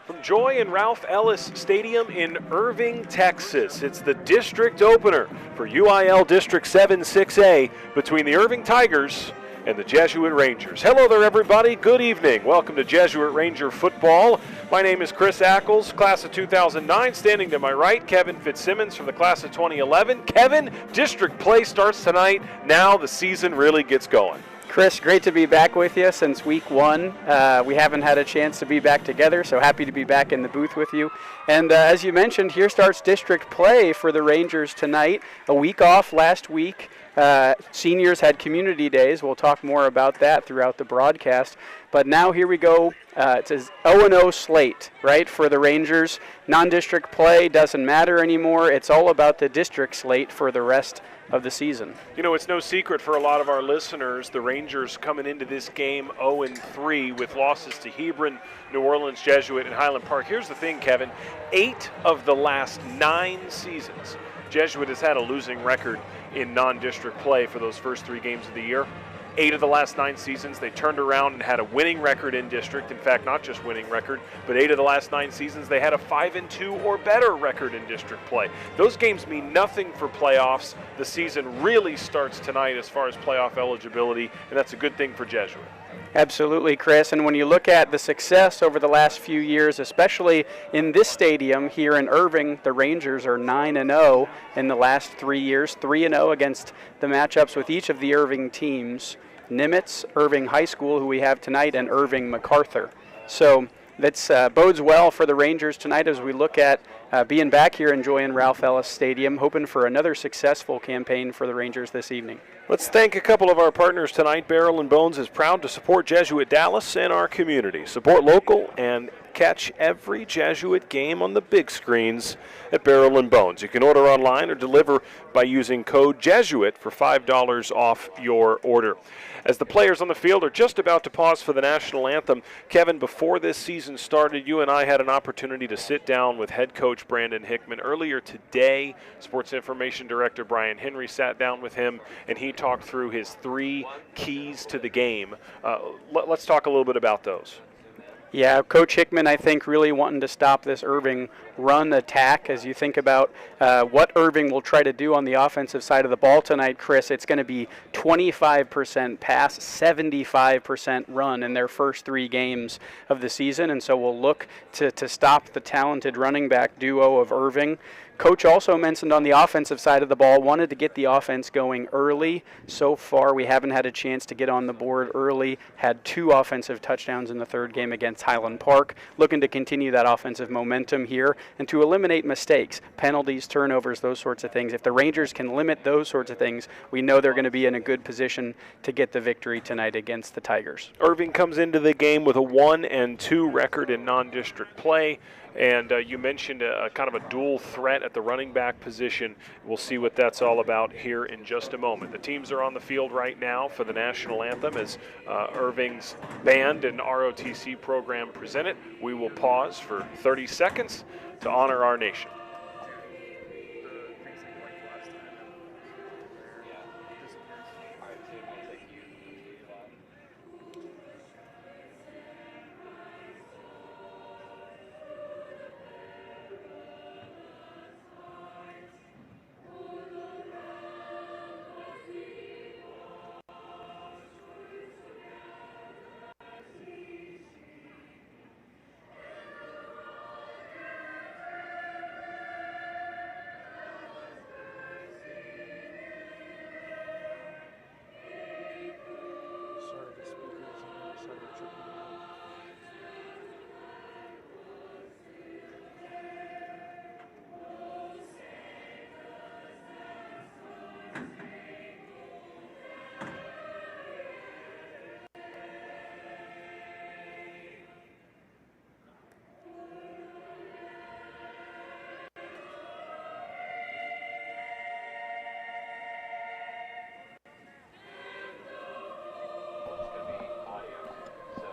From Joy and Ralph Ellis Stadium in Irving, Texas, it's the district opener for UIL District 7-6A between the Irving Tigers and the Jesuit Rangers. Hello there, everybody. Good evening. Welcome to Jesuit Ranger football. My name is Chris Ackles, class of 2009. Standing to my right, Kevin Fitzsimmons from the class of 2011. Kevin, district play starts tonight. Now the season really gets going. Chris, great to be back with you since week one. We haven't had a chance to be back together, so happy to be back in the booth with you. And as you mentioned, here starts district play for the Rangers tonight. A week off last week. Seniors had community days. We'll talk more about that throughout the broadcast. But now here we go. It's a 0-0 slate, right, for the Rangers. Non-district play doesn't matter anymore. It's all about the district slate for the rest of the season. You know, it's no secret for a lot of our listeners, the Rangers coming into this game 0-3 with losses to Hebron, New Orleans Jesuit, and Highland Park. Here's the thing, Kevin. 8 of the last 9 seasons, Jesuit has had a losing record in non-district play for those first 3 games of the year. 8 of the last 9 seasons, they turned around and had a winning record in district. In fact, not just winning record, but 8 of the last 9 seasons, they had a 5-2 or better record in district play. Those games mean nothing for playoffs. The season really starts tonight as far as playoff eligibility, and that's a good thing for Jesuit. Absolutely, Chris. And when you look at the success over the last few years, especially in this stadium here in Irving, the Rangers are 9-0 in the last 3 years, 3-0 against the matchups with each of the Irving teams, Nimitz, Irving High School, who we have tonight, and Irving MacArthur. So that bodes well for the Rangers tonight as we look at being back here in Joy and Ralph Ellis Stadium, hoping for another successful campaign for the Rangers this evening. Let's thank a couple of our partners tonight. Barrel and Bones is proud to support Jesuit Dallas and our community. Support local and catch every Jesuit game on the big screens at Barrel and Bones. You can order online or deliver by using code Jesuit for $5 off your order. As the players on the field are just about to pause for the national anthem, Kevin, before this season started, you and I had an opportunity to sit down with head coach Brandon Hickman. Earlier today, Sports Information Director Brian Henry sat down with him, and he talked through his 3 keys to the game. Let's talk a little bit about those. Yeah, Coach Hickman, I think, really wanting to stop this Irving run attack. As you think about what Irving will try to do on the offensive side of the ball tonight, Chris, it's going to be 25% pass, 75% run in their first 3 games of the season. And so we'll look to stop the talented running back duo of Irving. Coach also mentioned on the offensive side of the ball, wanted to get the offense going early. So far, we haven't had a chance to get on the board early. Had 2 offensive touchdowns in the 3rd game against Highland Park. Looking to continue that offensive momentum here and to eliminate mistakes, penalties, turnovers, those sorts of things. If the Rangers can limit those sorts of things, we know they're going to be in a good position to get the victory tonight against the Tigers. Irving comes into the game with a 1-2 record in non-district play. And you mentioned a kind of a dual threat at the running back position. We'll see what that's all about here in just a moment. The teams are on the field right now for the national anthem as Irving's band and ROTC program present it. We will pause for 30 seconds to honor our nation.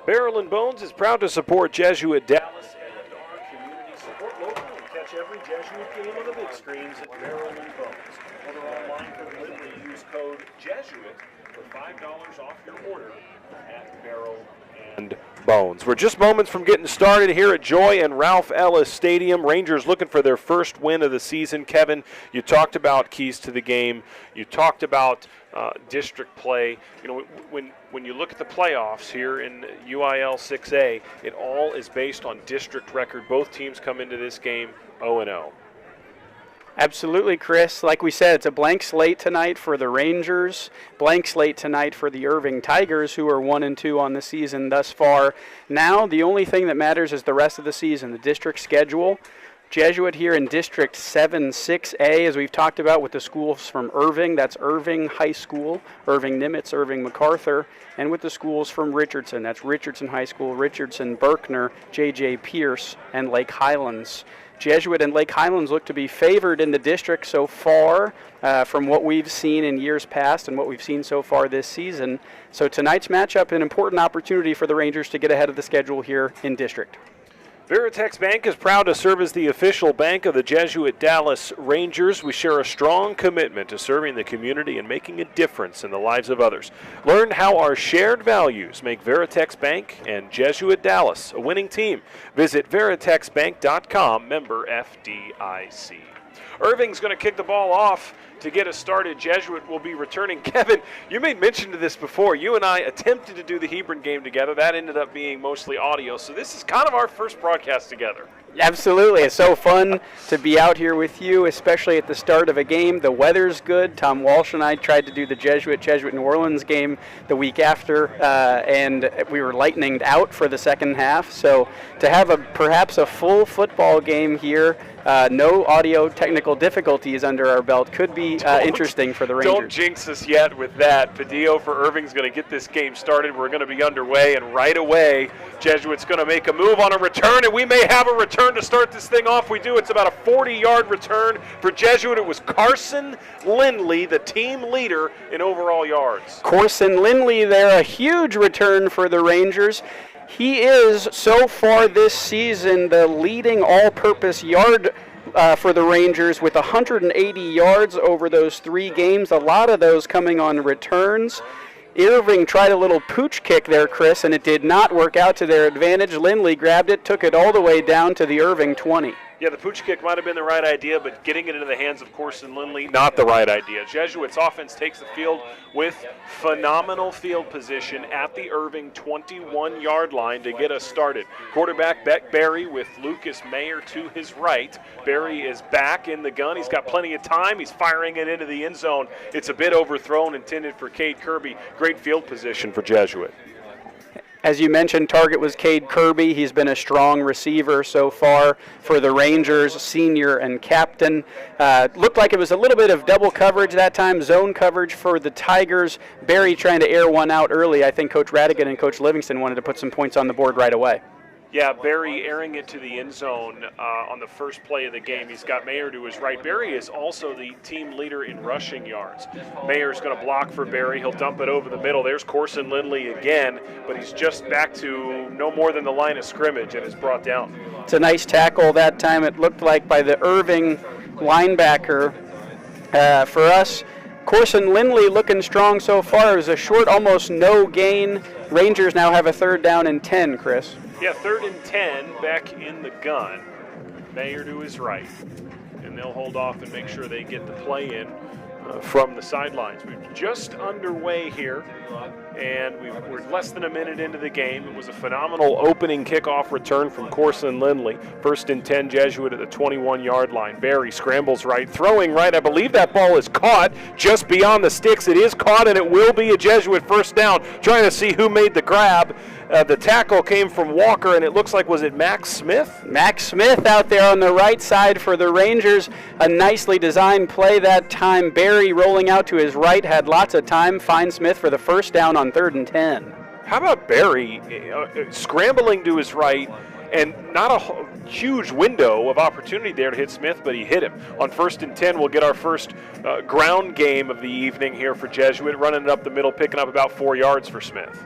Barrel and Bones is proud to support Jesuit Dallas and our community. Support local and catch every Jesuit game on the big screens at Barrel and Bones. Order online for delivery. Use code Jesuit for $5 off your order at Barrel and Bones. Bones. We're just moments from getting started here at Joy and Ralph Ellis Stadium. Rangers looking for their first win of the season. Kevin, you talked about keys to the game. You talked about district play. You know, when you look at the playoffs here in UIL 6A, it all is based on district record. Both teams come into this game 0-0. Absolutely, Chris. Like we said, it's a blank slate tonight for the Rangers, blank slate tonight for the Irving Tigers, who are 1-2 on the season thus far. Now, the only thing that matters is the rest of the season, the district schedule. Jesuit here in District 7, 6A, as we've talked about with the schools from Irving. That's Irving High School, Irving Nimitz, Irving MacArthur, and with the schools from Richardson. That's Richardson High School, Richardson, Berkner, J.J. Pierce, and Lake Highlands. Jesuit and Lake Highlands look to be favored in the district so far from what we've seen in years past and what we've seen so far this season. So tonight's matchup, an important opportunity for the Rangers to get ahead of the schedule here in district. Veritex Bank is proud to serve as the official bank of the Jesuit Dallas Rangers. We share a strong commitment to serving the community and making a difference in the lives of others. Learn how our shared values make Veritex Bank and Jesuit Dallas a winning team. Visit veritexbank.com, member FDIC. Irving's going to kick the ball off to get us started. Jesuit will be returning. Kevin, you made mention of this before. You and I attempted to do the Hebron game together. That ended up being mostly audio, so this is kind of our first broadcast together. Absolutely. It's so fun to be out here with you, especially at the start of a game. The weather's good. Tom Walsh and I tried to do the Jesuit New Orleans game the week after, and we were lightninged out for the second half. So to have perhaps a full football game here, no audio technical difficulties under our belt, could be interesting for the Rangers. Don't jinx us yet with that. Padillo for Irving's going to get this game started. We're going to be underway, and right away, Jesuit's going to make a move on a return, and we may have a return to start this thing off. We do. It's about a 40-yard return for Jesuit. It was Carson Lindley, the team leader in overall yards. Carson Lindley there, a huge return for the Rangers. He is, so far this season, the leading all-purpose yard for the Rangers with 180 yards over those 3 games, a lot of those coming on returns. Irving tried a little pooch kick there, Chris, and it did not work out to their advantage. Lindley grabbed it, took it all the way down to the Irving 20. Yeah, the pooch kick might have been the right idea, but getting it into the hands of Carson Lindley, not the right idea. Jesuit's offense takes the field with phenomenal field position at the Irving 21-yard line to get us started. Quarterback Beck Berry with Lucas Mayer to his right. Berry is back in the gun. He's got plenty of time. He's firing it into the end zone. It's a bit overthrown, intended for Cade Kirby. Great field position for Jesuit. As you mentioned, target was Cade Kirby. He's been a strong receiver so far for the Rangers, senior and captain. Looked like it was a little bit of double coverage that time, zone coverage for the Tigers. Barry trying to air one out early. I think Coach Radigan and Coach Livingston wanted to put some points on the board right away. Yeah, Barry airing it to the end zone on the first play of the game. He's got Mayer to his right. Barry is also the team leader in rushing yards. Mayer's going to block for Barry. He'll dump it over the middle. There's Carson Lindley again, but he's just back to no more than the line of scrimmage and is brought down. It's a nice tackle that time, it looked like, by the Irving linebacker. For us, Carson Lindley looking strong so far. It was a short, almost no gain. Rangers now have a 3rd down and 10, Chris. Yeah, 3rd and 10, back in the gun. Mayer to his right. And they'll hold off and make sure they get the play in from the sidelines. We're just underway here, and we're less than a minute into the game. It was a phenomenal opening kickoff return from Carson Lindley. 1st and 10, Jesuit at the 21-yard line. Barry scrambles right, throwing right. I believe that ball is caught just beyond the sticks. It is caught, and it will be a Jesuit 1st down. Trying to see who made the grab. The tackle came from Walker, and it looks like, was it Max Smith? Max Smith out there on the right side for the Rangers. A nicely designed play that time. Barry rolling out to his right, had lots of time. Finds Smith for the 1st down on 3rd and 10. How about Barry scrambling to his right, and not a huge window of opportunity there to hit Smith, but he hit him. On 1st and 10, we'll get our first ground game of the evening here for Jesuit, running it up the middle, picking up about 4 yards for Smith.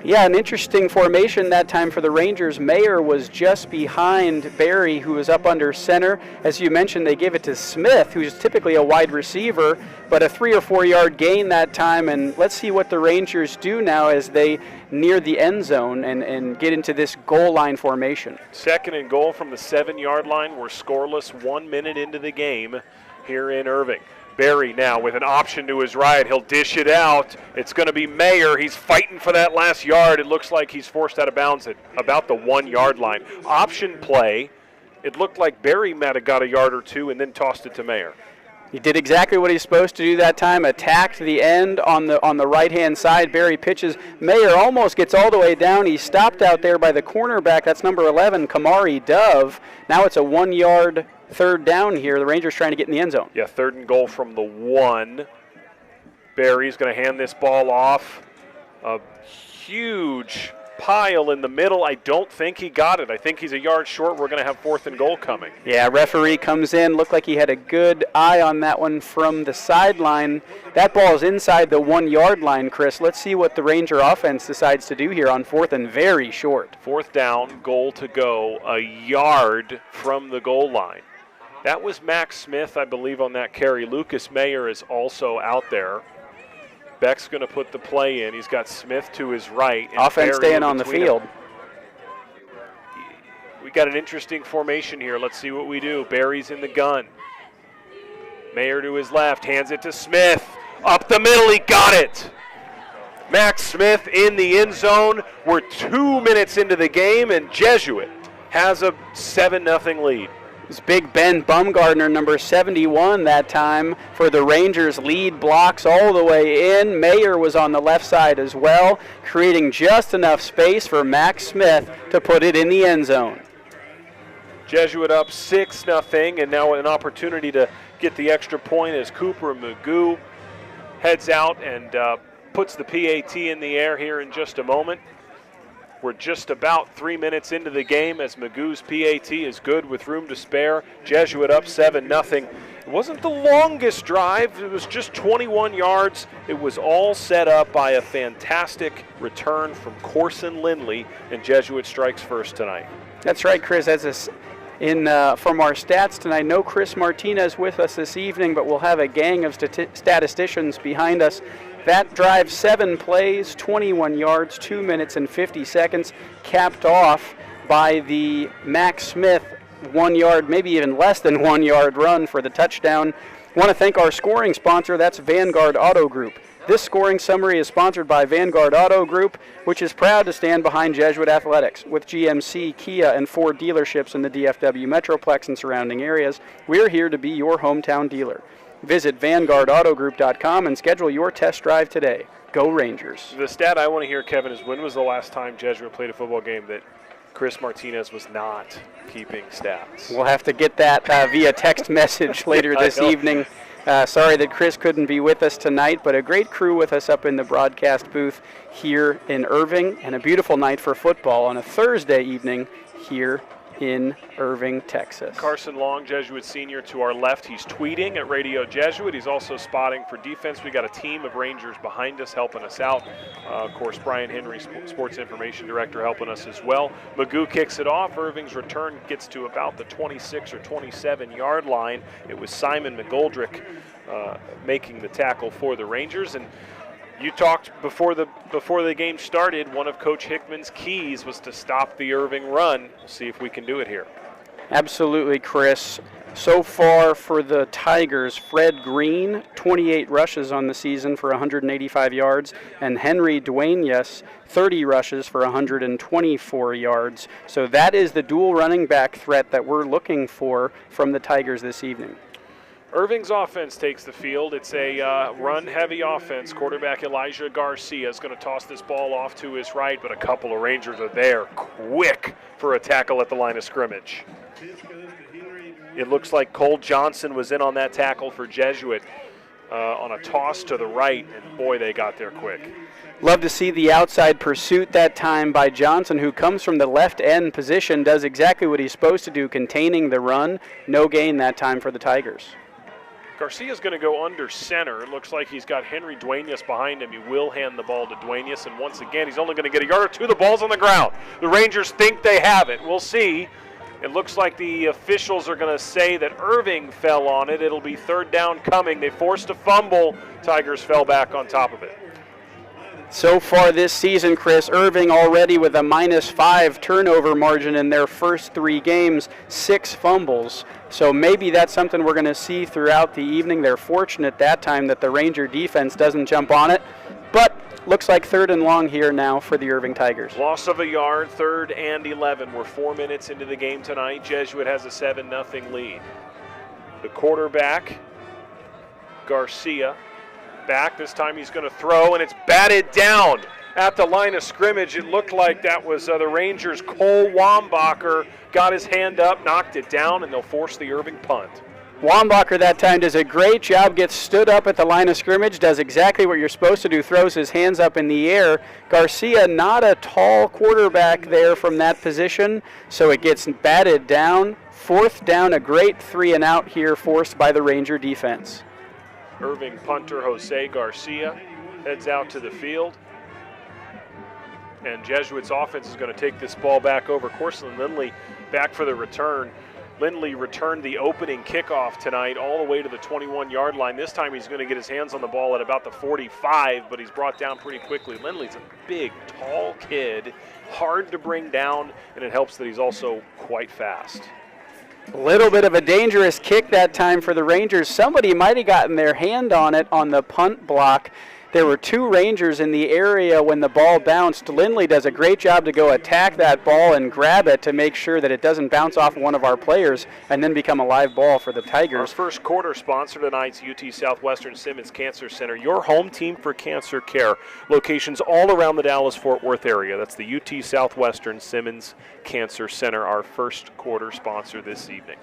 Yeah, an interesting formation that time for the Rangers. Mayer was just behind Barry, who was up under center. As you mentioned, they gave it to Smith, who's typically a wide receiver, but a 3 or 4 yard gain that time. And let's see what the Rangers do now as they near the end zone and get into this goal line formation. 2nd and goal from the 7-yard line. We're scoreless 1 minute into the game here in Irving. Barry now with an option to his right. He'll dish it out. It's going to be Mayer. He's fighting for that last yard. It looks like he's forced out of bounds at about the 1 yard line. Option play. It looked like Barry might have got a yard or two and then tossed it to Mayer. He did exactly what he's supposed to do that time, attacked the end on the right-hand side. Barry pitches. Mayer almost gets all the way down. He's stopped out there by the cornerback. That's number 11, Kamari Dove. Now it's a 1 yard 3rd down here. The Rangers trying to get in the end zone. Yeah, 3rd and goal from the 1. Barry's going to hand this ball off. A huge pile in the middle. I don't think he got it. I think he's a yard short. We're going to have 4th and goal coming. Yeah, referee comes in. Looked like he had a good eye on that one from the sideline. That ball is inside the 1 yard line, Chris. Let's see what the Ranger offense decides to do here on 4th and very short. 4th down, goal to go, a yard from the goal line. That was Max Smith, I believe, on that carry. Lucas Mayer is also out there. Beck's going to put the play in. He's got Smith to his right. Offense staying on the field. We got an interesting formation here. Let's see what we do. Barry's in the gun. Mayer to his left, hands it to Smith. Up the middle, he got it. Max Smith in the end zone. We're 2 minutes into the game, and Jesuit has a 7-0 lead. It's Big Ben Bumgardner, number 71 that time for the Rangers. Lead blocks all the way in. Mayer was on the left side as well, creating just enough space for Max Smith to put it in the end zone. Jesuit up 6-0, and now an opportunity to get the extra point as Cooper Magoo heads out and puts the PAT in the air here in just a moment. We're just about 3 minutes into the game as Magoo's PAT is good with room to spare. Jesuit up 7-0. It wasn't the longest drive. It was just 21 yards. It was all set up by a fantastic return from Corson Lindley, and Jesuit strikes first tonight. That's right, Chris. From our stats tonight, no Chris Martinez with us this evening, but we'll have a gang of statisticians behind us. That drive, 7 plays, 21 yards, 2 minutes and 50 seconds, capped off by the Max Smith 1 yard, maybe even less than 1 yard run for the touchdown. Want to thank our scoring sponsor, that's Vanguard Auto Group. This scoring summary is sponsored by Vanguard Auto Group, which is proud to stand behind Jesuit Athletics. With GMC, Kia, and Ford dealerships in the DFW Metroplex and surrounding areas, we're here to be your hometown dealer. Visit VanguardAutoGroup.com and schedule your test drive today. Go Rangers. The stat I want to hear, Kevin, is when was the last time Jesuit played a football game that Chris Martinez was not keeping stats? We'll have to get that via text message later this evening. Sorry that Chris couldn't be with us tonight, but a great crew with us up in the broadcast booth here in Irving, and a beautiful night for football on a Thursday evening here in Irving, Texas. Carson Long, Jesuit senior, to our left. He's tweeting at Radio Jesuit. He's also spotting for defense. We got a team of Rangers behind us helping us out. Of course, Brian Henry, Sports Information Director, helping us as well. Magoo kicks it off. Irving's return gets to about the 26 or 27-yard line. It was Simon McGoldrick making the tackle for the Rangers. And you talked before the game started, one of Coach Hickman's keys was to stop the Irving run. We'll see if we can do it here. Absolutely, Chris. So far for the Tigers, Fred Green, 28 rushes on the season for 185 yards, and Henry Duenas, 30 rushes for 124 yards. So that is the dual running back threat that we're looking for from the Tigers this evening. Irving's offense takes the field. It's a run-heavy offense. Quarterback Elijah Garcia is going to toss this ball off to his right, but a couple of Rangers are there quick for a tackle at the line of scrimmage. It looks like Cole Johnson was in on that tackle for Jesuit on a toss to the right, and boy, they got there quick. Love to see the outside pursuit that time by Johnson, who comes from the left end position, does exactly what he's supposed to do, containing the run. No gain that time for the Tigers. Garcia's going to go under center. It looks like he's got Henry Duenas behind him. He will hand the ball to Duenas, and once again, he's only going to get a yard or two. The ball's on the ground. The Rangers think they have it. We'll see. It looks like the officials are going to say that Irving fell on it. It'll be third down coming. They forced a fumble. Tigers fell back on top of it. So far this season, Chris, Irving already with a -5 turnover margin in their first 3 games, 6 fumbles. So maybe that's something we're going to see throughout the evening. They're fortunate that time that the Ranger defense doesn't jump on it. But looks like 3rd and long here now for the Irving Tigers. Loss of a yard, 3rd and 11. We're 4 minutes into the game tonight. Jesuit has a 7-0 lead. The quarterback, Garcia, back. This time he's going to throw, and it's batted down at the line of scrimmage. It looked like that was the Rangers' Cole Wambacher got his hand up, knocked it down, and they'll force the Irving punt. Wambacher that time does a great job, gets stood up at the line of scrimmage, does exactly what you're supposed to do, throws his hands up in the air. Garcia, not a tall quarterback there from that position, so it gets batted down. 4th down, a great 3 and out here forced by the Ranger defense. Irving punter Jose Garcia heads out to the field. And Jesuit's offense is going to take this ball back over. Corson Lindley back for the return. Lindley returned the opening kickoff tonight all the way to the 21-yard line. This time he's going to get his hands on the ball at about the 45, but he's brought down pretty quickly. Lindley's a big, tall kid, hard to bring down, and it helps that he's also quite fast. A little bit of a dangerous kick that time for the Rangers. Somebody might have gotten their hand on it on the punt block. There were 2 Rangers in the area when the ball bounced. Lindley does a great job to go attack that ball and grab it to make sure that it doesn't bounce off one of our players and then become a live ball for the Tigers. Our first quarter sponsor tonight's UT Southwestern Simmons Cancer Center, your home team for cancer care. Locations all around the Dallas-Fort Worth area. That's the UT Southwestern Simmons Cancer Center, our first quarter sponsor this evening.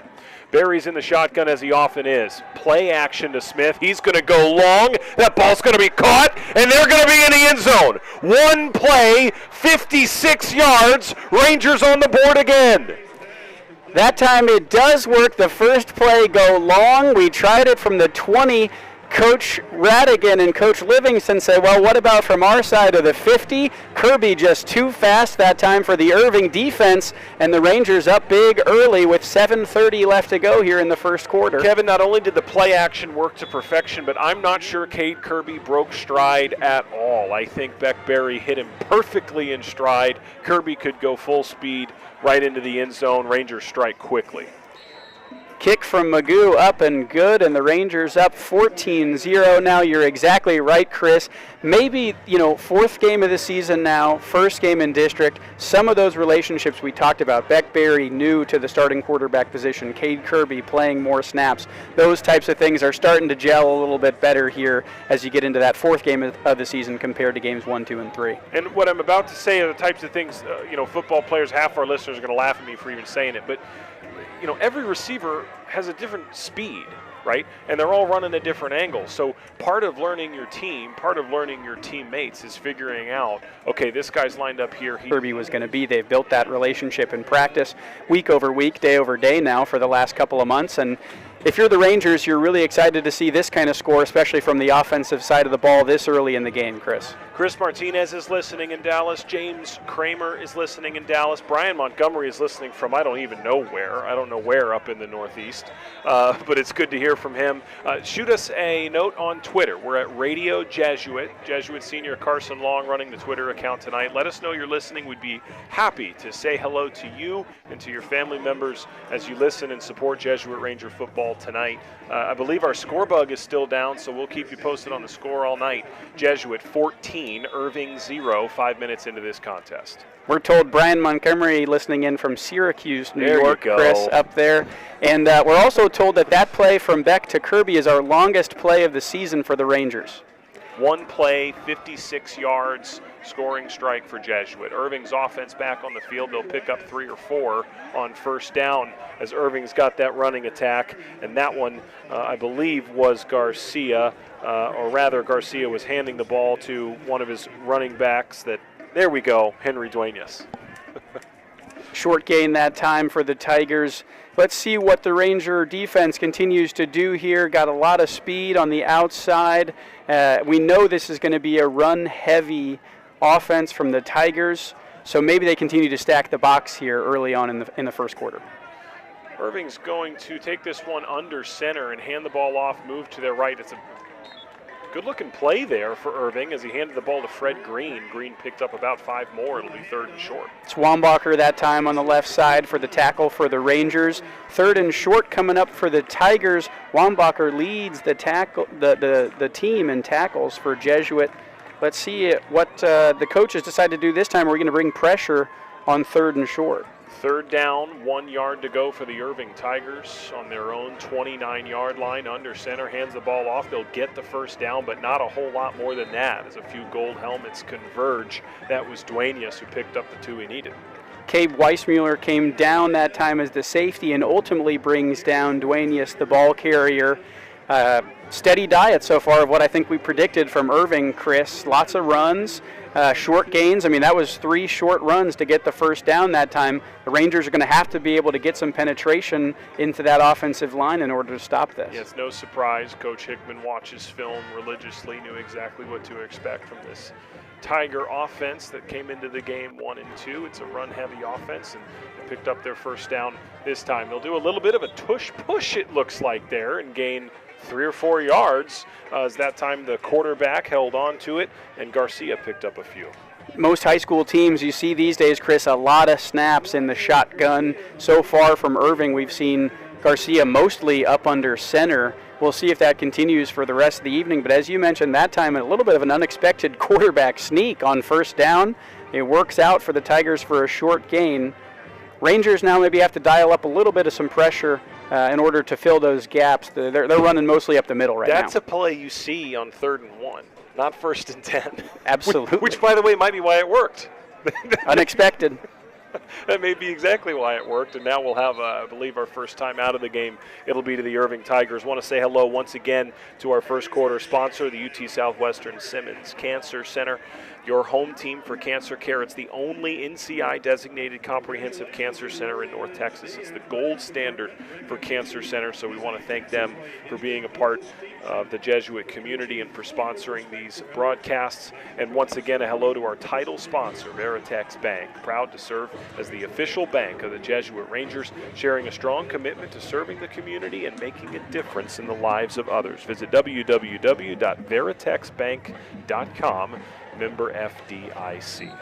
Barry's in the shotgun as he often is. Play action to Smith. He's going to go long. That ball's going to be caught, and they're going to be in the end zone. One play, 56 yards. Rangers on the board again. That time it does work. The first play go long. We tried it from the 20. Coach Radigan and Coach Livingston say, well, what about from our side of the 50? Kirby just too fast that time for the Irving defense, and the Rangers up big early with 7:30 left to go here in the first quarter. Kevin, not only did the play action work to perfection, but I'm not sure Cade Kirby broke stride at all. I think Beck Berry hit him perfectly in stride. Kirby could go full speed right into the end zone. Rangers strike quickly. Kick from Magoo up and good, and the Rangers up 14-0 now. You're exactly right, Chris. Maybe, 4th game of the season now, first game in district. Some of those relationships we talked about, Beck Berry new to the starting quarterback position, Cade Kirby playing more snaps, those types of things are starting to gel a little bit better here as you get into that 4th game of the season compared to games 1, 2, and 3. And what I'm about to say are the types of things, football players, half our listeners are going to laugh at me for even saying it, but every receiver has a different speed, right? And they're all running at different angles. So part of learning your team, part of learning your teammates is figuring out, okay, this guy's lined up here. Kirby was going to be. They've built that relationship in practice week over week, day over day now for the last couple of months. And if you're the Rangers, you're really excited to see this kind of score, especially from the offensive side of the ball this early in the game, Chris. Chris Martinez is listening in Dallas. James Kramer is listening in Dallas. Brian Montgomery is listening from I don't even know where. I don't know where up in the Northeast. But it's good to hear from him. Shoot us a note on Twitter. We're at Radio Jesuit. Jesuit Senior Carson Long running the Twitter account tonight. Let us know you're listening. We'd be happy to say hello to you and to your family members as you listen and support Jesuit Ranger football tonight. I believe our score bug is still down, so we'll keep you posted on the score all night. Jesuit 14, Irving 0, 5 minutes into this contest. We're told Brian Montgomery listening in from Syracuse, New York, Chris, up there. And we're also told that play from Beck to Kirby is our longest play of the season for the Rangers. One play, 56 yards, scoring strike for Jesuit. Irving's offense back on the field. They'll pick up 3 or 4 on first down as Irving's got that running attack. And that one, I believe, was Garcia, or rather Garcia was handing the ball to one of his running backs. There we go, Henry Duenas. Short gain that time for the Tigers. Let's see what the Ranger defense continues to do here. Got a lot of speed on the outside. We know this is going to be a run-heavy offense from the Tigers, so maybe they continue to stack the box here early on in the first quarter. Irving's going to take this one under center and hand the ball off, move to their right. It's a good-looking play there for Irving as he handed the ball to Fred Green. Green picked up about 5 more. It'll be 3rd and short. It's Wambacher that time on the left side for the tackle for the Rangers. 3rd and short coming up for the Tigers. Wambacher leads the team in tackles for Jesuit. Let's see what the coaches decide to do this time. Are we going to bring pressure on 3rd and short? 3rd down, 1 yard to go for the Irving Tigers on their own 29-yard line. Under center, hands the ball off. They'll get the 1st down, but not a whole lot more than that as a few gold helmets converge. That was Duenas who picked up the 2 he needed. Cabe Weissmuller came down that time as the safety and ultimately brings down Duenas, the ball carrier. Steady diet so far of what I think we predicted from Irving, Chris. Lots of runs, short gains. I mean, that was 3 short runs to get the 1st down that time. The Rangers are going to have to be able to get some penetration into that offensive line in order to stop this. Yeah, it's no surprise. Coach Hickman watches film religiously, knew exactly what to expect from this Tiger offense that came into the game 1 and 2. It's a run-heavy offense, and they picked up their 1st down this time. They'll do a little bit of a tush-push, it looks like, there, and gain 3 or 4 yards as that time the quarterback held on to it, and Garcia picked up a few. Most high school teams you see these days, Chris, a lot of snaps in the shotgun. So far from Irving, we've seen Garcia mostly up under center. We'll see if that continues for the rest of the evening. But as you mentioned, that time a little bit of an unexpected quarterback sneak on 1st down. It works out for the Tigers for a short gain. Rangers now maybe have to dial up a little bit of some pressure in order to fill those gaps. They're running mostly up the middle right now. That's a play you see on 3rd and 1, not 1st and 10. Absolutely. Which, by the way, might be why it worked. Unexpected. That may be exactly why it worked, and now we'll have, I believe, our first time out of the game. It'll be to the Irving Tigers. Want to say hello once again to our first quarter sponsor, the UT Southwestern Simmons Cancer Center, your home team for cancer care. It's the only NCI-designated comprehensive cancer center in North Texas. It's the gold standard for cancer centers, so we want to thank them for being a part of the Jesuit community and for sponsoring these broadcasts. And once again, a hello to our title sponsor, Veritex Bank, proud to serve as the official bank of the Jesuit Rangers, sharing a strong commitment to serving the community and making a difference in the lives of others. Visit www.veritexbank.com, member FDIC.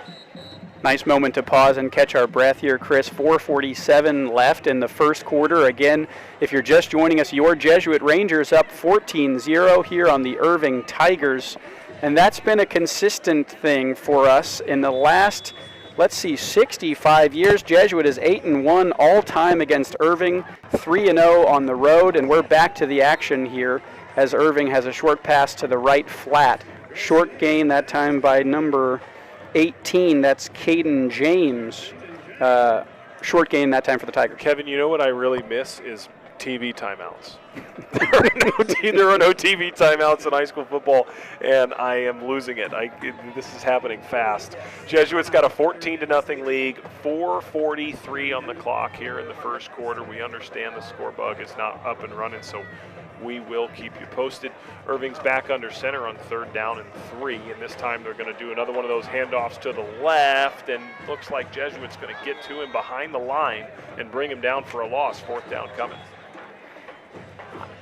Nice moment to pause and catch our breath here, Chris. 4:47 left in the first quarter. Again, if you're just joining us, your Jesuit Rangers up 14-0 here on the Irving Tigers. And that's been a consistent thing for us in the last, 65 years. Jesuit is 8-1 all-time against Irving, 3-0 on the road, and we're back to the action here as Irving has a short pass to the right flat. Short gain that time by number 18, that's Caden James. Short gain that time for the Tigers. Kevin, you know what I really miss is TV timeouts. There are no TV timeouts in high school football, and I am losing it. This is happening fast. Jesuits got a 14-0 lead, 4:43 on the clock here in the first quarter. We understand the score bug is not up and running, so we will keep you posted. Irving's back under center on 3rd down and 3, and this time they're going to do another one of those handoffs to the left, and looks like Jesuit's going to get to him behind the line and bring him down for a loss. 4th down coming.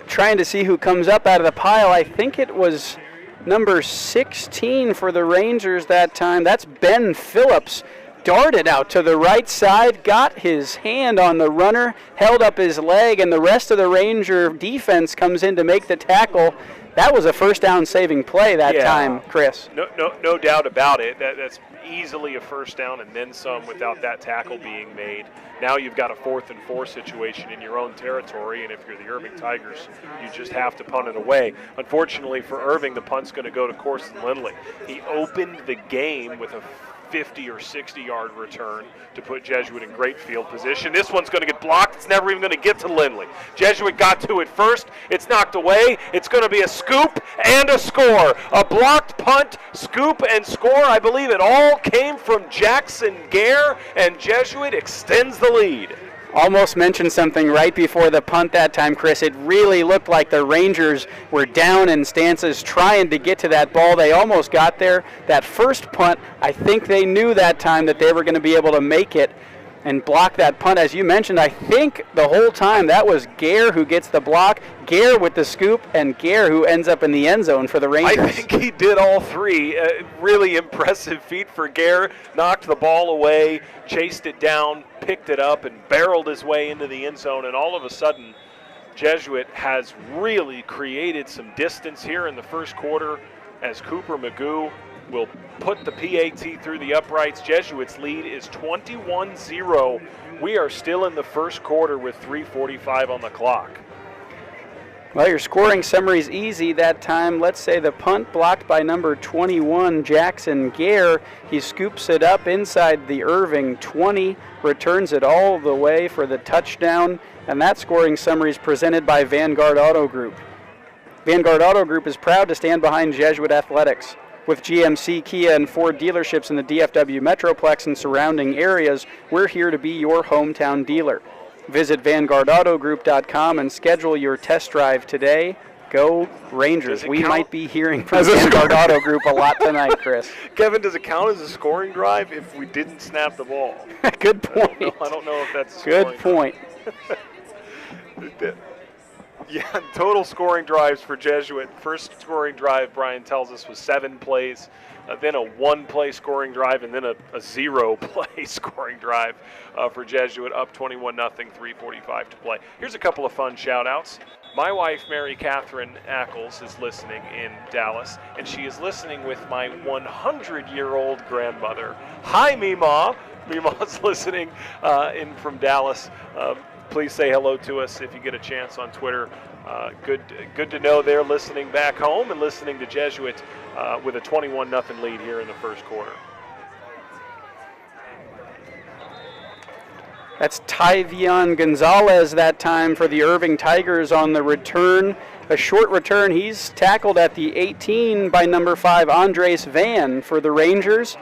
Trying to see who comes up out of the pile. I think it was number 16 for the Rangers that time. That's Ben Phillips. Darted out to the right side, got his hand on the runner, held up his leg, and the rest of the Ranger defense comes in to make the tackle. That was a 1st down saving play that time, Chris. No doubt about it. That's easily a 1st down and then some without that tackle being made. Now you've got a 4th and 4 situation in your own territory, and if you're the Irving Tigers, you just have to punt it away. Unfortunately for Irving, the punt's going to go to Corson Lindley. He opened the game with a 50 or 60-yard return to put Jesuit in great field position. This one's going to get blocked. It's never even going to get to Lindley. Jesuit got to it first. It's knocked away. It's going to be a scoop and a score. A blocked punt, scoop, and score. I believe it all came from Jackson Gare, and Jesuit extends the lead. Almost mentioned something right before the punt that time, Chris. It really looked like the Rangers were down in stances trying to get to that ball. They almost got there. That first punt, I think they knew that time that they were going to be able to make it and block that punt. As you mentioned, I think the whole time that was Gare who gets the block, Gare with the scoop, and Gare who ends up in the end zone for the Rangers. I think he did all three. Really impressive feat for Gare. Knocked the ball away, chased it down, picked it up, and barreled his way into the end zone. And all of a sudden, Jesuit has really created some distance here in the first quarter as Cooper Magoo will put the PAT through the uprights. Jesuit's lead is 21-0. We are still in the first quarter with 3:45 on the clock. Well, your scoring summary is easy that time. Let's say the punt blocked by number 21, Jackson Gare. He scoops it up inside the Irving 20, returns it all the way for the touchdown, and that scoring summary is presented by Vanguard Auto Group. Vanguard Auto Group is proud to stand behind Jesuit Athletics. With GMC, Kia, and Ford dealerships in the DFW Metroplex and surrounding areas, we're here to be your hometown dealer. Visit VanguardAutoGroup.com and schedule your test drive today. Go Rangers. We might be hearing from Vanguard Auto Group a lot tonight, Chris. Kevin, does it count as a scoring drive if we didn't snap the ball? Good point. I don't know if that's a good point. Yeah, total scoring drives for Jesuit. First scoring drive, Brian tells us, was 7 plays, then a 1-play scoring drive, and then a 0-play scoring drive for Jesuit, up 21-0, 3:45 to play. Here's a couple of fun shout-outs. My wife, Mary Catherine Ackles, is listening in Dallas, and she is listening with my 100-year-old grandmother. Hi, Meemaw. Meemaw's listening in from Dallas. Please say hello to us if you get a chance on Twitter. Good to know they're listening back home and listening to Jesuit with a 21-0 lead here in the first quarter. That's Tyvion Gonzalez that time for the Irving Tigers on the return. A short return. He's tackled at the 18 by number 5, Andres Van for the Rangers.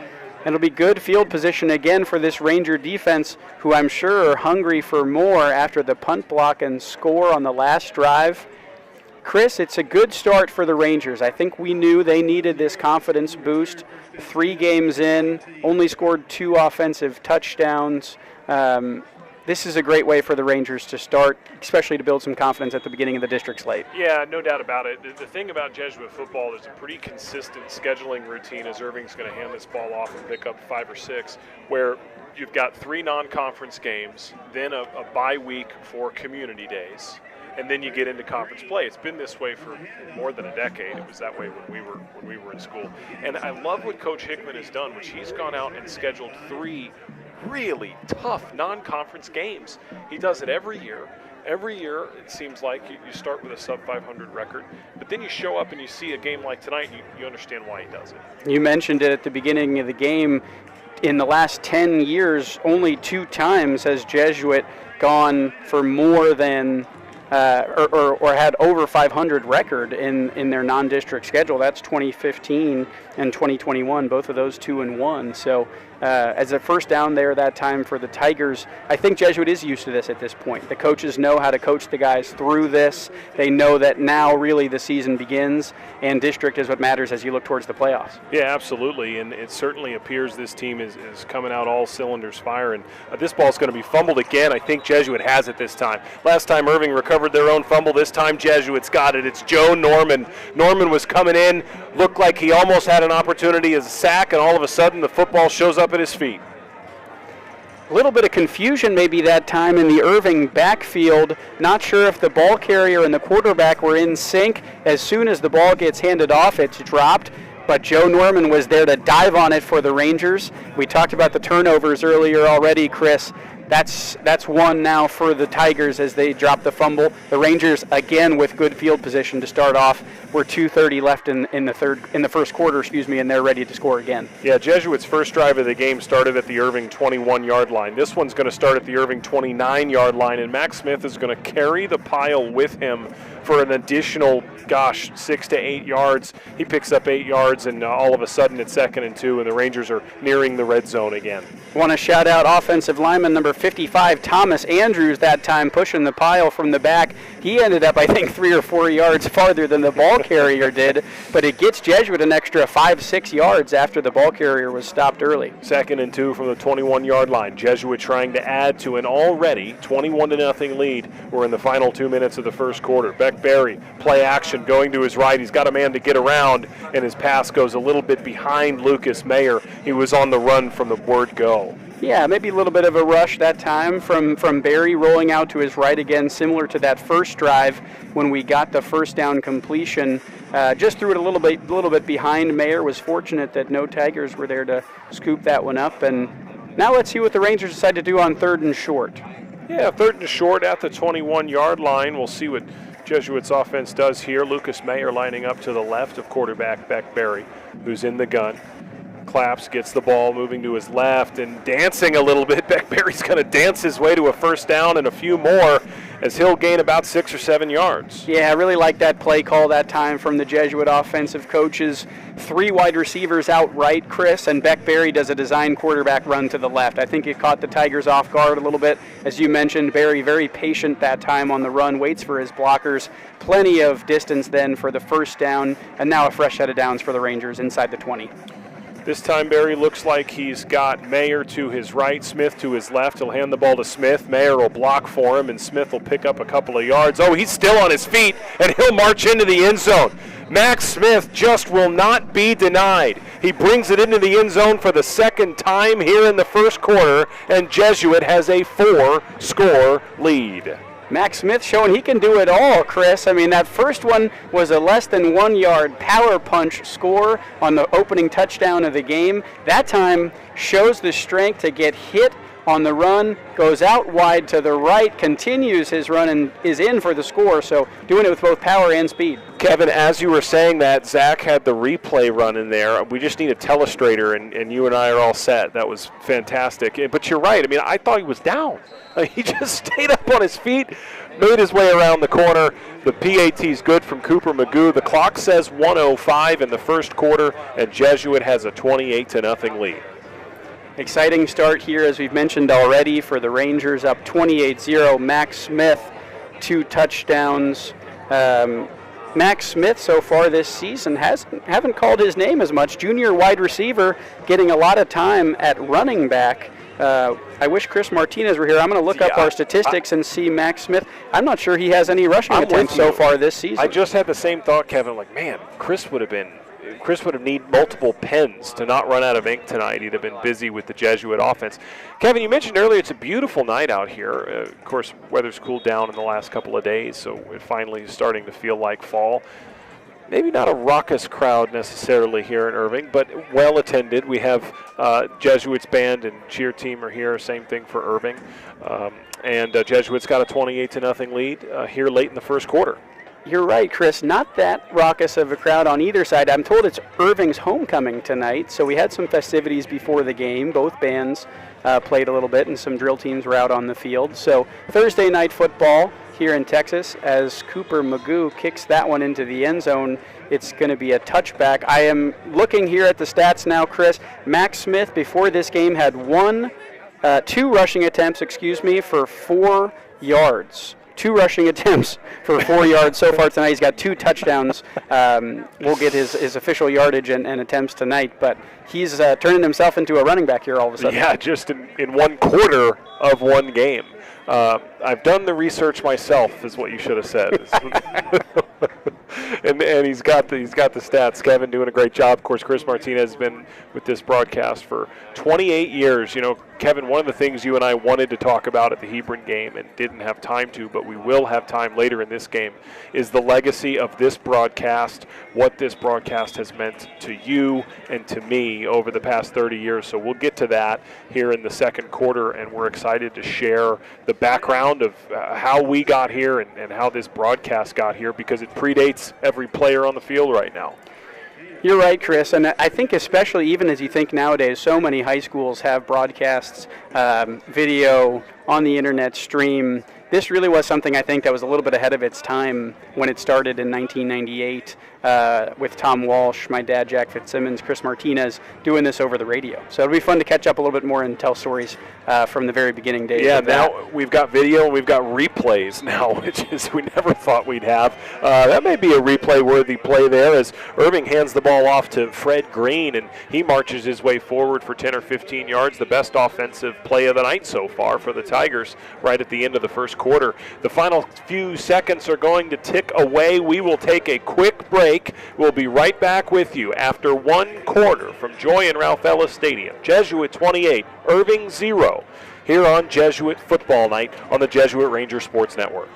It'll be good field position again for this Ranger defense, who I'm sure are hungry for more after the punt block and score on the last drive. Chris, it's a good start for the Rangers. I think we knew they needed this confidence boost. 3 games in, only scored 2 offensive touchdowns. This is a great way for the Rangers to start, especially to build some confidence at the beginning of the district slate. Yeah, no doubt about it. The thing about Jesuit football, there's a pretty consistent scheduling routine as Irving's going to hand this ball off and pick up 5 or 6, where you've got 3 non-conference games, then a bye week for community days, and then you get into conference play. It's been this way for more than a decade. It was that way when we were in school. And I love what Coach Hickman has done, which he's gone out and scheduled 3 really tough non-conference games. He does it every year. Every year, it seems like you start with a sub-500 record, but then you show up and you see a game like tonight, and you understand why he does it. You mentioned it at the beginning of the game. In the last 10 years, only 2 times has Jesuit gone for more than or had over 500 record in their non-district schedule. That's 2015 and 2021, both of those 2-1. So as a first down there that time for the Tigers, I think Jesuit is used to this at this point. The coaches know how to coach the guys through this. They know that now really the season begins, and district is what matters as you look towards the playoffs. Yeah, absolutely, and it certainly appears this team is coming out all cylinders fire, and this ball's going to be fumbled again. I think Jesuit has it this time. Last time Irving recovered their own fumble. This time Jesuit's got it. It's Joe Norman. Norman was coming in, looked like he almost had an opportunity as a sack, and all of a sudden the football shows up at his feet. A little bit of confusion maybe that time in the Irving backfield. Not sure if the ball carrier and the quarterback were in sync. As soon as the ball gets handed off, it's dropped. But Joe Norman was there to dive on it for the Rangers. We talked about the turnovers earlier already, Chris. That's one now for the Tigers as they drop the fumble. The Rangers again with good field position to start off. We're 2:30 left in the first quarter, and they're ready to score again. Yeah, Jesuit's first drive of the game started at the Irving 21-yard line. This one's going to start at the Irving 29-yard line, and Max Smith is going to carry the pile with him for an additional, 6 to 8 yards. He picks up 8 yards, and all of a sudden it's 2nd and 2, and the Rangers are nearing the red zone again. Want to shout out offensive lineman number 55, Thomas Andrews, that time pushing the pile from the back. He ended up, I think, 3 or 4 yards farther than the ball carrier did, but it gets Jesuit an extra 5-6 yards after the ball carrier was stopped early. 2nd and 2 from the 21-yard line. Jesuit trying to add to an already 21-0 lead. We're in the final 2 minutes of the first quarter. Beck Berry, play action, going to his right. He's got a man to get around, and his pass goes a little bit behind Lucas Mayer. He was on the run from the word go. Yeah, maybe a little bit of a rush that time from Berry rolling out to his right again, similar to that first drive when we got the first down completion. Just threw it a little bit behind Mayer. Was fortunate that no Tigers were there to scoop that one up. And now let's see what the Rangers decide to do on 3rd and short. Yeah, 3rd and short at the 21-yard line. We'll see what Jesuit's offense does here. Lucas Mayer lining up to the left of quarterback Beck Berry, who's in the gun. Claps, gets the ball, moving to his left and dancing a little bit. Beck Berry's going to dance his way to a first down and a few more as he'll gain about 6 or 7 yards. Yeah, I really like that play call that time from the Jesuit offensive coaches. 3 wide receivers out right, Chris, and Beck Berry does a design quarterback run to the left. I think it caught the Tigers off guard a little bit. As you mentioned, Berry very patient that time on the run, waits for his blockers. Plenty of distance then for the first down, and now a fresh set of downs for the Rangers inside the 20. This time Berry looks like he's got Mayer to his right, Smith to his left. He'll hand the ball to Smith. Mayer will block for him, and Smith will pick up a couple of yards. Oh, he's still on his feet, and he'll march into the end zone. Max Smith just will not be denied. He brings it into the end zone for the 2nd time here in the first quarter, and Jesuit has a 4-score lead. Max Smith showing he can do it all, Chris. I mean, that first one was a less than 1 yard power punch score on the opening touchdown of the game. That time shows the strength to get hit on the run, goes out wide to the right, continues his run, and is in for the score. So doing it with both power and speed. Kevin, as you were saying that, Zach had the replay run in there. We just need a telestrator, and you and I are all set. That was fantastic. But you're right. I mean, I thought he was down. He just stayed up on his feet, made his way around the corner. The PAT's good from Cooper Magoo. The clock says 1:05 in the first quarter, and Jesuit has a 28-0 lead. Exciting start here, as we've mentioned already, for the Rangers, up 28-0. Max Smith, 2 touchdowns. Max Smith so far this season haven't called his name as much. Junior wide receiver getting a lot of time at running back. I wish Chris Martinez were here. I'm going to look up our statistics and see Max Smith. I'm not sure he has any rushing attempts so far this season. I just had the same thought, Kevin. Like, man, Chris would have need multiple pens to not run out of ink tonight. He'd have been busy with the Jesuit offense. Kevin, you mentioned earlier it's a beautiful night out here. Of course, weather's cooled down in the last couple of days, so it finally is starting to feel like fall. Maybe not a raucous crowd necessarily here in Irving, but well attended. We have Jesuits band and cheer team are here. Same thing for Irving. And Jesuits got a 28-0 lead here late in the first quarter. You're right, Chris. Not that raucous of a crowd on either side. I'm told it's Irving's homecoming tonight, so we had some festivities before the game. Both bands played a little bit, and some drill teams were out on the field. So Thursday night football here in Texas as Cooper Magoo kicks that one into the end zone. It's going to be a touchback. I am looking here at the stats now, Chris. Max Smith before this game had two rushing attempts, for 4 yards. 2 rushing attempts for 4 yards so far tonight. He's got 2 touchdowns. We'll get his official yardage and attempts tonight, but he's turning himself into a running back here all of a sudden. Yeah, just in 1 quarter of one game. I've done the research myself, is what you should have said. and he's got the stats. Kevin doing a great job. Of course, Chris Martinez has been with this broadcast for 28 years. You know, Kevin, one of the things you and I wanted to talk about at the Hebron game and didn't have time to, but we will have time later in this game, is the legacy of this broadcast, what this broadcast has meant to you and to me over the past 30 years. So we'll get to that here in the second quarter, and we're excited to share the background of how we got here and how this broadcast got here, because it predates every player on the field right now. You're right, Chris, and I think especially even as you think nowadays, so many high schools have broadcasts, video, on the internet stream. This really was something I think that was a little bit ahead of its time when it started in 1998 with Tom Walsh, my dad Jack Fitzsimmons, Chris Martinez doing this over the radio. So it'll be fun to catch up a little bit more and tell stories from the very beginning days. Yeah, of now that. we've got video and we've got replays now, which is we never thought we'd have. That may be a replay-worthy play there as Irving hands the ball off to Fred Green, and he marches his way forward for 10 or 15 yards. The best offensive play of the night so far for the Tigers right at the end of the first quarter. The final few seconds are going to tick away. We will take a quick break. We'll be right back with you after one quarter from Joy and Ralph Ellis Stadium. Jesuit 28, Irving 0, here on Jesuit Football Night on the Jesuit Ranger Sports Network.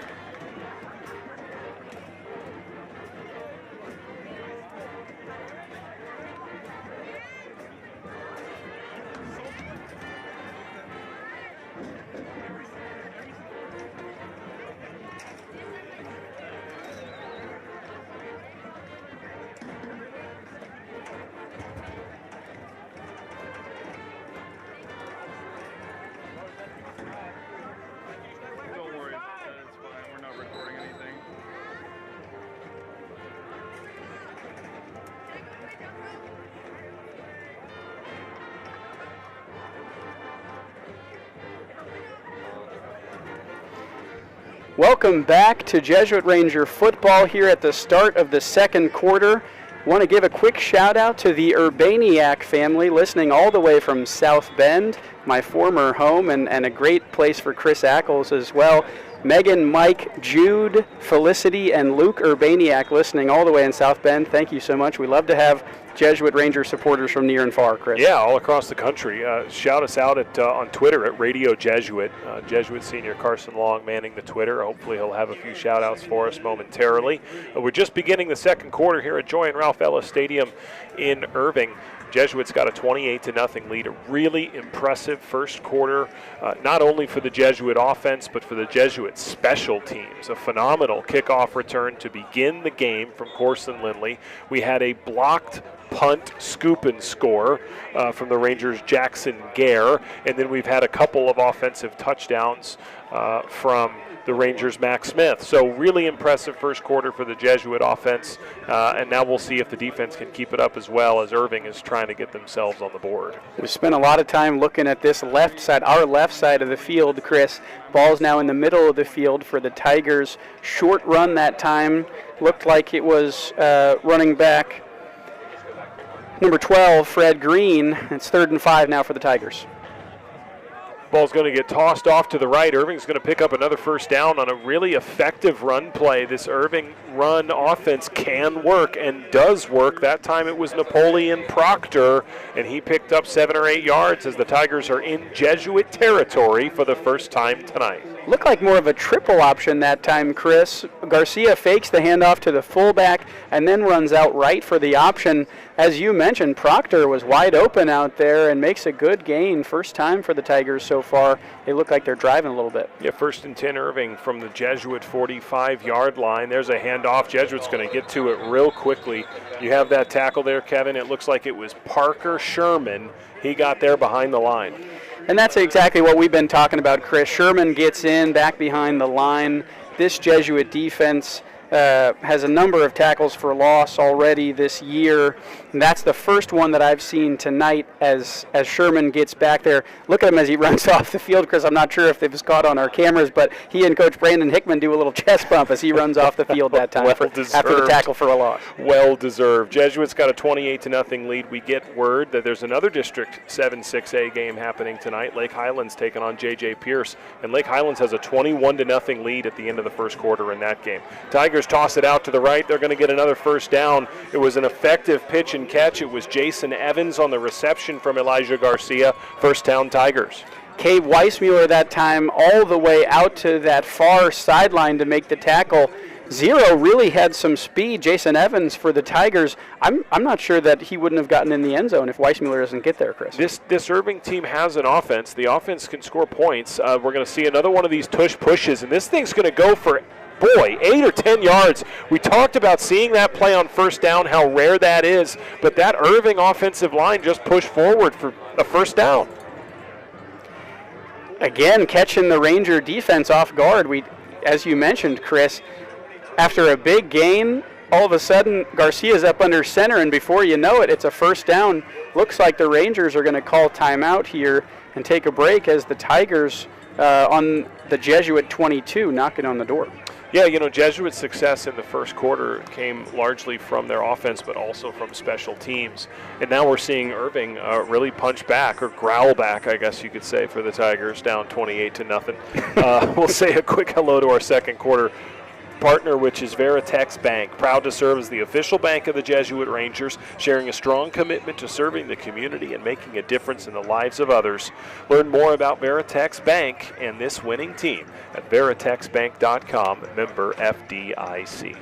Welcome back to Jesuit Ranger football here at the start of the second quarter. Want to give a quick shout out to the Urbaniak family listening all the way from South Bend, my former home, and a great place for Chris Ackles as well. Megan, Mike, Jude, Felicity, and Luke Urbaniak listening all the way in South Bend. Thank you so much. We love to have Jesuit Ranger supporters from near and far, Chris. Yeah, all across the country. Shout us out on Twitter at Radio Jesuit. Jesuit senior Carson Long manning the Twitter. Hopefully he'll have a few shout outs for us momentarily. We're just beginning the second quarter here at Joy and Ralph Ellis Stadium in Irving. Jesuits got a 28-0 lead, a really impressive first quarter, not only for the Jesuit offense, but for the Jesuit special teams. A phenomenal kickoff return to begin the game from Corson Lindley. We had a blocked punt, scoop, and score from the Rangers' Jackson Gare, and then we've had a couple of offensive touchdowns from the Rangers' Max Smith. So really impressive first quarter for the Jesuit offense, and now we'll see if the defense can keep it up as well as Irving is trying to get themselves on the board. We spent a lot of time looking at this left side, our left side of the field, Chris. Ball's now in the middle of the field for the Tigers. Short run that time. Looked like it was running back number 12, Fred Green. It's 3rd and 5 now for the Tigers. Ball's going to get tossed off to the right. Irving's going to pick up another first down on a really effective run play. This Irving run offense can work and does work. That time it was Napoleon Proctor, and he picked up 7 or 8 yards as the Tigers are in Jesuit territory for the first time tonight. Looked like more of a triple option that time, Chris. Garcia fakes the handoff to the fullback and then runs out right for the option. As you mentioned, Proctor was wide open out there and makes a good gain. First time for the Tigers so far. They look like they're driving a little bit. Yeah, 1st and 10 Irving from the Jesuit 45-yard line. There's a handoff. Jesuit's going to get to it real quickly. You have that tackle there, Kevin. It looks like it was Parker Sherman. He got there behind the line. And that's exactly what we've been talking about, Chris. Sherman gets in back behind the line. This Jesuit defense has a number of tackles for loss already this year. And that's the first one that I've seen tonight as Sherman gets back there. Look at him as he runs off the field, Chris. I'm not sure if it was caught on our cameras, but he and Coach Brandon Hickman do a little chest bump as he runs off the field that time after the tackle for a loss. Well deserved. Jesuits got a 28-0 lead. We get word that there's another District 7-6A game happening tonight. Lake Highlands taking on J.J. Pierce, and Lake Highlands has a 21-0 lead at the end of the first quarter in that game. Tigers Tigers toss it out to the right. They're going to get another first down. It was an effective pitch and catch. It was Jason Evans on the reception from Elijah Garcia. First down, Tigers. Cade Weissmuller that time all the way out to that far sideline to make the tackle. Zero really had some speed. Jason Evans for the Tigers. I'm not sure that he wouldn't have gotten in the end zone if Weissmuller doesn't get there, Chris. This Irving team has an offense. The offense can score points. We're going to see another one of these tush pushes, and this thing's going to go for, 8 or 10 yards. We talked about seeing that play on first down, how rare that is, but that Irving offensive line just pushed forward for a first down. Again, catching the Ranger defense off guard. As you mentioned, Chris, after a big gain, all of a sudden Garcia's up under center, and before you know it, it's a first down. Looks like the Rangers are going to call timeout here and take a break as the Tigers on the Jesuit 22 knocking on the door. Yeah, Jesuit's success in the first quarter came largely from their offense, but also from special teams. And now we're seeing Irving really punch back, or growl back, I guess you could say, for the Tigers, down 28-0. We'll say a quick hello to our second quarter partner, which is Veritex Bank, proud to serve as the official bank of the Jesuit Rangers, sharing a strong commitment to serving the community and making a difference in the lives of others. Learn more about Veritex Bank and this winning team at veritexbank.com, member FDIC.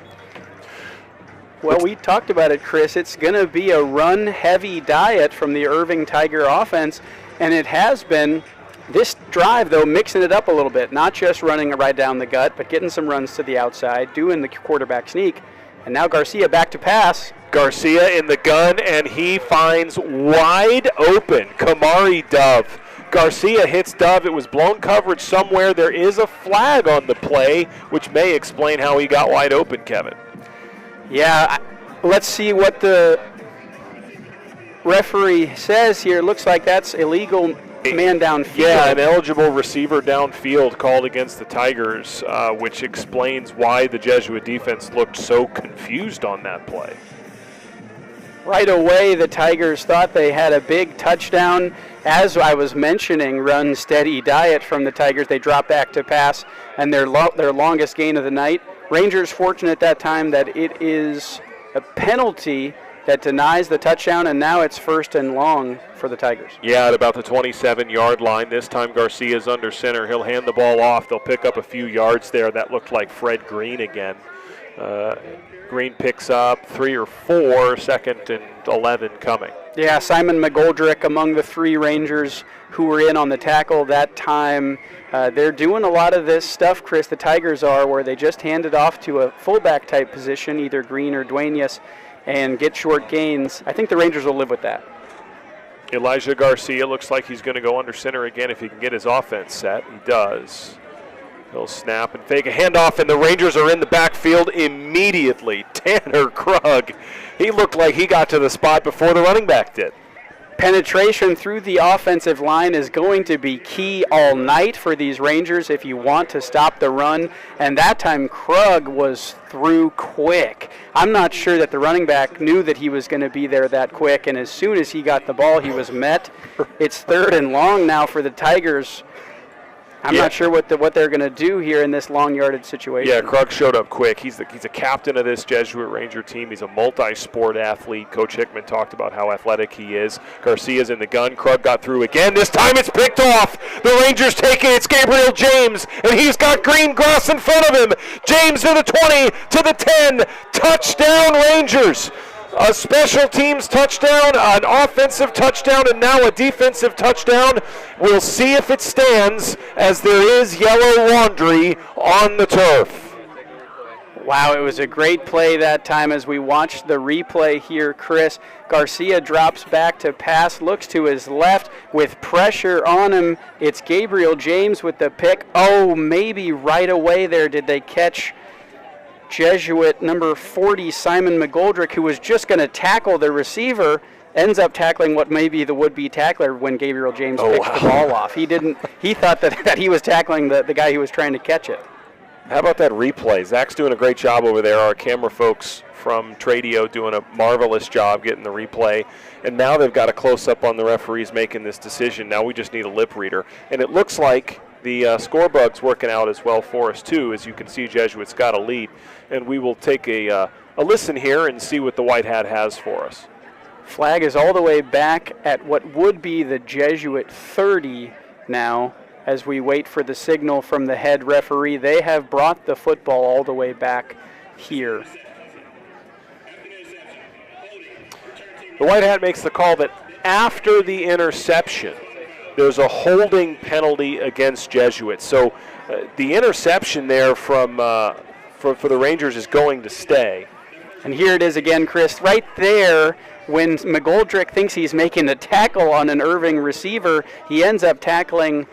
Well, we talked about it, Chris. It's going to be a run-heavy diet from the Irving Tiger offense, and it has been. This drive, though, mixing it up a little bit, not just running right down the gut, but getting some runs to the outside, doing the quarterback sneak. And now Garcia back to pass. Garcia in the gun, and he finds wide open Kamari Dove. Garcia hits Dove. It was blown coverage somewhere. There is a flag on the play, which may explain how he got wide open, Kevin. Yeah, let's see what the referee says here. Looks like that's illegal. Man downfield. Yeah, an eligible receiver downfield called against the Tigers, which explains why the Jesuit defense looked so confused on that play. Right away, the Tigers thought they had a big touchdown. As I was mentioning, run steady diet from the Tigers. They drop back to pass, and their longest gain of the night. Rangers fortunate that time that it is a penalty that denies the touchdown, and now it's first and long for the Tigers. Yeah, at about the 27-yard line. This time Garcia's under center. He'll hand the ball off. They'll pick up a few yards there. That looked like Fred Green again. Green picks up 3 or 4, second and 11 coming. Yeah, Simon McGoldrick among the 3 Rangers who were in on the tackle that time. They're doing a lot of this stuff, Chris, the Tigers are, where they just hand it off to a fullback type position, either Green or Duenas, and get short gains. I think the Rangers will live with that. Elijah Garcia looks like he's going to go under center again if he can get his offense set. He does. He'll snap and fake a handoff, and the Rangers are in the backfield immediately. Tanner Krug, he looked like he got to the spot before the running back did. Penetration through the offensive line is going to be key all night for these Rangers if you want to stop the run. And that time Krug was through quick. I'm not sure that the running back knew that he was going to be there that quick. And as soon as he got the ball, he was met. It's third and long now for the Tigers. I'm not sure what they're going to do here in this long yardage situation. Yeah, Krug showed up quick. He's a captain of this Jesuit Ranger team. He's a multi-sport athlete. Coach Hickman talked about how athletic he is. Garcia's in the gun. Krug got through again. This time it's picked off. The Rangers take it. It's Gabriel James, and he's got green grass in front of him. James to the 20, to the 10. Touchdown, Rangers. A special teams touchdown, an offensive touchdown, and now a defensive touchdown. We'll see if it stands, as there is yellow laundry on the turf. Wow, it was a great play that time as we watched the replay here, Chris. Garcia drops back to pass, looks to his left with pressure on him. It's Gabriel James with the pick. Oh, maybe right away there did they catch Jesuit number 40, Simon McGoldrick, who was just going to tackle the receiver, ends up tackling what may be the would-be tackler when Gabriel James picks the ball off. He thought that he was tackling the guy who was trying to catch it. How about that replay? Zach's doing a great job over there. Our camera folks from Tradio doing a marvelous job getting the replay. And now they've got a close-up on the referees making this decision. Now we just need a lip reader. And it looks like the score bug's working out as well for us, too. As you can see, Jesuit's got a lead. And we will take a listen here and see what the White Hat has for us. Flag is all the way back at what would be the Jesuit 30 now as we wait for the signal from the head referee. They have brought the football all the way back here. The White Hat makes the call that after the interception, there's a holding penalty against Jesuit. So the interception there from for the Rangers is going to stay. And here it is again, Chris, right there. When McGoldrick thinks he's making a tackle on an Irving receiver, he ends up tackling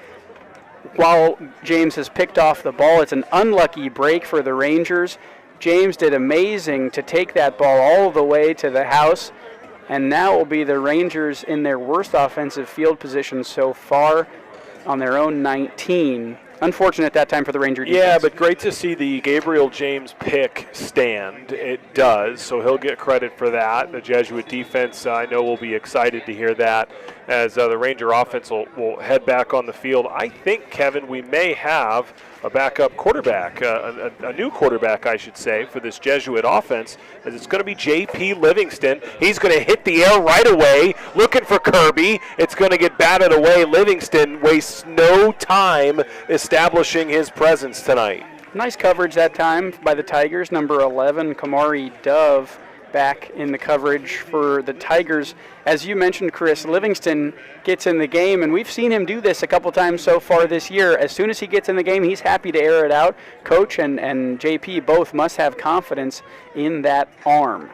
while James has picked off the ball. It's an unlucky break for the Rangers. James did amazing to take that ball all the way to the house, and now it will be the Rangers in their worst offensive field position so far on their own 19. Unfortunate that time for the Ranger defense. Yeah, but great to see the Gabriel James pick stand. It does, so he'll get credit for that. The Jesuit defense, I know, will be excited to hear that as the Ranger offense will head back on the field. I think, Kevin, we may have a backup quarterback, a new quarterback, I should say, for this Jesuit offense, as it's going to be J.P. Livingston. He's going to hit the air right away, looking for Kirby. It's going to get batted away. Livingston wastes no time establishing his presence tonight. Nice coverage that time by the Tigers. Number 11, Kamari Dove, back in the coverage for the Tigers. As you mentioned, Chris, Livingston gets in the game, and we've seen him do this a couple times so far this year. As soon as he gets in the game, he's happy to air it out. Coach and JP both must have confidence in that arm.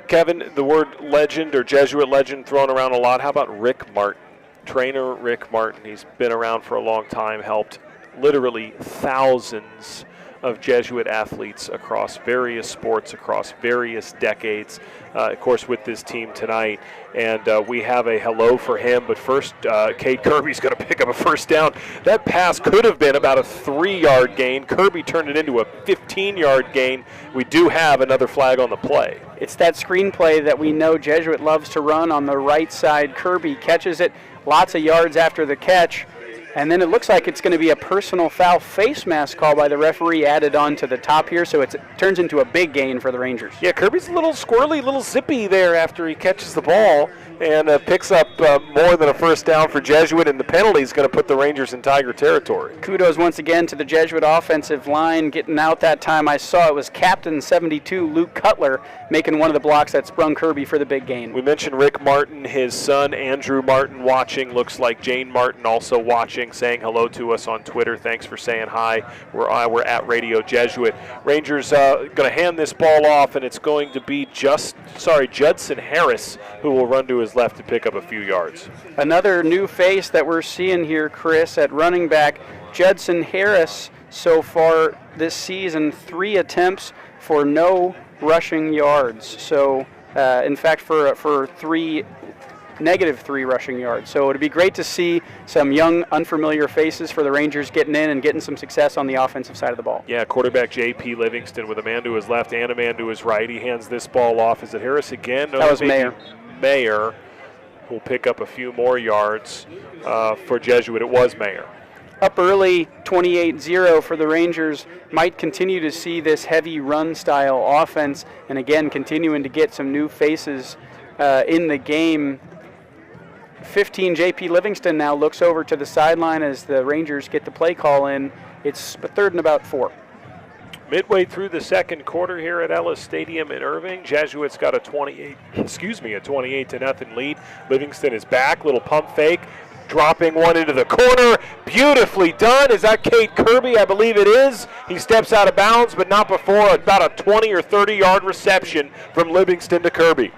Kevin, the word legend or Jesuit legend thrown around a lot. How about Rick Martin? Trainer Rick Martin. He's been around for a long time, helped literally thousands of Jesuit athletes across various sports, across various decades, of course, with this team tonight. And we have a hello for him. But first, Cade Kirby's going to pick up a first down. That pass could have been about a 3-yard gain. Kirby turned it into a 15-yard gain. We do have another flag on the play. It's that screenplay that we know Jesuit loves to run on the right side. Kirby catches it, lots of yards after the catch. And then it looks like it's going to be a personal foul face mask call by the referee added on to the top here, so it turns into a big gain for the Rangers. Yeah, Kirby's a little squirrely, a little zippy there after he catches the ball and picks up more than a first down for Jesuit, and the penalty is going to put the Rangers in Tiger territory. Kudos once again to the Jesuit offensive line getting out that time. I saw it was Captain 72, Luke Cutler, making one of the blocks that sprung Kirby for the big gain. We mentioned Rick Martin, his son Andrew Martin watching. Looks like Jane Martin also watching, saying hello to us on Twitter. Thanks for saying hi. We're at Radio Jesuit. Rangers going to hand this ball off, and it's going to be Judson Harris who will run to his left to pick up a few yards. Another new face that we're seeing here, Chris, at running back. Judson Harris so far this season, 3 attempts for no rushing yards. So, in fact, for -3 rushing yards. So it would be great to see some young, unfamiliar faces for the Rangers getting in and getting some success on the offensive side of the ball. Yeah, quarterback J.P. Livingston with a man to his left and a man to his right. He hands this ball off. Is it Harris again? No, that was Mayer. Mayer will pick up a few more yards for Jesuit. It was Mayer. Up early, 28-0 for the Rangers. Might continue to see this heavy run-style offense, and again, continuing to get some new faces in the game. 15, J.P. Livingston now looks over to the sideline as the Rangers get the play call in. It's a 3rd and about 4. Midway through the second quarter here at Ellis Stadium in Irving, Jesuits got a 28-0 lead. Livingston is back, little pump fake, dropping one into the corner. Beautifully done. Is that Cade Kirby? I believe it is. He steps out of bounds, but not before about a 20 or 30-yard reception from Livingston to Kirby.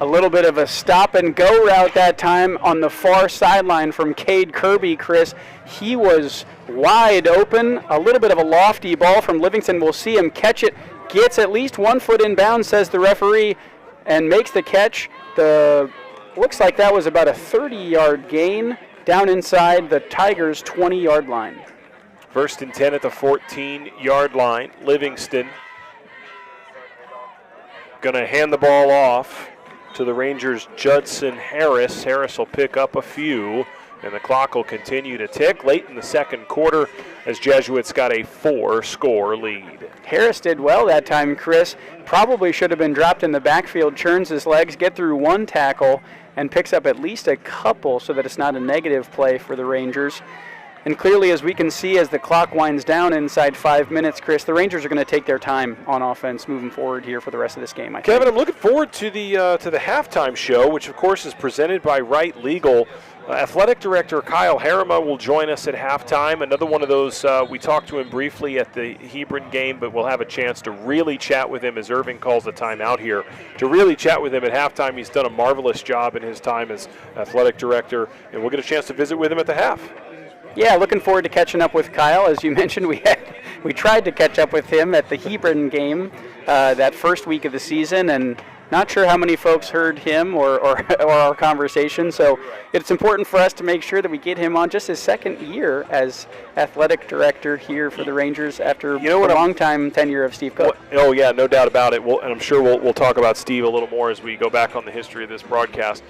A little bit of a stop-and-go route that time on the far sideline from Cade Kirby, Chris. He was wide open. A little bit of a lofty ball from Livingston. We'll see him catch it. Gets at least 1 foot in bounds, says the referee, and makes the catch. Looks like that was about a 30-yard gain down inside the Tigers' 20-yard line. 1st and 10 at the 14-yard line. Livingston going to hand the ball off to the Rangers' Judson Harris. Harris will pick up a few. And the clock will continue to tick late in the second quarter as Jesuits got a 4-score lead. Harris did well that time, Chris. Probably should have been dropped in the backfield, churns his legs, get through one tackle, and picks up at least a couple so that it's not a negative play for the Rangers. And clearly, as we can see, as the clock winds down inside 5 minutes, Chris, the Rangers are going to take their time on offense moving forward here for the rest of this game, I think. Kevin, I'm looking forward to the halftime show, which, of course, is presented by Wright Legal. Athletic Director Kyle Harima will join us at halftime. Another one of those, we talked to him briefly at the Hebron game, but we'll have a chance to really chat with him as Irving calls a timeout here. To really chat with him at halftime, he's done a marvelous job in his time as Athletic Director, and we'll get a chance to visit with him at the half. Yeah, looking forward to catching up with Kyle. As you mentioned, we tried to catch up with him at the Hebron game that first week of the season, and not sure how many folks heard him or our conversation. So it's important for us to make sure that we get him on just his second year as athletic director here for the Rangers after a long time tenure of Steve Cook. Oh yeah, no doubt about it. And I'm sure we'll talk about Steve a little more as we go back on the history of this broadcast.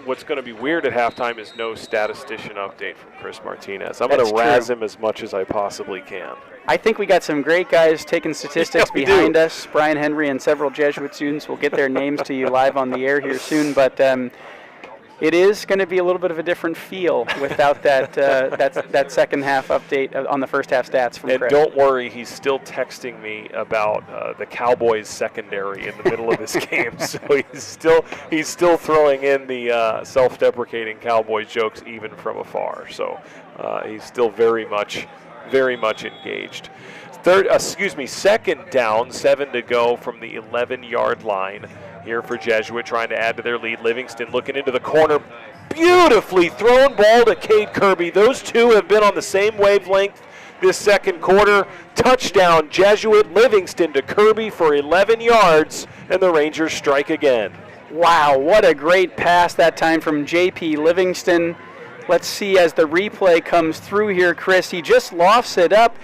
What's going to be weird at halftime is no statistician update from Chris Martinez. I'm going to razz him as much as I possibly can. I think we got some great guys taking statistics behind us. Brian Henry and several Jesuit students will get their names to you live on the air here soon. But it is going to be a little bit of a different feel without that second half update on the first half stats from Chris. And don't worry, he's still texting me about the Cowboys secondary in the middle of this game. So he's still throwing in the self-deprecating Cowboys jokes even from afar. So he's still very much engaged. Second down, 7 to go from the 11-yard line here for Jesuit, trying to add to their lead. Livingston looking into the corner. Beautifully thrown ball to Cade Kirby. Those two have been on the same wavelength this second quarter. Touchdown, Jesuit. Livingston to Kirby for 11 yards, and the Rangers strike again. Wow, what a great pass that time from J.P. Livingston. Let's see as the replay comes through here, Chris. He just lofts it up.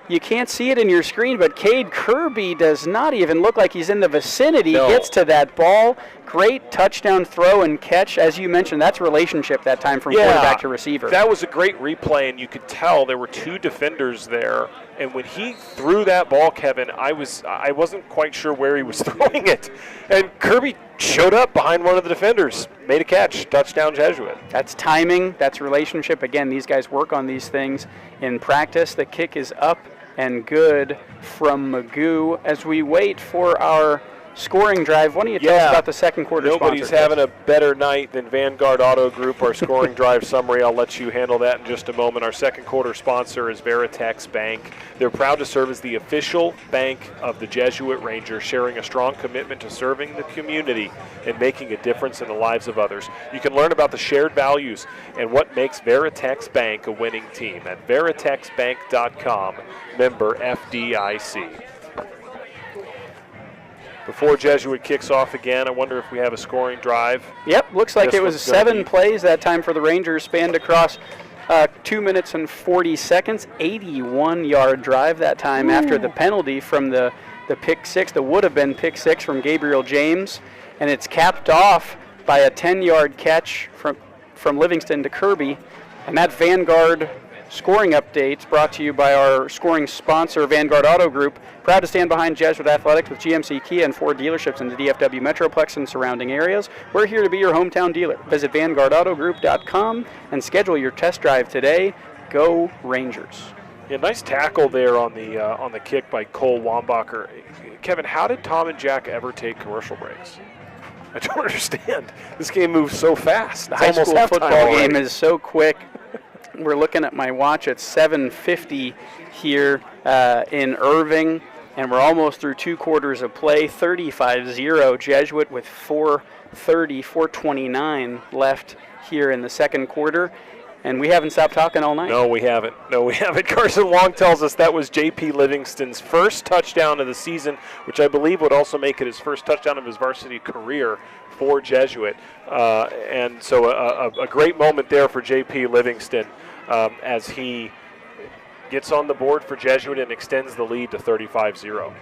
You can't see it in your screen, but Cade Kirby does not even look like he's in the vicinity. No. Gets to that ball. Great touchdown throw and catch. As you mentioned, that's relationship that time from quarterback to receiver. That was a great replay, and you could tell there were two defenders there. And when he threw that ball, Kevin, I wasn't quite sure where he was throwing it. And Kirby showed up behind one of the defenders, made a catch, touchdown Jesuit. That's timing, that's relationship. Again, these guys work on these things in practice. The kick is up and good from Magoo. As we wait for our scoring drive, why don't you tell us about the second quarter Nobody's sponsor, having a better night than Vanguard Auto Group. Our scoring drive summary, I'll let you handle that in just a moment. Our second quarter sponsor is Veritex Bank. They're proud to serve as the official bank of the Jesuit Rangers, sharing a strong commitment to serving the community and making a difference in the lives of others. You can learn about the shared values and what makes Veritex Bank a winning team at veritexbank.com, member FDIC. Before Jesuit kicks off again, I wonder if we have a scoring drive. Yep, looks like it was 7 plays that time for the Rangers, spanned across 2 minutes and 40 seconds, 81-yard drive that time after the penalty from the pick six, the would-have-been pick six from Gabriel James, and it's capped off by a 10-yard catch from Livingston to Kirby, and that Vanguard scoring updates brought to you by our scoring sponsor, Vanguard Auto Group. Proud to stand behind Jesuit Athletics with GMC, Kia, and Ford dealerships in the DFW Metroplex and surrounding areas. We're here to be your hometown dealer. Visit VanguardAutoGroup.com and schedule your test drive today. Go Rangers. Yeah, nice tackle there on the kick by Cole Wambacher. Kevin, how did Tom and Jack ever take commercial breaks? I don't understand. This game moves so fast. The high school football game is so quick. We're looking at my watch at 7:50 here in Irving, and we're almost through 2 quarters of play. 35-0 Jesuit with 4:29 left here in the second quarter. And we haven't stopped talking all night. No, we haven't. Carson Long tells us that was J.P. Livingston's first touchdown of the season, which I believe would also make it his first touchdown of his varsity career for Jesuit. And so a great moment there for J.P. Livingston as he gets on the board for Jesuit and extends the lead to 35-0.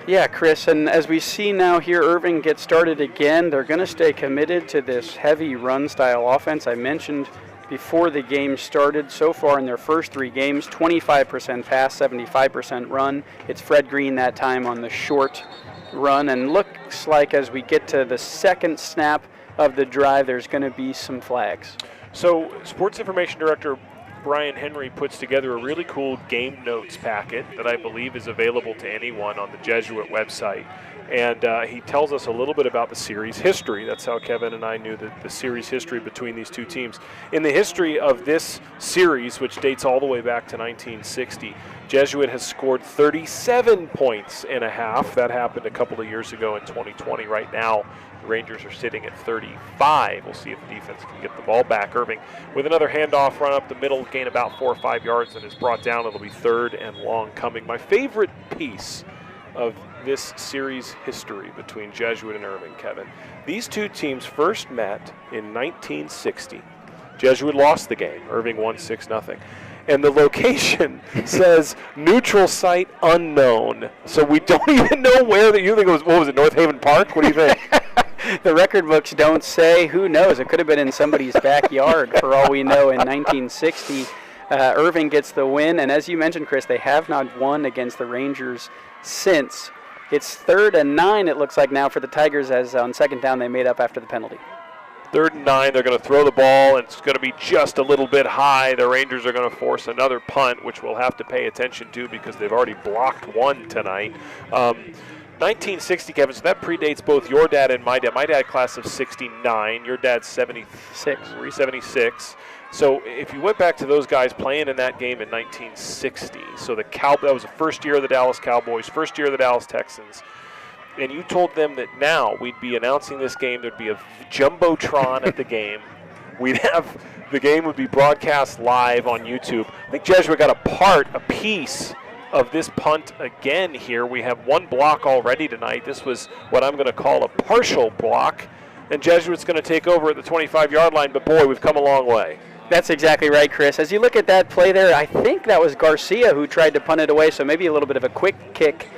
Yeah, Chris, and as we see now here, Irving gets started again. They're going to stay committed to this heavy run-style offense. I mentioned before the game started, so far in their first 3 games, 25% pass, 75% run. It's Fred Green that time on the short run, and looks like as we get to the second snap of the drive, there's going to be some flags. So, Sports Information Director Brian Henry puts together a really cool game notes packet that I believe is available to anyone on the Jesuit website. And he tells us a little bit about the series history. That's how Kevin and I knew the series history between these two teams. In the history of this series, which dates all the way back to 1960, Jesuit has scored 37 points in a half. That happened a couple of years ago in 2020. Right now, the Rangers are sitting at 35. We'll see if the defense can get the ball back. Irving with another handoff, run up the middle, gain about 4 or 5 yards, and is brought down. It'll be 3rd and long coming. My favorite piece of this series history between Jesuit and Irving, Kevin. These two teams first met in 1960. Jesuit lost the game. Irving won 6-0. And the location says neutral site unknown. So we don't even know where you think it was. What was it, North Haven Park? What do you think? The record books don't say. Who knows? It could have been in somebody's backyard for all we know in 1960. Irving gets the win, and as you mentioned, Chris, they have not won against the Rangers since. It's 3rd and 9, it looks like now, for the Tigers, as on second down they made up after the penalty. 3rd and 9, they're going to throw the ball, and it's going to be just a little bit high. The Rangers are going to force another punt, which we'll have to pay attention to because they've already blocked one tonight. 1960, Kevin, so that predates both your dad and my dad. My dad, class of 69. Your dad's 76. So if you went back to those guys playing in that game in 1960, so that was the first year of the Dallas Cowboys, first year of the Dallas Texans, and you told them that now we'd be announcing this game, there'd be a jumbotron at the game. The game would be broadcast live on YouTube. I think Jesuit got a piece of this punt again here. We have one block already tonight. This was what I'm going to call a partial block, and Jesuit's going to take over at the 25-yard line, but boy, we've come a long way. That's exactly right, Chris. As you look at that play there, I think that was Garcia who tried to punt it away, so maybe a little bit of a quick kick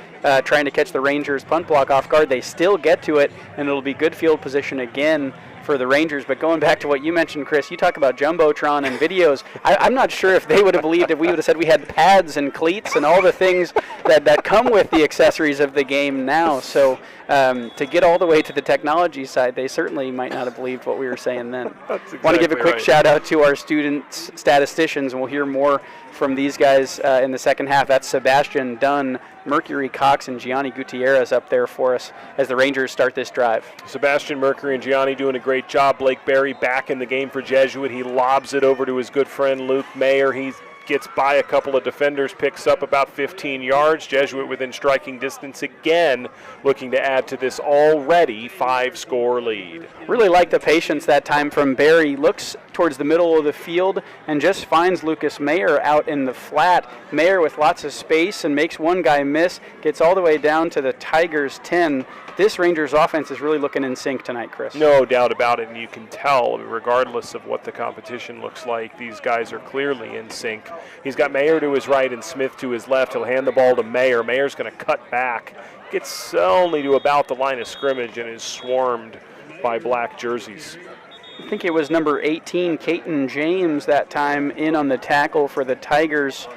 trying to catch the Rangers punt block off guard. They still get to it, and it'll be good field position again for the Rangers. But going back to what you mentioned, Chris, you talk about Jumbotron and videos. I'm not sure if they would have believed if we would have said we had pads and cleats and all the things that come with the accessories of the game now. So to get all the way to the technology side, they certainly might not have believed what we were saying then. That's exactly Want to give a quick right. shout out to our students, statisticians, and we'll hear more from these guys in the second half. That's Sebastian Dunn, Mercury Cox, and Gianni Gutierrez up there for us as the Rangers start this drive. Sebastian, Mercury, and Gianni doing a great job. Blake Berry back in the game for Jesuit. He lobs it over to his good friend Luke Mayer. He gets by a couple of defenders, picks up about 15 yards. Jesuit within striking distance again, looking to add to this already 5-score lead. Really like the patience that time from Berry. Looks towards the middle of the field and just finds Lucas Mayer out in the flat. Mayer with lots of space and makes one guy miss, gets all the way down to the Tigers 10. This Rangers offense is really looking in sync tonight, Chris. No doubt about it, and you can tell, regardless of what the competition looks like, these guys are clearly in sync. He's got Mayer to his right and Smith to his left. He'll hand the ball to Mayer. Mayer's going to cut back, gets only to about the line of scrimmage, and is swarmed by black jerseys. I think it was number 18, Caton James, that time in on the tackle for the Tigers.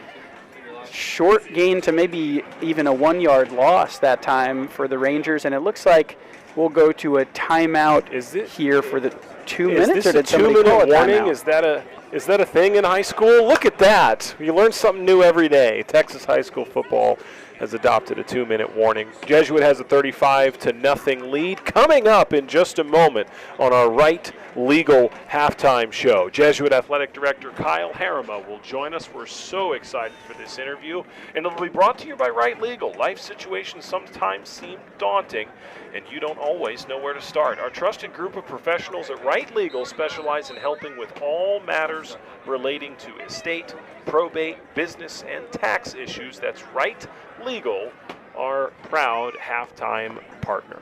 Short gain to maybe even a 1-yard loss that time for the Rangers, and it looks like we'll go to a timeout here for the 2 minutes. Is this a 2-minute warning? Is that a thing in high school? Look at that. You learn something new every day. Texas high school football has adopted a 2-minute warning. Jesuit has a 35-0 lead. Coming up in just a moment on our Right Legal halftime show, Jesuit Athletic Director Kyle Harima will join us. We're so excited for this interview, and it'll be brought to you by Right Legal. Life situations sometimes seem daunting, and you don't always know where to start. Our trusted group of professionals at Right Legal specialize in helping with all matters relating to estate, probate, business, and tax issues. That's Right Legal, our proud halftime partner.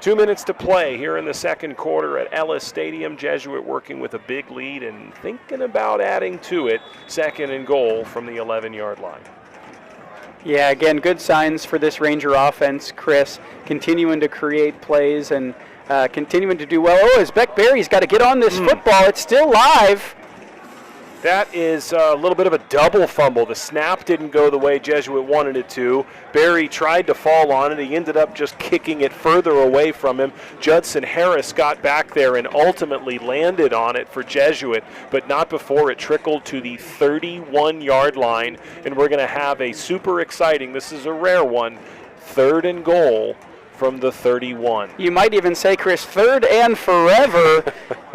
2 minutes to play here in the second quarter at Ellis Stadium. Jesuit working with a big lead and thinking about adding to it. 2nd and goal from the 11-yard line. Yeah, again, good signs for this Ranger offense, Chris, continuing to create plays and continuing to do well. Oh, as Beck Berry's got to get on this football. It's still live. That is a little bit of a double fumble. The snap didn't go the way Jesuit wanted it to. Berry tried to fall on it. He ended up just kicking it further away from him. Judson Harris got back there and ultimately landed on it for Jesuit, but not before it trickled to the 31-yard line. And we're going to have a super exciting, this is a rare one, 3rd and goal from the 31. You might even say, Chris, 3rd and forever.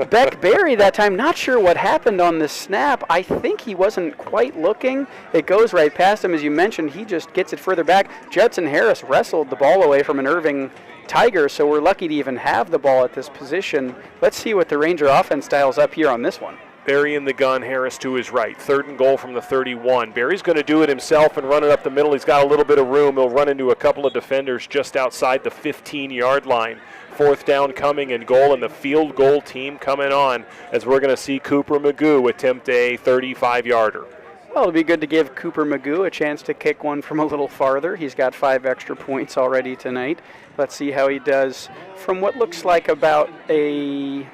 Beck Berry that time, not sure what happened on the snap. I think he wasn't quite looking. It goes right past him. As you mentioned, he just gets it further back. Judson Harris wrestled the ball away from an Irving Tiger, so we're lucky to even have the ball at this position. Let's see what the Ranger offense dials up here on this one. Berry in the gun, Harris to his right. 3rd and goal from the 31. Berry's going to do it himself and run it up the middle. He's got a little bit of room. He'll run into a couple of defenders just outside the 15-yard line. 4th down coming and goal, and the field goal team coming on as we're going to see Cooper Magoo attempt a 35-yarder. Well, it'll be good to give Cooper Magoo a chance to kick one from a little farther. He's got 5 extra points already tonight. Let's see how he does from what looks like about a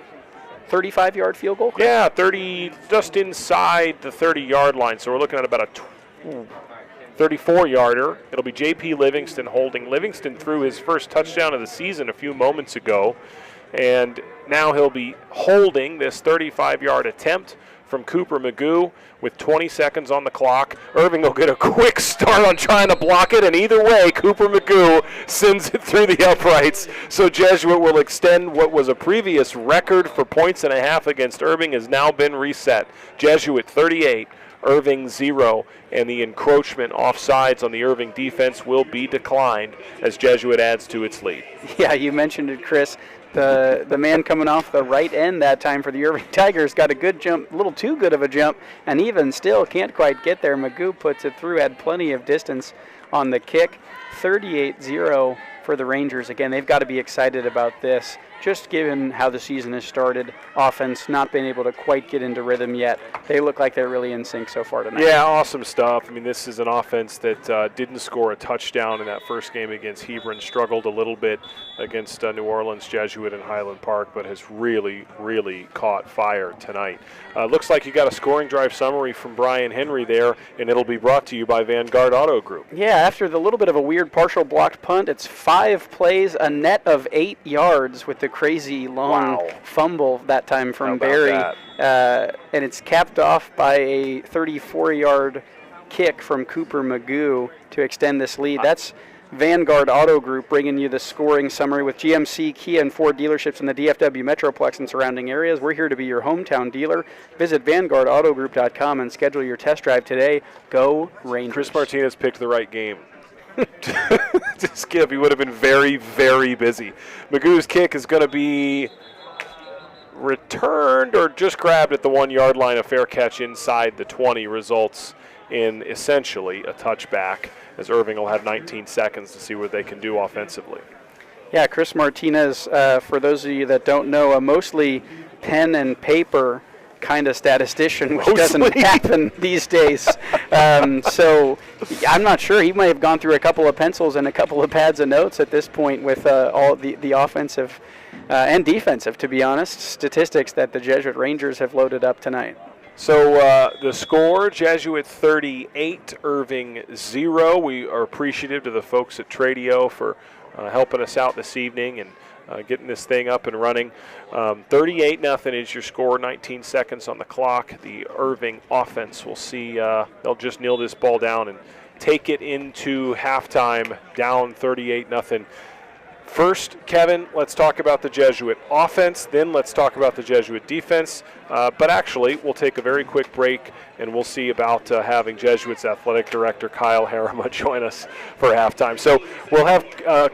35-yard field goal? Yeah, 30, just inside the 30-yard line. So we're looking at about a 34-yarder. It'll be J.P. Livingston holding. Livingston threw his first touchdown of the season a few moments ago, and now he'll be holding this 35-yard attempt from Cooper Magoo with 20 seconds on the clock. Irving will get a quick start on trying to block it, and either way, Cooper Magoo sends it through the uprights. So Jesuit will extend what was a previous record for points and a half against Irving has now been reset. Jesuit 38, Irving 0, and the encroachment offsides on the Irving defense will be declined as Jesuit adds to its lead. Yeah, you mentioned it, Chris. The man coming off the right end that time for the Irving Tigers got a good jump, a little too good of a jump, and even still can't quite get there. Magoo puts it through, had plenty of distance on the kick. 38-0 for the Rangers. Again, they've got to be excited about this, just given how the season has started. Offense not been able to quite get into rhythm yet. They look like they're really in sync so far tonight. Yeah, awesome stuff. I mean, this is an offense that didn't score a touchdown in that first game against Hebron, struggled a little bit against New Orleans Jesuit in Highland Park, but has really, really caught fire tonight. Looks like you got a scoring drive summary from Brian Henry there, and it'll be brought to you by Vanguard Auto Group. Yeah, after the little bit of a weird partial blocked punt, it's 5 plays, a net of 8 yards with the crazy long fumble that time from Berry. And it's capped off by a 34-yard kick from Cooper Magoo to extend this lead. That's Vanguard Auto Group bringing you the scoring summary with GMC, Kia, and Ford dealerships in the DFW Metroplex and surrounding areas. We're here to be your hometown dealer. Visit VanguardAutoGroup.com and schedule your test drive today. Go Rangers. Chris Martinez picked the right game. To skip, he would have been very, very busy. Magoo's kick is going to be returned or just grabbed at the 1-yard line. A fair catch inside the 20 results in essentially a touchback, as Irving will have 19 seconds to see what they can do offensively. Yeah, Chris Martinez, for those of you that don't know, a mostly pen and paper kind of statistician, which doesn't happen these days. So I'm not sure. He may have gone through a couple of pencils and a couple of pads of notes at this point with all the offensive and defensive, to be honest, statistics that the Jesuit Rangers have loaded up tonight. So the score, Jesuit 38, Irving 0. We are appreciative to the folks at Tradio for helping us out this evening and getting this thing up and running. 38-0 is your score, 19 seconds on the clock. The Irving offense, we'll see, they'll just kneel this ball down and take it into halftime, down 38-0. First, Kevin, let's talk about the Jesuit offense, then let's talk about the Jesuit defense. But actually, we'll take a very quick break, and we'll see about having Jesuits athletic director Kyle Harriman join us for halftime. So we'll have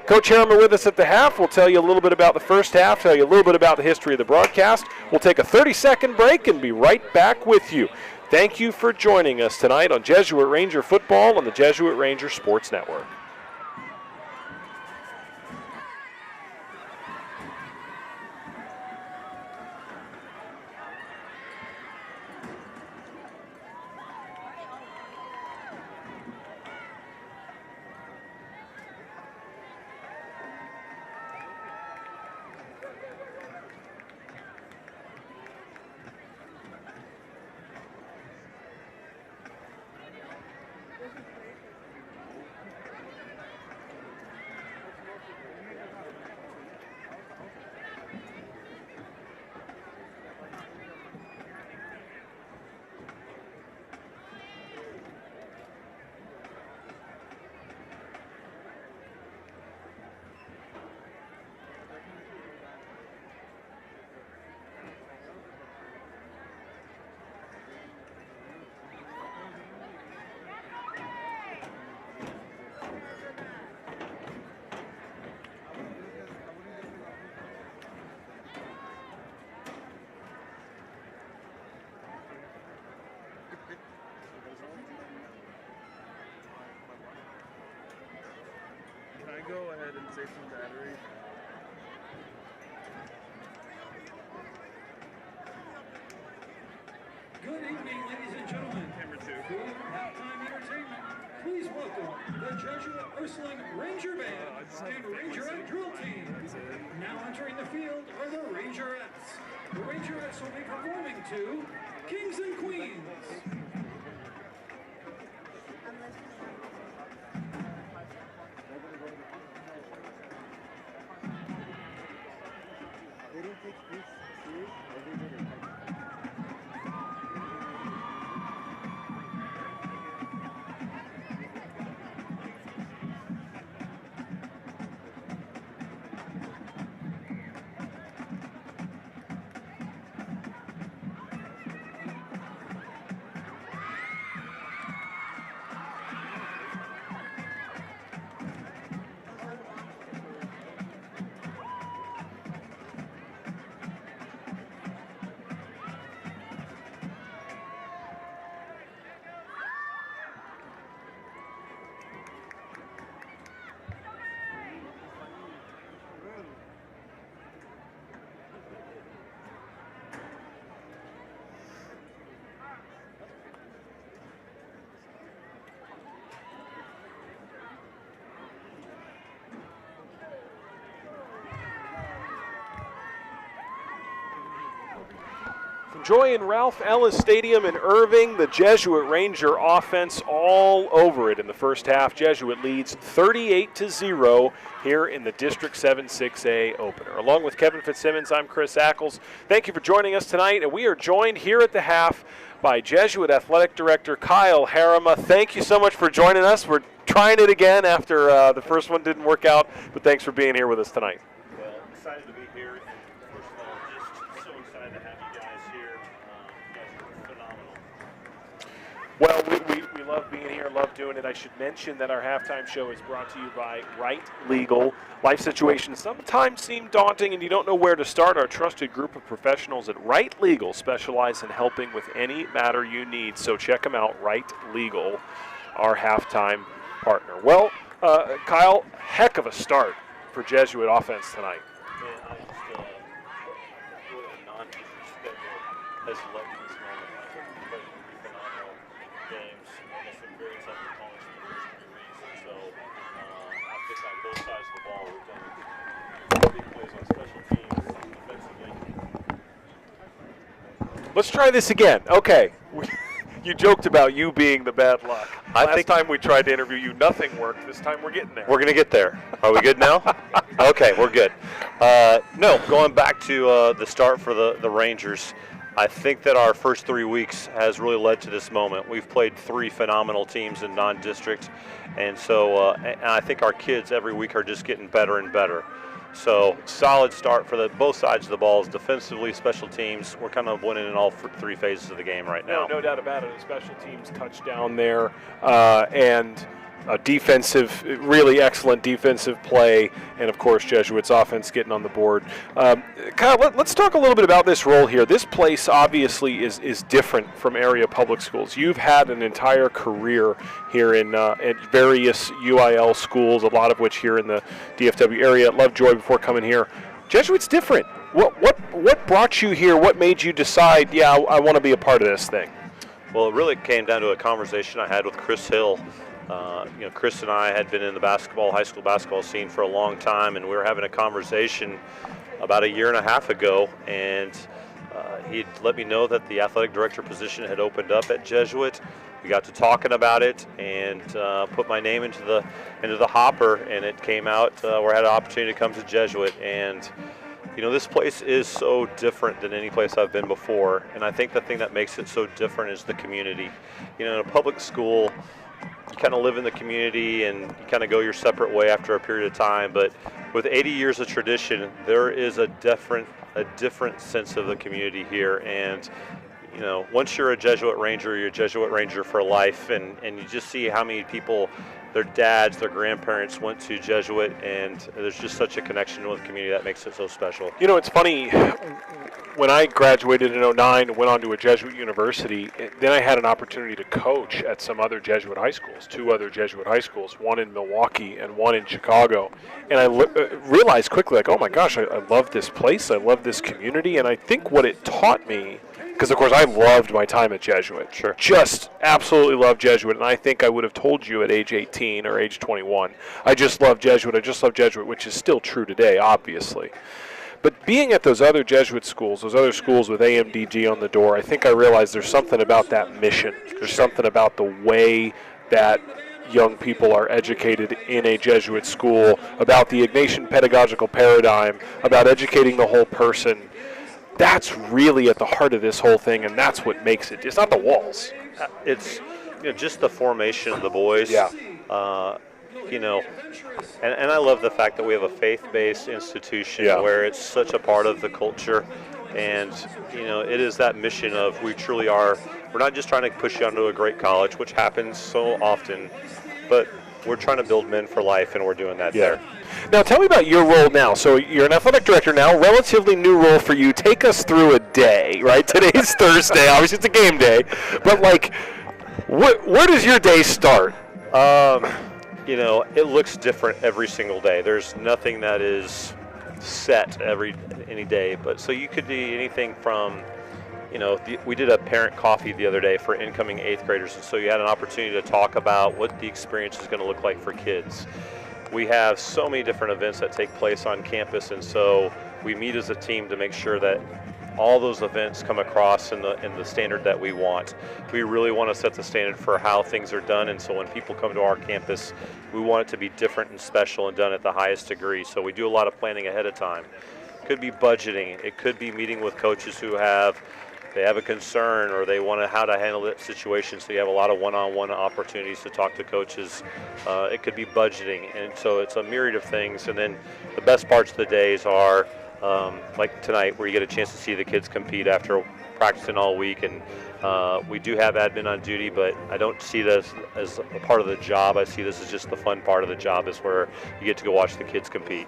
Coach Harriman with us at the half. We'll tell you a little bit about the first half, tell you a little bit about the history of the broadcast. We'll take a 30-second break and be right back with you. Thank you for joining us tonight on Jesuit Ranger Football on the Jesuit Ranger Sports Network. Good evening, ladies and gentlemen. For halftime entertainment, please welcome the Jesuit Wrestling Ranger Band and Rangerette Drill Team. Now entering the field are the Rangerettes. The Rangerettes will be performing to Kings and Queens. They don't take this serious every day. From Joy and Ralph Ellis Stadium in Irving, the Jesuit Ranger offense all over it in the first half. Jesuit leads 38-0 here in the District 7 6A opener. Along with Kevin Fitzsimmons, I'm Chris Ackles. Thank you for joining us tonight, and we are joined here at the half by Jesuit Athletic Director Kyle Harama. Thank you so much for joining us. We're trying it again after the first one didn't work out, but thanks for being here with us tonight. Well, excited to be here. First of all, just so excited to have you guys here. You guys are phenomenal. Well, we love being here, love doing it. I should mention that our halftime show is brought to you by Right Legal. Life situations sometimes seem daunting and you don't know where to start. Our trusted group of professionals at Right Legal specialize in helping with any matter you need. So check them out, Right Legal, our halftime partner. Well, Kyle, heck of a start for Jesuit offense tonight. Man, I just really a non-district schedule has led to this moment. I think we've played three phenomenal games against some very tough opponents for the first 3 weeks. So I think on both sides of the ball, we've done big plays on special teams, defensively. Let's try this again. Okay. You joked about you being the bad luck. Last time we tried to interview you, nothing worked. This time we're getting there. We're going to get there. Are we good now? Okay, we're good. No, going back to the start for the Rangers, I think that our first 3 weeks has really led to this moment. We've played 3 phenomenal teams in non-district, and so and I think our kids every week are just getting better and better. So solid start for both sides of the balls, defensively, special teams. We're kind of winning in all 3 phases of the game right now. No doubt about it. A special teams touchdown there, and a defensive, really excellent defensive play, and of course Jesuits offense getting on the board. Kyle, let's talk a little bit about this role here. This place obviously is different from area public schools. You've had an entire career here in at various UIL schools, a lot of which here in the DFW area at Lovejoy before coming here. Jesuit's different. What brought you here? What made you decide, yeah, I want to be a part of this thing? Well, it really came down to a conversation I had with Chris Hill. Chris and I had been in the high school basketball scene for a long time, and we were having a conversation about a year and a half ago, and he'd let me know that the athletic director position had opened up at Jesuit. We got to talking about it and put my name into the hopper, and it came out where I had an opportunity to come to Jesuit. And this place is so different than any place I've been before, and I think the thing that makes it so different is the community. In a public school, you kind of live in the community and you kind of go your separate way after a period of time, but with 80 years of tradition, there is a different sense of the community here. And once you're a Jesuit Ranger, you're a Jesuit Ranger for life, and you just see how many people, their dads, their grandparents went to Jesuit, and there's just such a connection with the community that makes it so special. It's funny. when I graduated in 09 and went on to a Jesuit university, then I had an opportunity to coach at some other Jesuit high schools, 2 other Jesuit high schools, one in Milwaukee and one in Chicago. And I realized quickly, like, oh my gosh, I love this place, I love this community. And I think what it taught me, because of course I loved my time at Jesuit. Sure. Just absolutely loved Jesuit. And I think I would have told you at age 18 or age 21, I just love Jesuit, which is still true today, obviously. But being at those other Jesuit schools, those other schools with AMDG on the door, I think I realized there's something about that mission. There's something about the way that young people are educated in a Jesuit school, about the Ignatian pedagogical paradigm, about educating the whole person. That's really at the heart of this whole thing, and that's what makes it. It's not the walls. It's just the formation of the boys. Yeah. And I love the fact that we have a faith-based institution where it's such a part of the culture. And, it is that mission of we truly are, we're not just trying to push you onto a great college, which happens so often, but we're trying to build men for life, and we're doing that there. Now, tell me about your role now. So you're an athletic director now, relatively new role for you. Take us through a day, right? Today's Thursday. Obviously, it's a game day. But, where does your day start? It looks different every single day. There's nothing that is set any day. But so you could do anything from, we did a parent coffee the other day for incoming 8th graders, and so you had an opportunity to talk about what the experience is going to look like for kids. We have so many different events that take place on campus, and so we meet as a team to make sure that all those events come across in the standard that we want. We really want to set the standard for how things are done, and so when people come to our campus, we want it to be different and special and done at the highest degree. So we do a lot of planning ahead of time. It could be budgeting. It could be meeting with coaches who have a concern or they want how to handle that situation, so you have a lot of one-on-one opportunities to talk to coaches. It could be budgeting, and so it's a myriad of things. And then the best parts of the days are like tonight, where you get a chance to see the kids compete after practicing all week. And we do have admin on duty, but I don't see this as a part of the job. I see this as just the fun part of the job, is where you get to go watch the kids compete.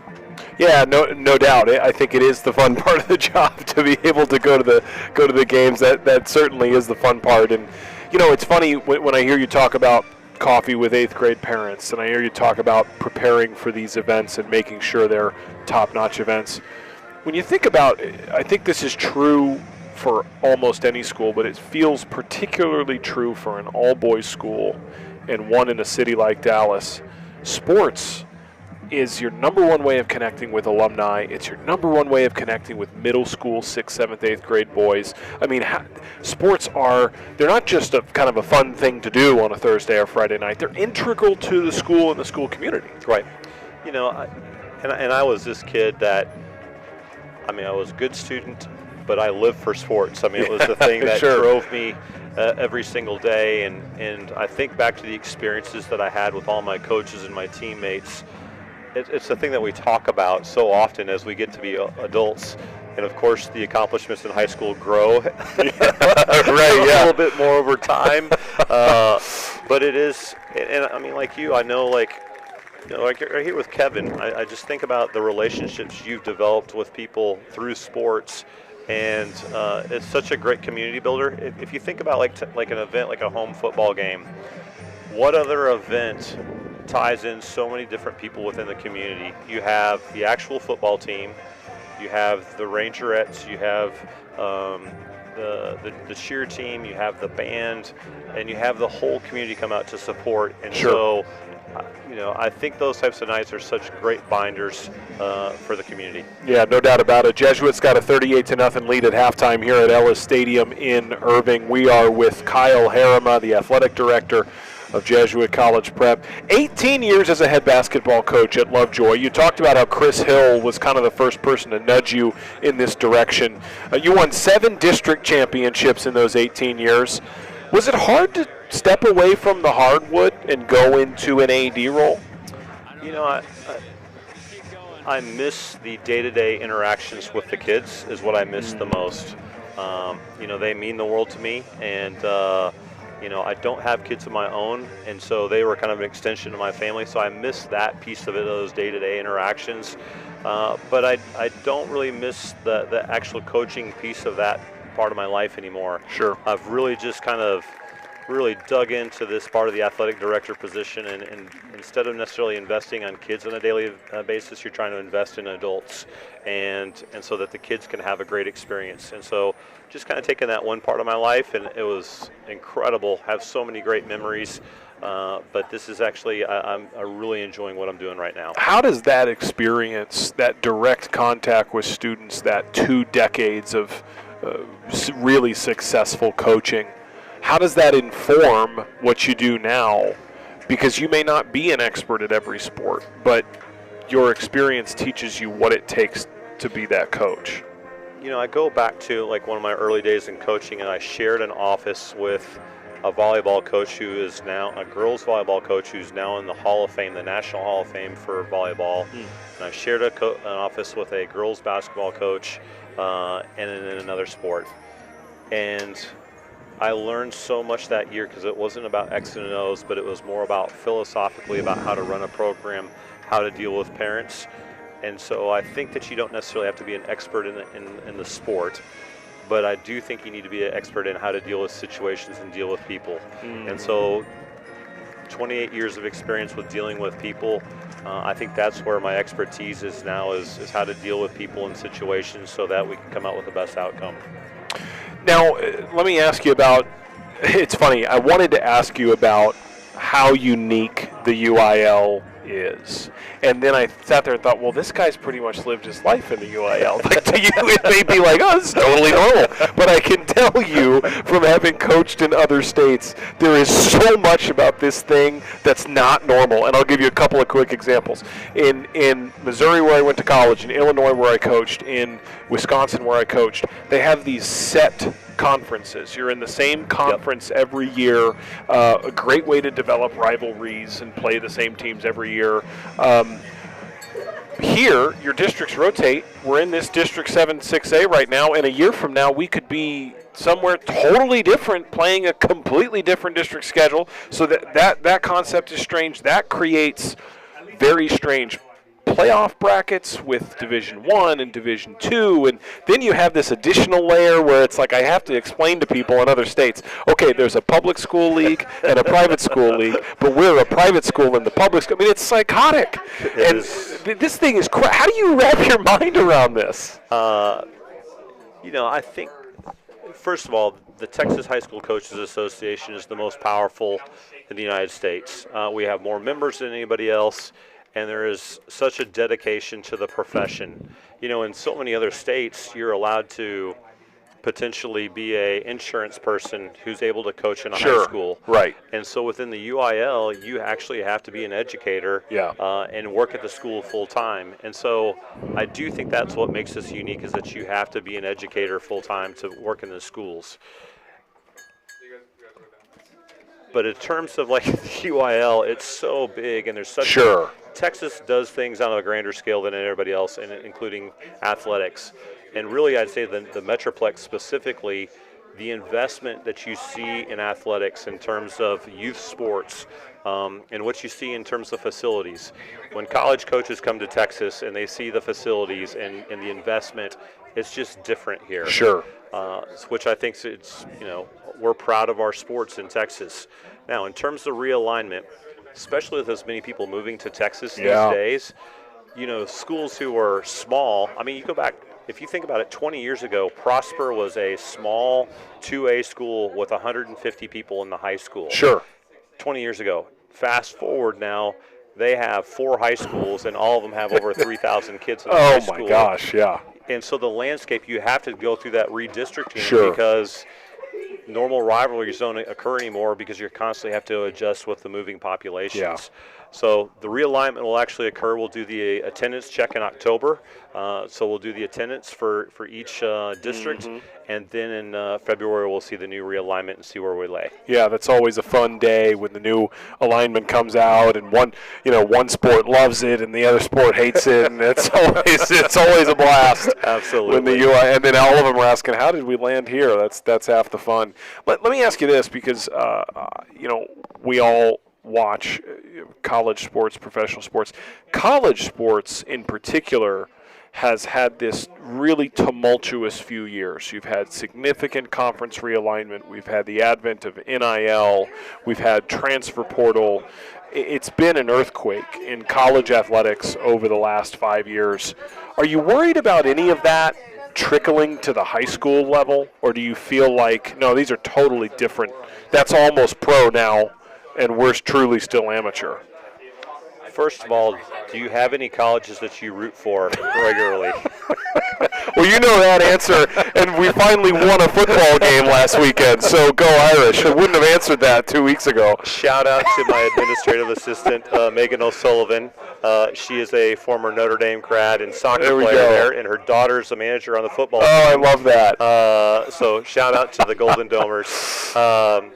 Yeah, no doubt. I think it is the fun part of the job to be able to go to the games. That certainly is the fun part. And it's funny when I hear you talk about coffee with 8th grade parents, and I hear you talk about preparing for these events and making sure they're top-notch events. When you think about, I think this is true for almost any school, but it feels particularly true for an all-boys school and one in a city like Dallas. Sports is your number one way of connecting with alumni. It's your number one way of connecting with middle school, 6th, 7th, 8th grade boys. I mean, sports they're not just a kind of a fun thing to do on a Thursday or Friday night. They're integral to the school and the school community. Right. I was this kid that, I was a good student, but I lived for sports. It was the thing that drove me every single day. And I think back to the experiences that I had with all my coaches and my teammates. It's the thing that we talk about so often as we get to be adults. And of course, the accomplishments in high school grow a little bit more over time. But it is, and like you, I know, like right here with Kevin, I just think about the relationships you've developed with people through sports, and it's such a great community builder. If you think about like an event like a home football game, what other event ties in so many different people within the community? You have the actual football team, you have the Rangerettes, you have the cheer team, you have the band, and you have the whole community come out to support. And so I think those types of nights are such great binders for the community. Yeah, no doubt about it. Jesuits got a 38-0 lead at halftime here at Ellis Stadium in Irving. We are with Kyle Harima, the athletic director of Jesuit College Prep. 18 years as a head basketball coach at Lovejoy. You talked about how Chris Hill was kind of the first person to nudge you in this direction. You won 7 district championships in those 18 years. Was it hard to step away from the hardwood and go into an AD role? I miss the day-to-day interactions with the kids is what I miss the most. They mean the world to me, and I don't have kids of my own, and so they were kind of an extension of my family, so I miss that piece of it, those day-to-day interactions. but I don't really miss the actual coaching piece of that part of my life anymore. Sure. I've really just kind of really dug into this part of the athletic director position, and instead of necessarily investing on kids on a daily basis, you're trying to invest in adults, and so that the kids can have a great experience. And so just kind of taking that one part of my life, and it was incredible. Have so many great memories. But this is actually, I'm really enjoying what I'm doing right now. How does that experience, that direct contact with students, that 2 decades of really successful coaching, how does that inform what you do now? Because you may not be an expert at every sport, but your experience teaches you what it takes to be that coach. You know, I go back to like one of my early days in coaching, and I shared an office with a volleyball coach who is now a girls volleyball coach who's now in the Hall of Fame, the National Hall of Fame for volleyball. And I shared an office with a girls basketball coach and in another sport. And I learned so much that year because it wasn't about X and O's, but it was more about philosophically about how to run a program, how to deal with parents. And so I think that you don't necessarily have to be an expert in the sport, but I do think you need to be an expert in how to deal with situations and deal with people. And so 28 years of experience with dealing with people, I think that's where my expertise is now, is how to deal with people in situations so that we can come out with the best outcome. Now, let me ask you about, it's funny, I wanted to ask you about how unique the UIL is. And then I sat there and thought, well, this guy's pretty much lived his life in the UIL. Like, to you, it may be like, oh, this is totally normal. But I can tell you from having coached in other states, there is so much about this thing that's not normal. And I'll give you a couple of quick examples. In Missouri, where I went to college, in Illinois, where I coached, in Wisconsin, where I coached, they have these Sept conferences. You're in the same conference every year. A great way to develop rivalries and play the same teams every year. Here, your districts rotate. We're in this District 7 6A right now, and a year from now, we could be somewhere totally different, playing a completely different district schedule. So that concept is strange. That creates very strange playoff brackets with Division 1 and Division 2, and then you have this additional layer where it's like I have to explain to people in other states, okay, there's a public school league and a private school league, but we're a private school and the public school. I mean, it's psychotic. This thing is how do you wrap your mind around this? You know, I think, first of all, the Texas High School Coaches Association is the most powerful in the United States. We have more members than anybody else, and there is such a dedication to the profession. You know, in so many other states, you're allowed to potentially be a insurance person who's able to coach in a high school. Right. And so within the UIL, you actually have to be an educator and work at the school full time. And so I do think that's what makes this unique, is that you have to be an educator full time to work in the schools. But in terms of like the UIL, it's so big, and there's such Texas does things on a grander scale than everybody else, including athletics. And really, I'd say the Metroplex specifically, the investment that you see in athletics in terms of youth sports, and what you see in terms of facilities. When college coaches come to Texas and they see the facilities and the investment, it's just different here. Which I think it's, you know, we're proud of our sports in Texas. Now, in terms of realignment, especially with as many people moving to Texas these days, you know, schools who are small, I mean, you go back, if you think about it, 20 years ago, Prosper was a small 2A school with 150 people in the high school. 20 years ago. Fast forward now, they have 4 high schools, and all of them have over 3,000 kids in the high school. Oh, my gosh, And so the landscape, you have to go through that redistricting because normal rivalries don't occur anymore because you constantly have to adjust with the moving populations. So the realignment will actually occur. We'll do the attendance check in October. So we'll do the attendance for each district, and then in February we'll see the new realignment and see where we lay. Yeah, that's always a fun day when the new alignment comes out, and one sport loves it and the other sport hates it, and it's always a blast. Absolutely. When the UI, and then all of them are asking, how did we land here? That's half the fun. Let me ask you this, because we all watch college sports, professional sports. College sports in particular has had this really tumultuous few years. You've had significant conference realignment. We've had the advent of NIL. We've had transfer portal. It's been an earthquake in college athletics over the last 5 years. Are you worried about any of that trickling to the high school level, or do you feel like, no, these are totally different? That's almost pro now, and we're truly still amateur. First of all, do you have any colleges that you root for regularly? Well, you know that answer, and we finally won a football game last weekend, so go Irish. I wouldn't have answered that 2 weeks ago. Shout out to my administrative assistant, Megan O'Sullivan. She is a former Notre Dame grad and soccer player there, and her daughter's a manager on the football team. Oh, I love that. So shout out to the Golden Domers.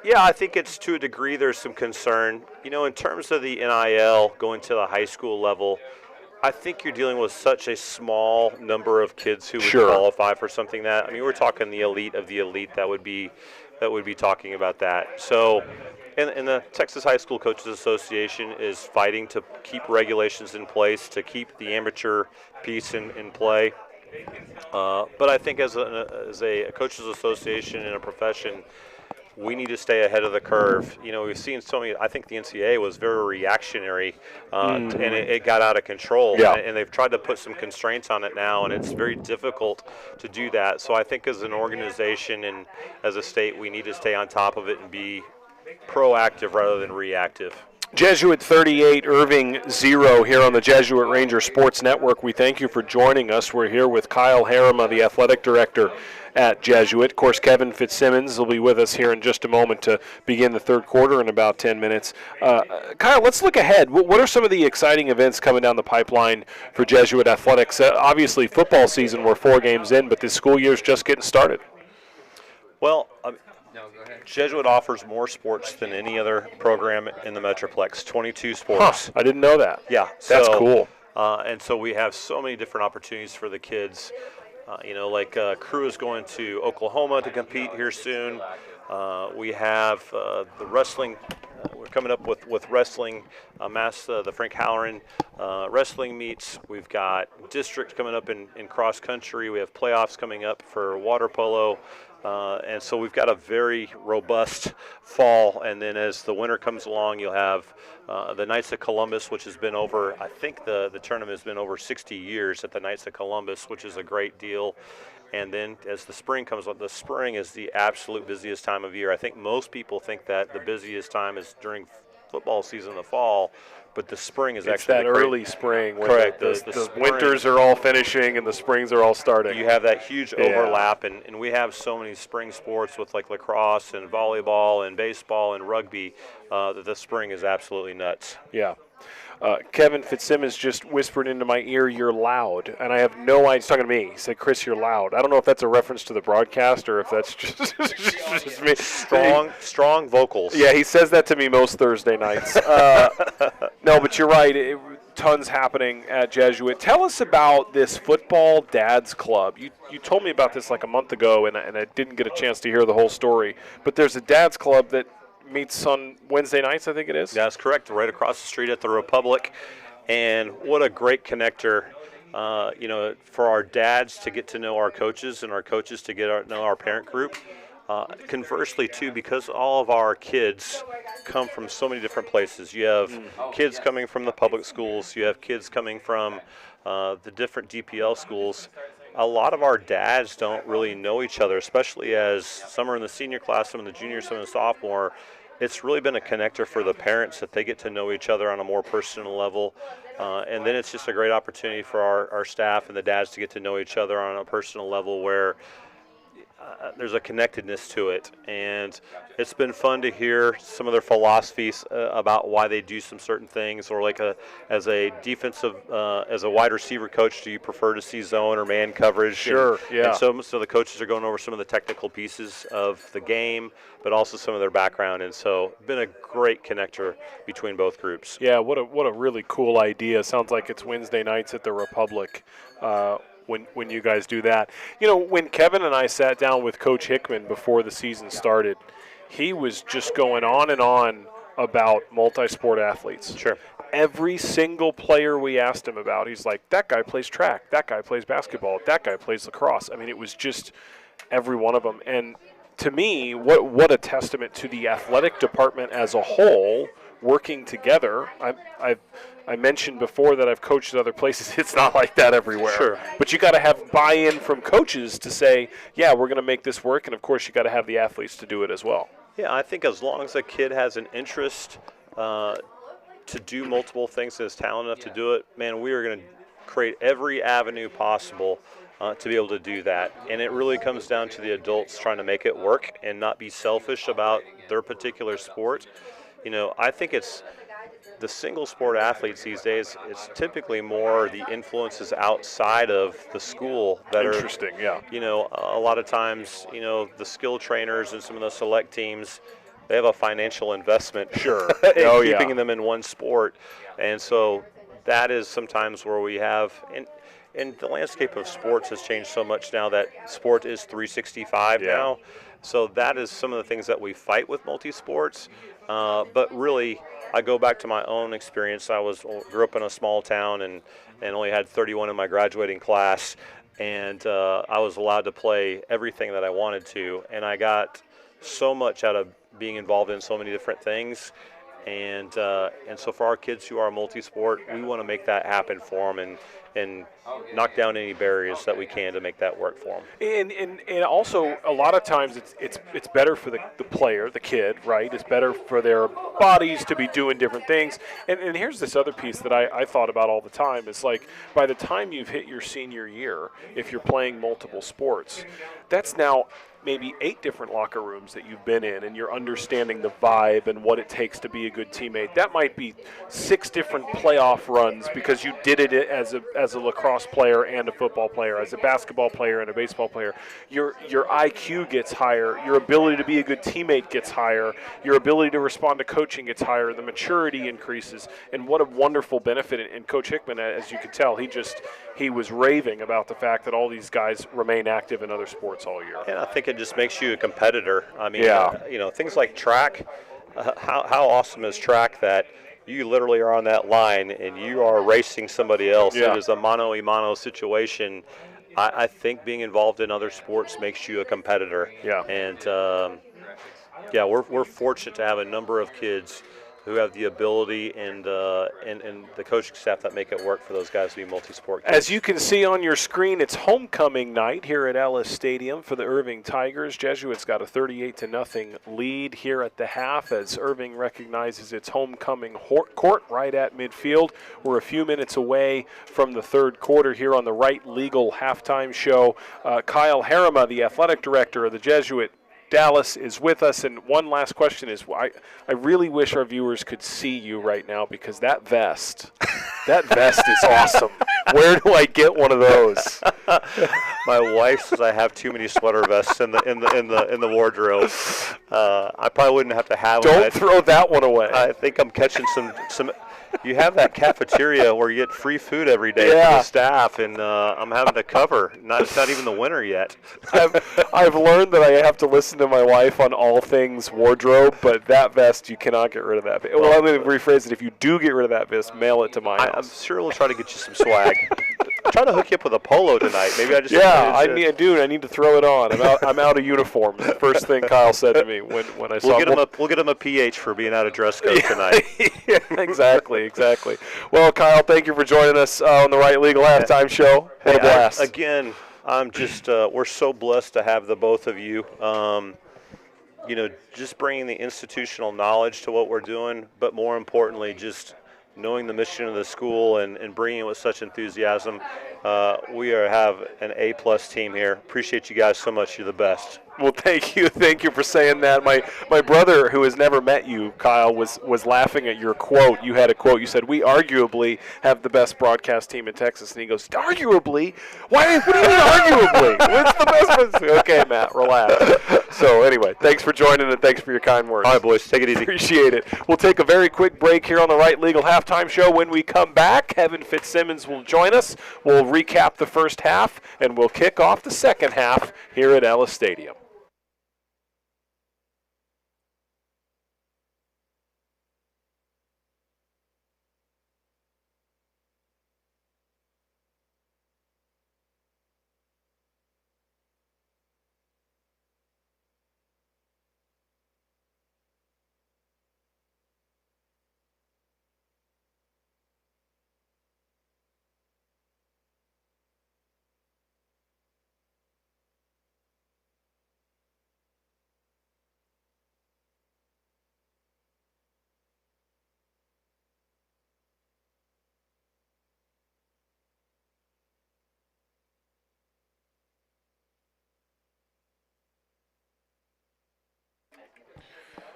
Yeah, I think it's to a degree there's some concern. You know, in terms of the NIL going to the high school level, I think you're dealing with such a small number of kids who would qualify for something that. I mean, we're talking the elite of the elite that would be talking about that. So, and the Texas High School Coaches Association is fighting to keep regulations in place, to keep the amateur piece in play. But I think as a coaches association and a profession, we need to stay ahead of the curve. You know, we've seen so many. I think the NCAA was very reactionary, and it got out of control. Yeah. And they've tried to put some constraints on it now, and it's very difficult to do that. So I think as an organization and as a state, we need to stay on top of it and be proactive rather than reactive. Jesuit 38, Irving 0 here on the Jesuit Ranger Sports Network. We thank you for joining us. We're here with Kyle Harima, the athletic director at Jesuit. Of course, Kevin Fitzsimmons will be with us here in just a moment to begin the third quarter in about 10 minutes. Kyle, let's look ahead. What are some of the exciting events coming down the pipeline for Jesuit athletics? Obviously, football season, we're 4 games in, but this school year's just getting started. Well, Jesuit offers more sports than any other program in the Metroplex, 22 sports. I didn't know that. Yeah. That's cool. And so we have so many different opportunities for the kids. You know, like Crew is going to Oklahoma to compete here soon. We have the wrestling. We're coming up with wrestling, the Frank Halloran wrestling meets. We've got district coming up in cross country. We have playoffs coming up for water polo. And so we've got a very robust fall, and then as the winter comes along, you'll have the Knights of Columbus, which has been over, I think the tournament has been over 60 years at the Knights of Columbus, which is a great deal. And then as the spring comes on, the spring is the absolute busiest time of year. I think most people think that the busiest time is during football season, the fall, but the spring is actually that early spring when correct. The winters are all finishing and the springs are all starting. You have that huge overlap, and we have so many spring sports with like lacrosse and volleyball and baseball and rugby that the spring is absolutely nuts. Yeah. Kevin Fitzsimmons just whispered into my ear, "You're loud," and I have no idea. He's talking to me. He said, "Chris, you're loud." I don't know if that's a reference to the broadcast or if that's just me. Strong vocals. Yeah, he says that to me most Thursday nights. No, but you're right. Tons happening at Jesuit. Tell us about this football dads club. You told me about this like a month ago, and I didn't get a chance to hear the whole story. But there's a dads club that meets on Wednesday nights, I think it is. That's correct, right across the street at the Republic. And what a great connector, you know, for our dads to get to know our coaches and our coaches to get to know our parent group. Conversely, too, because all of our kids come from so many different places. You have kids coming from the public schools. You have kids coming from the different DPL schools. A lot of our dads don't really know each other, especially as some are in the senior class, some in the junior, some in the sophomore. It's really been a connector for the parents that they get to know each other on a more personal level. And then it's just a great opportunity for our staff and the dads to get to know each other on a personal level where there's a connectedness to it, and it's been fun to hear some of their philosophies about why they do some certain things, or like as a defensive, as a wide receiver coach, do you prefer to see zone or man coverage? Sure, yeah. And so the coaches are going over some of the technical pieces of the game, but also some of their background, and so been a great connector between both groups. Yeah, what a really cool idea. Sounds like it's Wednesday nights at the Republic. When you guys do that. You know, when Kevin and I sat down with Coach Hickman before the season started, he was just going on and on about multi-sport athletes. Sure. Every single player we asked him about, he's like, that guy plays track, that guy plays basketball, that guy plays lacrosse. I mean, it was just every one of them. And to me, what a testament to the athletic department as a whole working together. I mentioned before that I've coached at other places. It's not like that everywhere. Sure. But you got to have buy-in from coaches to say, yeah, we're going to make this work. And, of course, you got to have the athletes to do it as well. Yeah, I think as long as a kid has an interest to do multiple things and is talented enough to do it, man, we are going to create every avenue possible to be able to do that. And it really comes down to the adults trying to make it work and not be selfish about their particular sport. You know, I think it's the single sport athletes these days, it's typically more the influences outside of the school that Interesting, yeah. You know, a lot of times, you know, the skill trainers and some of the select teams, they have a financial investment Sure. in keeping them in one sport. And so that is sometimes where we have, and the landscape of sports has changed so much now that sport is 365 now. So that is some of the things that we fight with multi-sports. But really, I go back to my own experience. I grew up in a small town and only had 31 in my graduating class. And I was allowed to play everything that I wanted to. And I got so much out of being involved in so many different things. And so for our kids who are multi-sport, we want to make that happen for them and knock down any barriers that we can to make that work for them. And also, a lot of times it's better for the player, the kid, right? It's better for their bodies to be doing different things. And here's this other piece that I thought about all the time. It's like, by the time you've hit your senior year, if you're playing multiple sports, that's now maybe 8 different locker rooms that you've been in, and you're understanding the vibe and what it takes to be a good teammate. That might be 6 different playoff runs because you did it as a lacrosse player and a football player, as a basketball player and a baseball player. Your IQ gets higher, your ability to be a good teammate gets higher, your ability to respond to coaching gets higher, the maturity increases, and what a wonderful benefit. And Coach Hickman, as you could tell, he was raving about the fact that all these guys remain active in other sports all year. And I think it just makes you a competitor. I mean, you know, things like track, how awesome is track that you literally are on that line and you are racing somebody else. Yeah. It is a mano-a-mano situation. I think being involved in other sports makes you a competitor. Yeah. And, we're fortunate to have a number of kids who have the ability and the coaching staff that make it work for those guys to be multi-sport kids. As you can see on your screen, it's homecoming night here at Ellis Stadium for the Irving Tigers. Jesuits got a 38-0 lead here at the half as Irving recognizes its homecoming court right at midfield. We're a few minutes away from the third quarter here on the Right Legal halftime show. Kyle Harima, the athletic director of the Jesuit Dallas, is with us, and one last question is, I really wish our viewers could see you right now because that vest is awesome. Where do I get one of those? My wife says I have too many sweater vests in the wardrobe. I probably wouldn't have to have one. Don't throw that one away. I think I'm catching some. You have that cafeteria where you get free food every day for the staff, and I'm having to cover. It's not even the winter yet. I've learned that I have to listen to my wife on all things wardrobe, but that vest, you cannot get rid of that. Well, I'm going to rephrase it. If you do get rid of that vest, mail it to my house. I'm sure we'll try to get you some swag. I'm trying to hook you up with a polo tonight. Maybe I just I need to throw it on. I'm out of uniform. The first thing Kyle said to me when I saw we'll get him a PH for being out of dress code tonight. Yeah, exactly. Well, Kyle, thank you for joining us on the Right Legal halftime show. What a blast! Again, I'm just we're so blessed to have the both of you. Just bringing the institutional knowledge to what we're doing, but more importantly, just knowing the mission of the school and bringing it with such enthusiasm. We have an A+ team here. Appreciate you guys so much. You're the best. Well, thank you for saying that. My brother, who has never met you, Kyle, was laughing at your quote. You had a quote. You said, "We arguably have the best broadcast team in Texas," and he goes, "Arguably? Why? What do you mean arguably? What's the best?" Okay, Matt, relax. So anyway, thanks for joining and thanks for your kind words. All right, boys, take it easy. Appreciate it. We'll take a very quick break here on the Right Legal halftime show. When we come back, Kevin Fitzsimmons will join us. We'll recap the first half and we'll kick off the second half here at Ellis Stadium.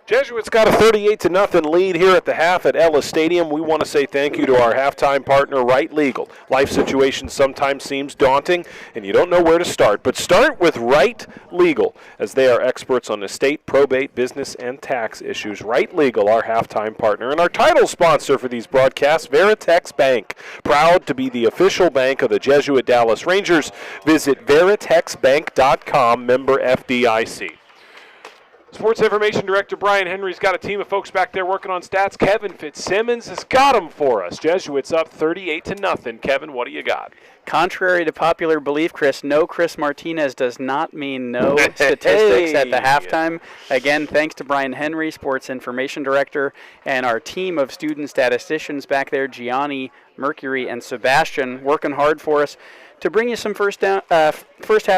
Jesuits got a 38-0 lead here at the half at Ellis Stadium. We want to say thank you to our halftime partner, Right Legal. Life situations sometimes seems daunting, and you don't know where to start. But start with Right Legal, as they are experts on estate, probate, business, and tax issues. Right Legal, our halftime partner, and our title sponsor for these broadcasts, Veritex Bank. Proud to be the official bank of the Jesuit Dallas Rangers. Visit veritexbank.com, member FDIC. Sports Information Director Brian Henry's got a team of folks back there working on stats. Kevin Fitzsimmons has got them for us. Jesuits up 38-0. Kevin, what do you got? Contrary to popular belief, Chris, no Chris Martinez does not mean no statistics at the halftime. Again, thanks to Brian Henry, Sports Information Director, and our team of student statisticians back there, Gianni, Mercury, and Sebastian, working hard for us to bring you some first half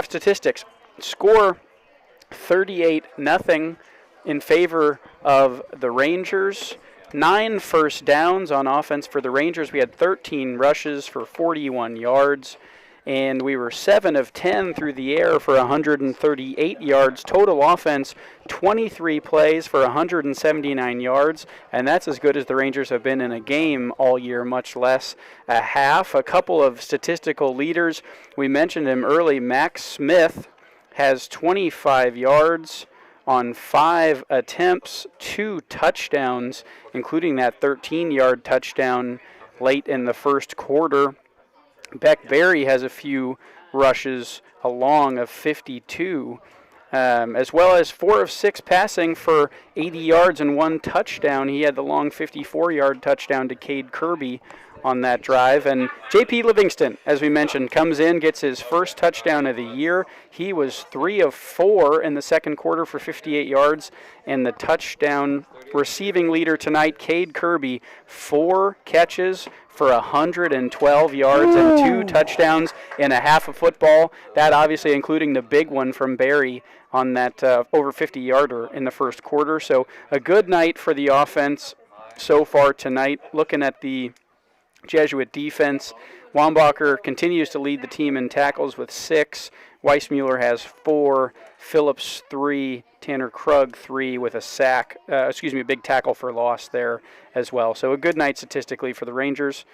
statistics. Score 38-0 in favor of the Rangers. 9 first downs on offense for the Rangers. We had 13 rushes for 41 yards, and we were 7 of 10 through the air for 138 yards. Total offense, 23 plays for 179 yards, and that's as good as the Rangers have been in a game all year, much less a half. A couple of statistical leaders. We mentioned him early. Max Smith has 25 yards on 5 attempts, 2 touchdowns, including that 13-yard touchdown late in the first quarter. Beck Berry has a few rushes, a long of 52, as well as 4 of 6 passing for 80 yards and 1 touchdown. He had the long 54-yard touchdown to Cade Kirby on that drive. And J.P. Livingston, as we mentioned, comes in, gets his first touchdown of the year. He was 3 of 4 in the second quarter for 58 yards. And the touchdown receiving leader tonight, Cade Kirby, 4 catches for 112 yards and 2 touchdowns in a half of football. That obviously including the big one from Barry on that over 50-yarder in the first quarter. So a good night for the offense so far tonight. Looking at the Jesuit defense, Wambacher continues to lead the team in tackles with 6. Weissmuller has 4, Phillips 3, Tanner Krug 3 with a sack, a big tackle for loss there as well. So a good night statistically for the Rangers.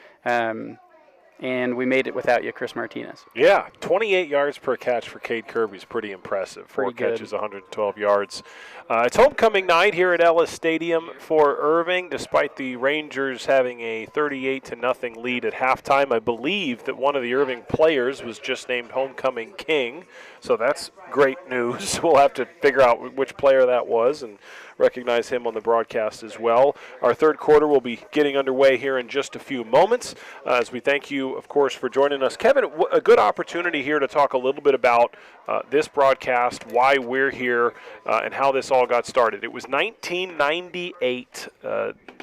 And we made it without you, Chris Martinez. Yeah, 28 yards per catch for Cade Kirby is pretty impressive. 4 catches, 112 yards. It's homecoming night here at Ellis Stadium for Irving, despite the Rangers having a 38-0 lead at halftime. I believe that one of the Irving players was just named homecoming king, so that's great news. We'll have to figure out which player that was and recognize him on the broadcast as well. Our third quarter will be getting underway here in just a few moments as we thank you, of course, for joining us. Kevin, a good opportunity here to talk a little bit about this broadcast, why we're here, and how this all got started. It was 1998.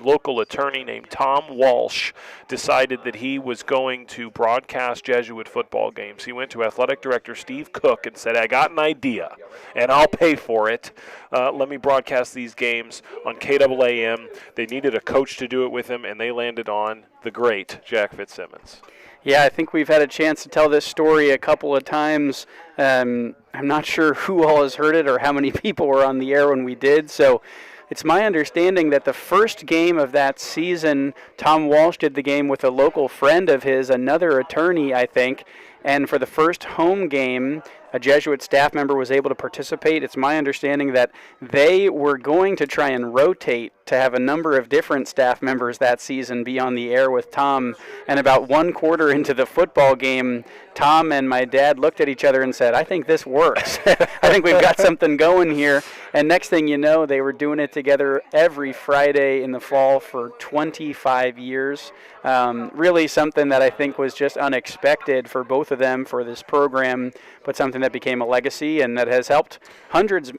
Local attorney named Tom Walsh decided that he was going to broadcast Jesuit football games. He went to athletic director Steve Cook and said, I got an idea, and I'll pay for it. Let me broadcast these games on KAAM. They needed a coach to do it with him, and they landed on the great Jack Fitzsimmons. Yeah, I think we've had a chance to tell this story a couple of times. I'm not sure who all has heard it or how many people were on the air when we did, so it's my understanding that the first game of that season, Tom Walsh did the game with a local friend of his, another attorney, I think, and for the first home game, a Jesuit staff member was able to participate. It's my understanding that they were going to try and rotate to have a number of different staff members that season be on the air with Tom. And about 1 quarter into the football game, Tom and my dad looked at each other and said, I think this works. I think we've got something going here. And next thing you know, they were doing it together every Friday in the fall for 25 years. Really something that I think was just unexpected for both of them for this program, but something that became a legacy and that has helped hundreds,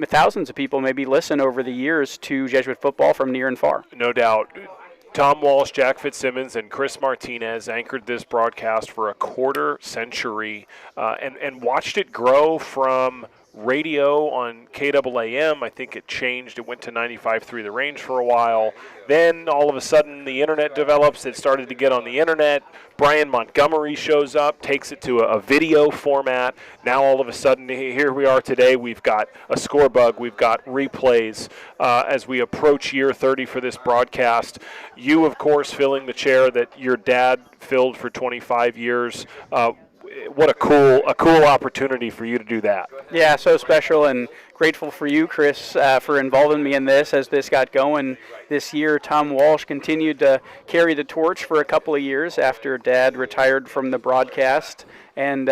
thousands of people maybe listen over the years to Jesuit football from near and far. No doubt. Tom Walsh, Jack Fitzsimmons, and Chris Martinez anchored this broadcast for a quarter century and watched it grow from radio on KAAM. I think it changed. It went to 95.3 The Range for a while. Then all of a sudden the internet develops. It started to get on the internet. Brian Montgomery shows up, takes it to a video format. Now all of a sudden here we are today. We've got a score bug. We've got replays as we approach year 30 for this broadcast. You, of course, filling the chair that your dad filled for 25 years. What a cool opportunity for you to do that. Yeah, so special, and grateful for you, Chris, for involving me in this as this got going this year. Tom Walsh continued to carry the torch for a couple of years after Dad retired from the broadcast, and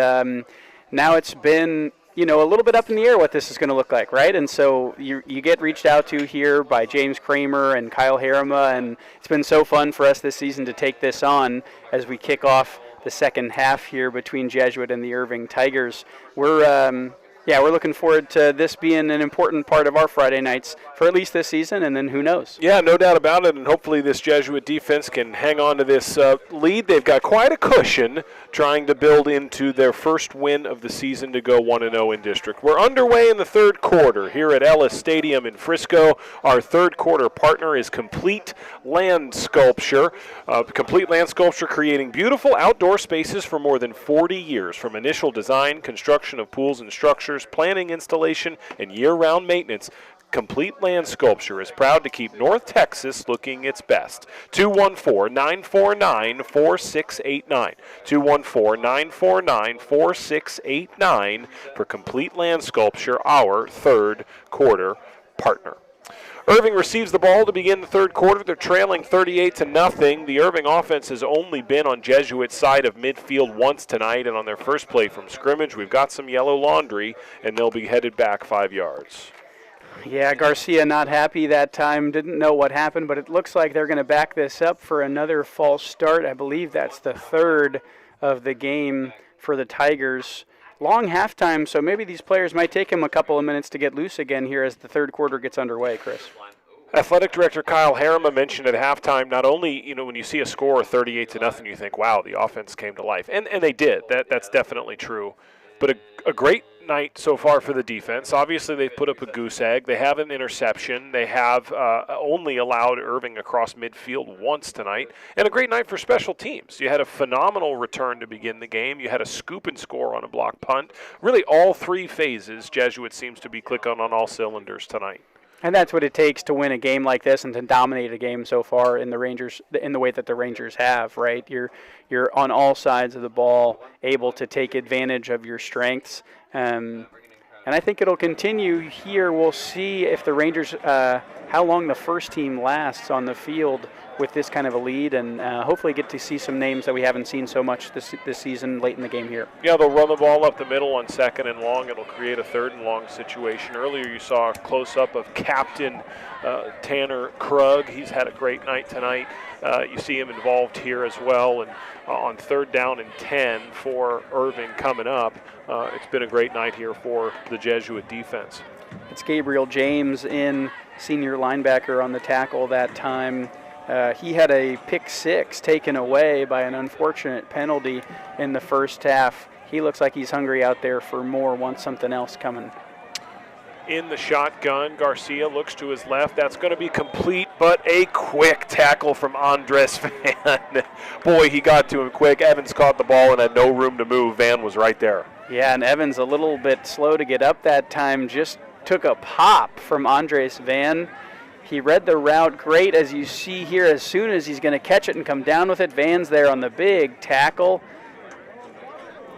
now it's been a little bit up in the air what this is going to look like, right? And so you get reached out to here by James Kramer and Kyle Harima, and it's been so fun for us this season to take this on as we kick off the second half here between Jesuit and the Irving Tigers. We're looking forward to this being an important part of our Friday nights for at least this season, and then who knows. Yeah, no doubt about it, and hopefully this Jesuit defense can hang on to this lead. They've got quite a cushion trying to build into their first win of the season to go 1-0 in district. We're underway in the third quarter here at Ellis Stadium in Frisco. Our third quarter partner is Complete Land Sculpture. Complete Land Sculpture creating beautiful outdoor spaces for more than 40 years, from initial design, construction of pools and structures, planning, installation, and year-round maintenance. Complete Land Sculpture is proud to keep North Texas looking its best. 214-949-4689. 214-949-4689 for Complete Land Sculpture, our third quarter partner. Irving receives the ball to begin the third quarter. They're trailing 38-0. The Irving offense has only been on Jesuit's side of midfield once tonight, and on their first play from scrimmage, we've got some yellow laundry, and they'll be headed back 5 yards. Yeah, Garcia not happy that time, didn't know what happened, but it looks like they're going to back this up for another false start. I believe that's the third of the game for the Tigers. Long halftime, so maybe these players might take him a couple of minutes to get loose again here as the third quarter gets underway, Chris. Athletic Director Kyle Harima mentioned at halftime, not only, when you see a score of 38-0, you think, wow, the offense came to life. And they did. That's definitely true. But a great night so far for the defense. Obviously, they've put up a goose egg. They have an interception. They have only allowed Irving across midfield once tonight. And a great night for special teams. You had a phenomenal return to begin the game. You had a scoop and score on a block punt. Really, all three phases, Jesuit seems to be clicking on all cylinders tonight. And that's what it takes to win a game like this and to dominate a game so far in the Rangers, in the way that the Rangers have, right? You're on all sides of the ball, able to take advantage of your strengths. And I think it'll continue here. We'll see if the Rangers, how long the first team lasts on the field with this kind of a lead, and hopefully get to see some names that we haven't seen so much this season late in the game here. Yeah, they'll run the ball up the middle on second and long. It'll create a third and long situation. Earlier you saw a close-up of Captain Tanner Krug. He's had a great night tonight. You see him involved here as well. And on third down and 10 for Irving coming up, it's been a great night here for the Jesuit defense. It's Gabriel James in, senior linebacker, on the tackle that time. He had a pick six taken away by an unfortunate penalty in the first half. He looks like he's hungry out there for more, wants something else coming. In the shotgun, Garcia looks to his left. That's going to be complete, but a quick tackle from Andres Van. Boy, he got to him quick. Evans caught the ball and had no room to move. Van was right there. Yeah, and Evans a little bit slow to get up that time. Just took a pop from Andres Van. He read the route great, as you see here. As soon as he's going to catch it and come down with it, Van's there on the big tackle.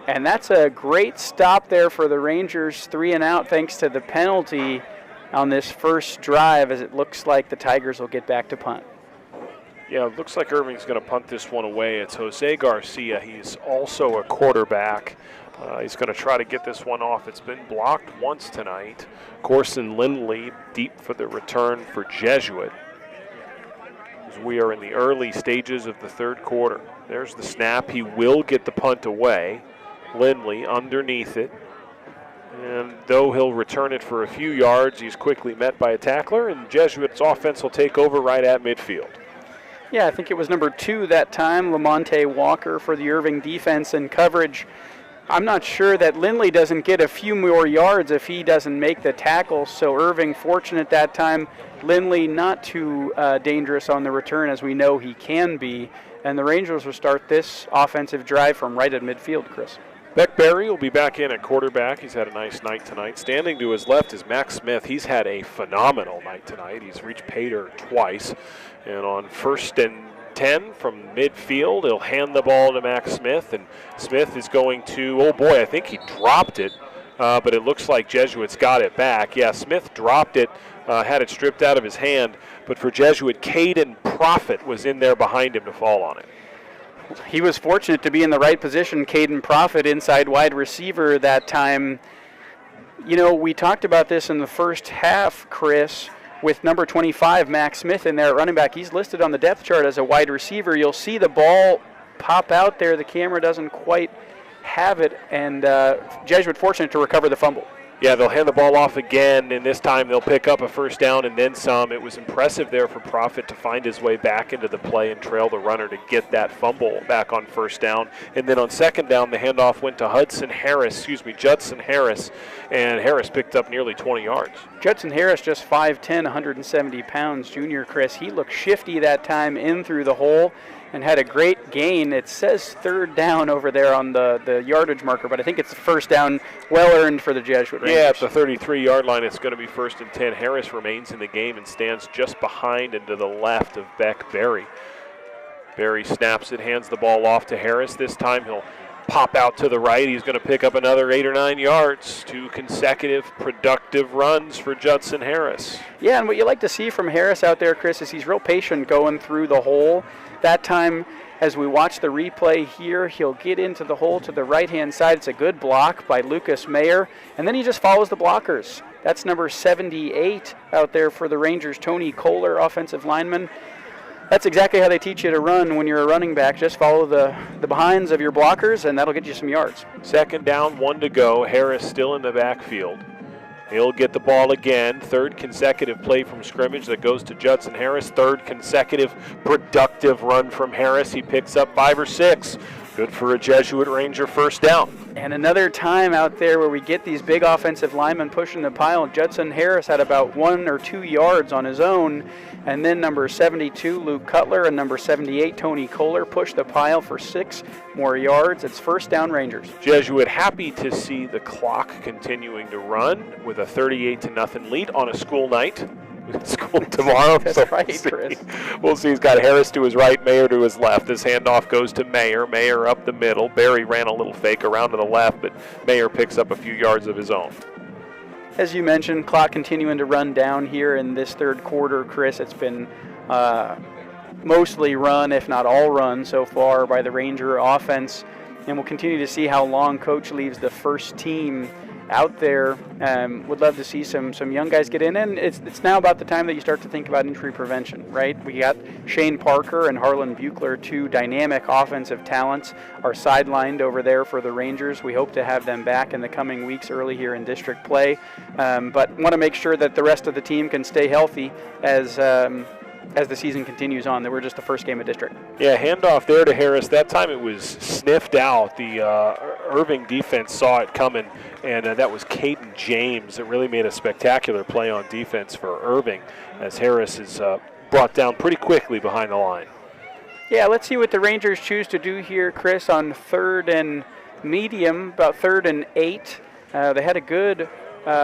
And that's a great stop there for the Rangers. 3 and out thanks to the penalty on this first drive, as it looks like the Tigers will get back to punt. Yeah, it looks like Irving's going to punt this one away. It's Jose Garcia. He's also a quarterback. He's going to try to get this one off. It's been blocked once tonight. Corson Lindley deep for the return for Jesuit, as we are in the early stages of the third quarter. There's the snap. He will get the punt away. Lindley underneath it. And though he'll return it for a few yards, he's quickly met by a tackler, and Jesuit's offense will take over right at midfield. Yeah, I think it was number 2 that time, Lamonte Walker for the Irving defense in coverage. I'm not sure that Lindley doesn't get a few more yards if he doesn't make the tackle. So Irving fortunate that time. Lindley not too dangerous on the return, as we know he can be. And the Rangers will start this offensive drive from right at midfield, Chris. Beck Berry will be back in at quarterback. He's had a nice night tonight. Standing to his left is Max Smith. He's had a phenomenal night tonight. He's reached pay dirt twice. And on 1st and 10 from midfield, he'll hand the ball to Max Smith. And Smith is going to, oh boy, I think he dropped it. But it looks like Jesuit's got it back. Yeah, Smith dropped it, had it stripped out of his hand. But for Jesuit, Caden Profit was in there behind him to fall on it. He was fortunate to be in the right position. Caden Profit, inside wide receiver that time. You know, we talked about this in the first half, Chris, with number 25, Max Smith, in there at running back. He's listed on the depth chart as a wide receiver. You'll see the ball pop out there. The camera doesn't quite have it, and Jesuit fortunate to recover the fumble. Yeah, they'll hand the ball off again, and this time they'll pick up a first down and then some. It was impressive there for Profit to find his way back into the play and trail the runner to get that fumble back on first down. And then on 2nd down, the handoff went to Judson Harris, and Harris picked up nearly 20 yards. Judson Harris, just 5'10", 170 pounds, junior, Chris. He looked shifty that time in through the hole and had a great gain. It says 3rd down over there on the yardage marker, but I think it's the first down, well earned for the Jesuit Rangers. Yeah, at the 33-yard line, it's going to be 1st and 10. Harris remains in the game and stands just behind and to the left of Beck Berry. Berry snaps it, hands the ball off to Harris. This time he'll pop out to the right. He's going to pick up another 8 or 9 yards. 2 consecutive productive runs for Judson Harris. Yeah, and what you like to see from Harris out there, Chris, is he's real patient going through the hole. That time, as we watch the replay here, he'll get into the hole to the right-hand side. It's a good block by Lucas Mayer, and then he just follows the blockers. That's number 78 out there for the Rangers, Tony Kohler, offensive lineman. That's exactly how they teach you to run when you're a running back. Just follow the behinds of your blockers, and that'll get you some yards. 2nd down, 1 to go. Harris still in the backfield. He'll get the ball again. 3rd consecutive play from scrimmage that goes to Judson Harris. 3rd consecutive productive run from Harris. He picks up 5 or 6. Good for a Jesuit Ranger first down. And another time out there where we get these big offensive linemen pushing the pile. Judson Harris had about 1 or 2 yards on his own. And then number 72, Luke Cutler, and number 78, Tony Kohler, pushed the pile for 6 more yards. It's first down Rangers. Jesuit happy to see the clock continuing to run with a 38-0 lead on a school night. School tomorrow. That's so right, Chris. We'll see. He's got Harris to his right, Mayer to his left. This handoff goes to Mayer. Mayer up the middle. Berry ran a little fake around to the left, but Mayer picks up a few yards of his own. As you mentioned, clock continuing to run down here in this 3rd quarter, Chris. It's been mostly run, if not all run so far by the Ranger offense. And we'll continue to see how long Coach leaves the first team out there. Would love to see some young guys get in, and it's now about the time that you start to think about injury prevention, right? We got Shane Parker and Harlan Buechler, 2 dynamic offensive talents, are sidelined over there for the Rangers. We hope to have them back in the coming weeks early here in district play, but want to make sure that the rest of the team can stay healthy as the season continues on. They were just the first game of district. Yeah, handoff there to Harris. That time it was sniffed out. The Irving defense saw it coming, and that was Caden James that really made a spectacular play on defense for Irving as Harris is brought down pretty quickly behind the line. Yeah, let's see what the Rangers choose to do here, Chris, on 3rd and medium, about 3rd and 8. They had a good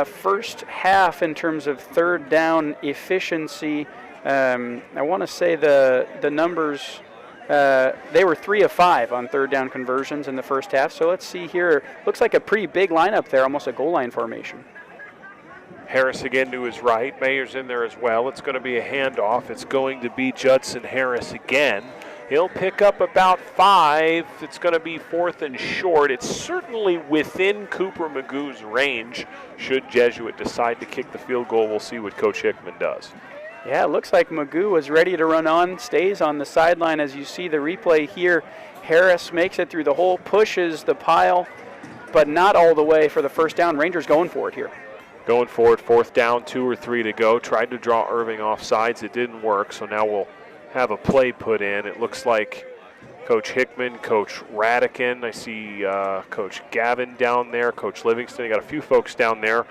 first half in terms of 3rd down efficiency. I want to say the numbers, they were 3 of 5 on 3rd down conversions in the first half. So let's see here. Looks like a pretty big lineup there, almost a goal line formation. Harris again to his right. Mayer's in there as well. It's going to be a handoff. It's going to be Judson Harris again. He'll pick up about 5. It's going to be 4th and short. It's certainly within Cooper Magoo's range. Should Jesuit decide to kick the field goal, we'll see what Coach Hickman does. Yeah, it looks like Magoo was ready to run on, stays on the sideline as you see the replay here. Harris makes it through the hole, pushes the pile, but not all the way for the first down. Rangers going for it here. Going for it, 4th down, 2 or 3 to go. Tried to draw Irving off sides. It didn't work, so now we'll have a play put in. It looks like Coach Hickman, Coach Radican. I see Coach Gavin down there, Coach Livingston. You got a few folks down there.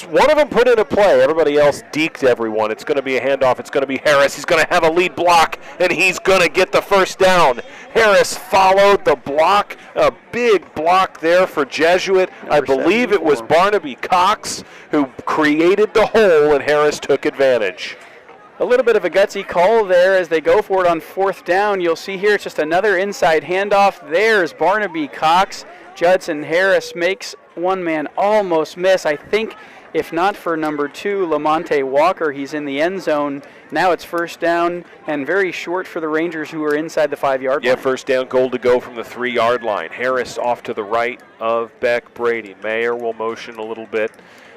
One of them put in a play. Everybody else deked everyone. It's going to be a handoff. It's going to be Harris. He's going to have a lead block, and he's going to get the first down. Harris followed the block. A big block there for Jesuit. I believe it was Barnaby Cox who created the hole, and Harris took advantage. A little bit of a gutsy call there as they go for it on 4th down. You'll see here it's just another inside handoff. There's Barnaby Cox. Judson Harris makes one man almost miss. I think if not for number 2, Lamonte Walker, he's in the end zone. Now it's 1st down and very short for the Rangers who are inside the 5-yard line. Yeah, 1st down, goal to go from the 3-yard line. Harris off to the right of Beck Brady. Mayer will motion a little bit.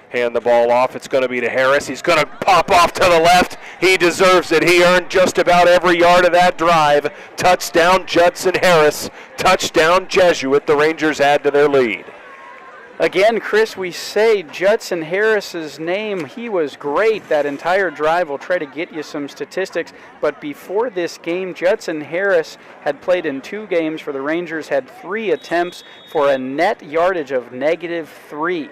Hand the ball off. It's going to be to Harris. He's going to pop off to the left. He deserves it. He earned just about every yard of that drive. Touchdown, Judson Harris. Touchdown, Jesuit. The Rangers add to their lead. Again, Chris, we say Judson Harris's name. He was great that entire drive. We'll try to get you some statistics. But before this game, Judson Harris had played in 2 games for the Rangers, had 3 attempts for a net yardage of -3.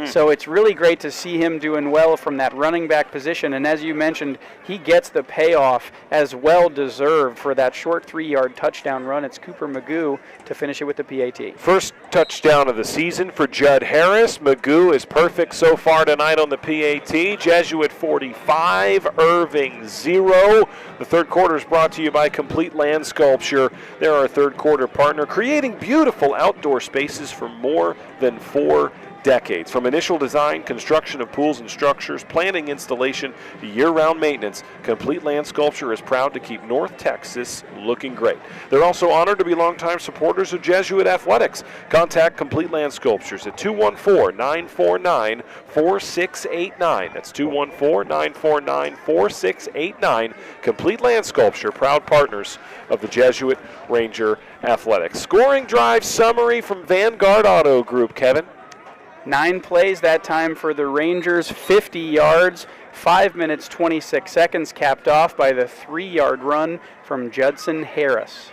So it's really great to see him doing well from that running back position. And as you mentioned, he gets the payoff as well deserved for that short 3-yard touchdown run. It's Cooper Magoo to finish it with the PAT. First touchdown of the season for Judd Harris. Magoo is perfect so far tonight on the PAT. Jesuit 45, Irving 0. The third quarter is brought to you by Complete Land Sculpture. They're our third quarter partner, creating beautiful outdoor spaces for more than 4 decades. From initial design, construction of pools and structures, planning, installation, to year-round maintenance, Complete Land Sculpture is proud to keep North Texas looking great. They're also honored to be longtime supporters of Jesuit Athletics. Contact Complete Land Sculptures at 214-949-4689. That's 214-949-4689. Complete Land Sculpture, proud partners of the Jesuit Ranger Athletics. Scoring drive summary from Vanguard Auto Group, Kevin. 9 plays that time for the Rangers, 50 yards, 5 minutes, 26 seconds, capped off by the 3-yard run from Judson Harris.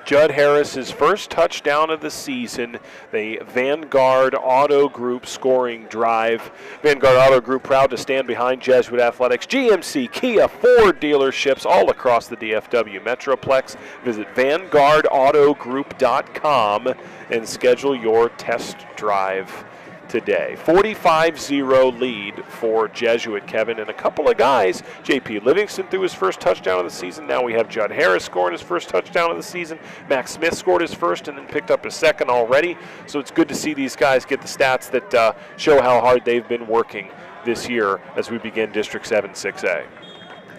Judd Harris's first touchdown of the season, the Vanguard Auto Group scoring drive. Vanguard Auto Group proud to stand behind Jesuit Athletics. GMC, Kia, Ford dealerships all across the DFW Metroplex. Visit VanguardAutoGroup.com and schedule your test drive today. 45-0 lead for Jesuit, Kevin, and a couple of guys. J.P. Livingston threw his first touchdown of the season. Now we have Judd Harris scoring his first touchdown of the season. Max Smith scored his first and then picked up his second already. So it's good to see these guys get the stats that show how hard they've been working this year as we begin District 7 6A.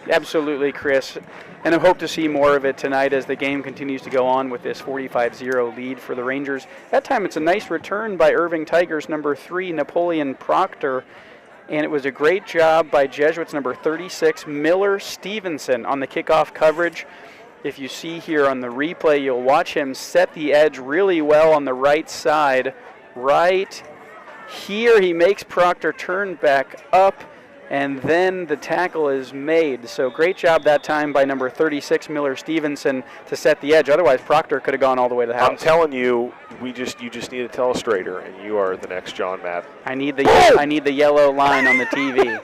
Absolutely, Chris. And I hope to see more of it tonight as the game continues to go on with this 45-0 lead for the Rangers. That time it's a nice return by Irving Tigers number 3, Napoleon Proctor. And it was a great job by Jesuits number 36, Miller Stevenson, on the kickoff coverage. If you see here on the replay, you'll watch him set the edge really well on the right side. Right here, he makes Proctor turn back up, and then the tackle is made. So great job that time by number 36, Miller Stevenson, to set the edge. Otherwise, Proctor could have gone all the way to the house. I'm telling you, you just need a telestrator, and you are the next John Madden. I need the yellow line on the TV.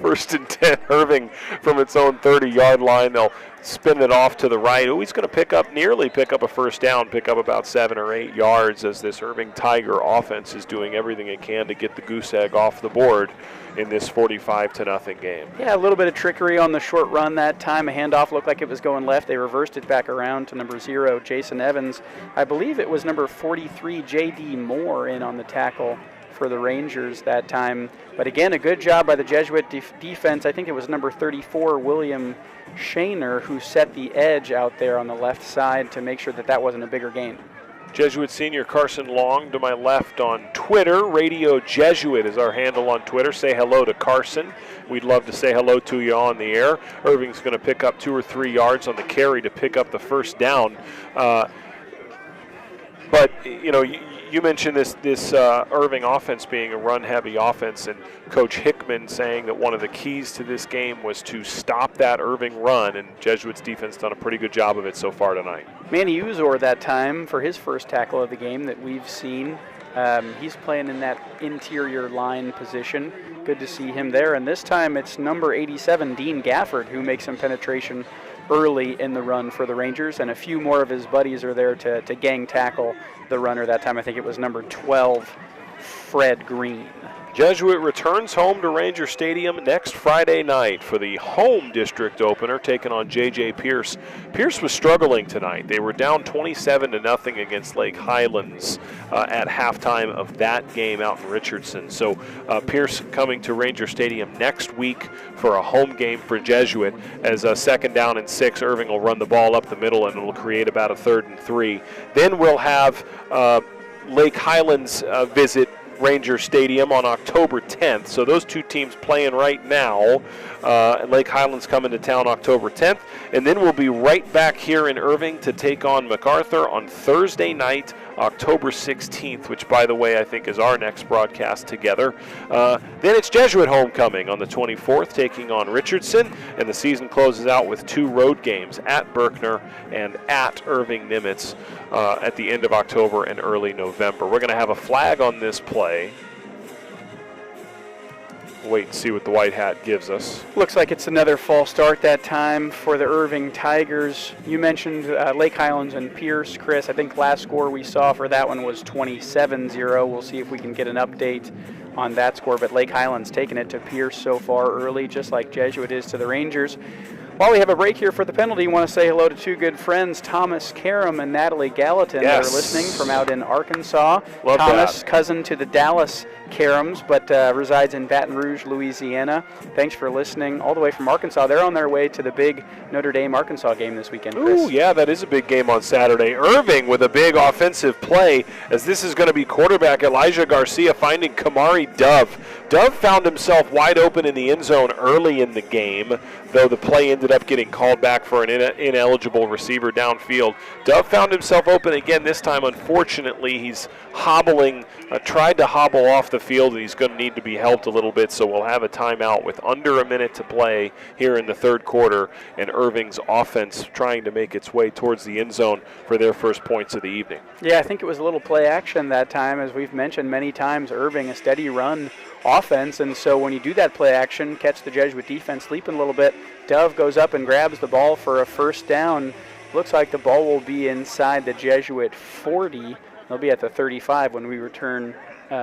1st and 10, Irving from its own 30-yard line. They'll spin it off to the right. Oh, he's going to nearly pick up a first down, pick up about 7 or 8 yards as this Irving Tiger offense is doing everything it can to get the goose egg off the board in this 45-0 game. Yeah, a little bit of trickery on the short run that time. A handoff looked like it was going left. They reversed it back around to number 0, Jason Evans. I believe it was number 43, J.D. Moore, in on the tackle for the Rangers that time. But again, a good job by the Jesuit defense. I think it was number 34, William Shaner, who set the edge out there on the left side to make sure that wasn't a bigger gain. Jesuit senior Carson Long to my left on Twitter. Radio Jesuit is our handle on Twitter. Say hello to Carson. We'd love to say hello to you on the air. Irving's going to pick up 2 or 3 yards on the carry to pick up the first down. But, you You mentioned this Irving offense being a run-heavy offense, and Coach Hickman saying that one of the keys to this game was to stop that Irving run, and Jesuits defense done a pretty good job of it so far tonight. Manny Uzor that time for his first tackle of the game that we've seen. He's playing in that interior line position. Good to see him there. And this time it's number 87, Dean Gafford, who makes some penetration early in the run for the Rangers, and a few more of his buddies are there to gang tackle the runner. That time I think it was number 12, Fred Green. Jesuit returns home to Ranger Stadium next Friday night for the home district opener, taking on J.J. Pierce. Pierce was struggling tonight. They were down 27-0 against Lake Highlands at halftime of that game out in Richardson. So Pierce coming to Ranger Stadium next week for a home game for Jesuit. As a 2nd down and 6, Irving will run the ball up the middle, and it will create about a 3rd and 3. Then we'll have Lake Highlands visit Ranger Stadium on October 10th. So those two teams playing right now. And Lake Highlands coming to town October 10th. And then we'll be right back here in Irving to take on MacArthur on Thursday night, October 16th, which, by the way, I think is our next broadcast together. Then it's Jesuit homecoming on the 24th, taking on Richardson. And the season closes out with 2 road games at Berkner and at Irving Nimitz at the end of October and early November. We're going to have a flag on this play. Wait and see what the white hat gives us. Looks like it's another false start that time for the Irving Tigers. You mentioned Lake Highlands and Pierce, Chris. I think last score we saw for that one was 27-0. We'll see if we can get an update on that score. But Lake Highlands taking it to Pierce so far early, just like Jesuit is to the Rangers. While we have a break here for the penalty, I want to say hello to 2 good friends, Thomas Karam and Natalie Gallatin, that are listening from out in Arkansas. Love Thomas, that. cousin to the Dallas Karams, but resides in Baton Rouge, Louisiana. Thanks for listening all the way from Arkansas. They're on their way to the big Notre Dame-Arkansas game this weekend, Chris. Ooh, yeah, that is a big game on Saturday. Irving with a big offensive play, as this is going to be quarterback Elijah Garcia finding Kamari Dove. Dove found himself wide open in the end zone early in the game, though the play ended up getting called back for an ineligible receiver downfield. Dove found himself open again this time. Unfortunately, he's hobbling, tried to hobble off the field, and he's going to need to be helped a little bit, so we'll have a timeout with under a minute to play here in the 3rd quarter, and Irving's offense trying to make its way towards the end zone for their first points of the evening. Yeah, I think it was a little play action that time. As we've mentioned many times, Irving, a steady run offense, and so when you do that play action, catch the Jesuit defense sleeping a little bit, Dove goes up and grabs the ball for a 1st down. Looks like the ball will be inside the Jesuit 40. They'll be at the 35 when we return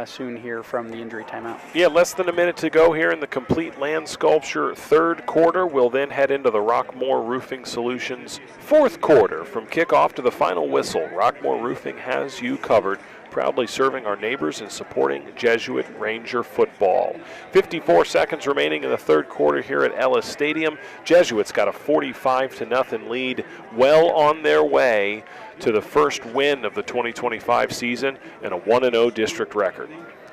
soon here from the injury timeout. Yeah, less than a minute to go here in the complete land sculpture 3rd quarter. We'll then head into the Rockmore Roofing Solutions 4th quarter. From kickoff to the final whistle, Rockmore Roofing has you covered, proudly serving our neighbors and supporting Jesuit Ranger football. 54 seconds remaining in the 3rd quarter here at Ellis Stadium. Jesuits got a 45-0 lead, well on their way to the first win of the 2025 season and a 1-0 district record.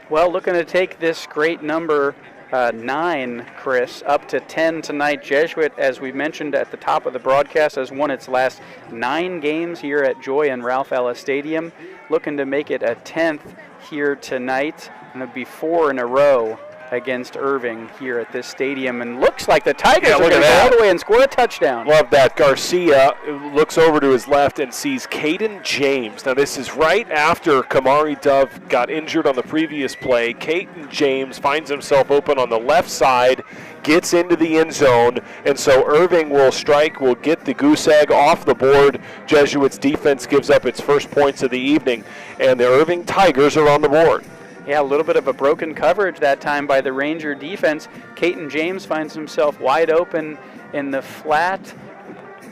Well, looking to take this great number 9, Chris, up to 10 tonight. Jesuit, as we mentioned at the top of the broadcast, has won its last 9 games here at Joy and Ralph Ellis Stadium. Looking to make it a 10th here tonight, and it'll be 4 in a row against Irving here at this stadium. And looks like the Tigers are going to go all the way and score a touchdown. Love that. Garcia looks over to his left and sees Caden James. Now, this is right after Kamari Dove got injured on the previous play. Caden James finds himself open on the left side, gets into the end zone, and so Irving will strike, will get the goose egg off the board. Jesuits defense gives up its first points of the evening, and the Irving Tigers are on the board. Yeah, a little bit of a broken coverage that time by the Ranger defense. Caden James finds himself wide open in the flat.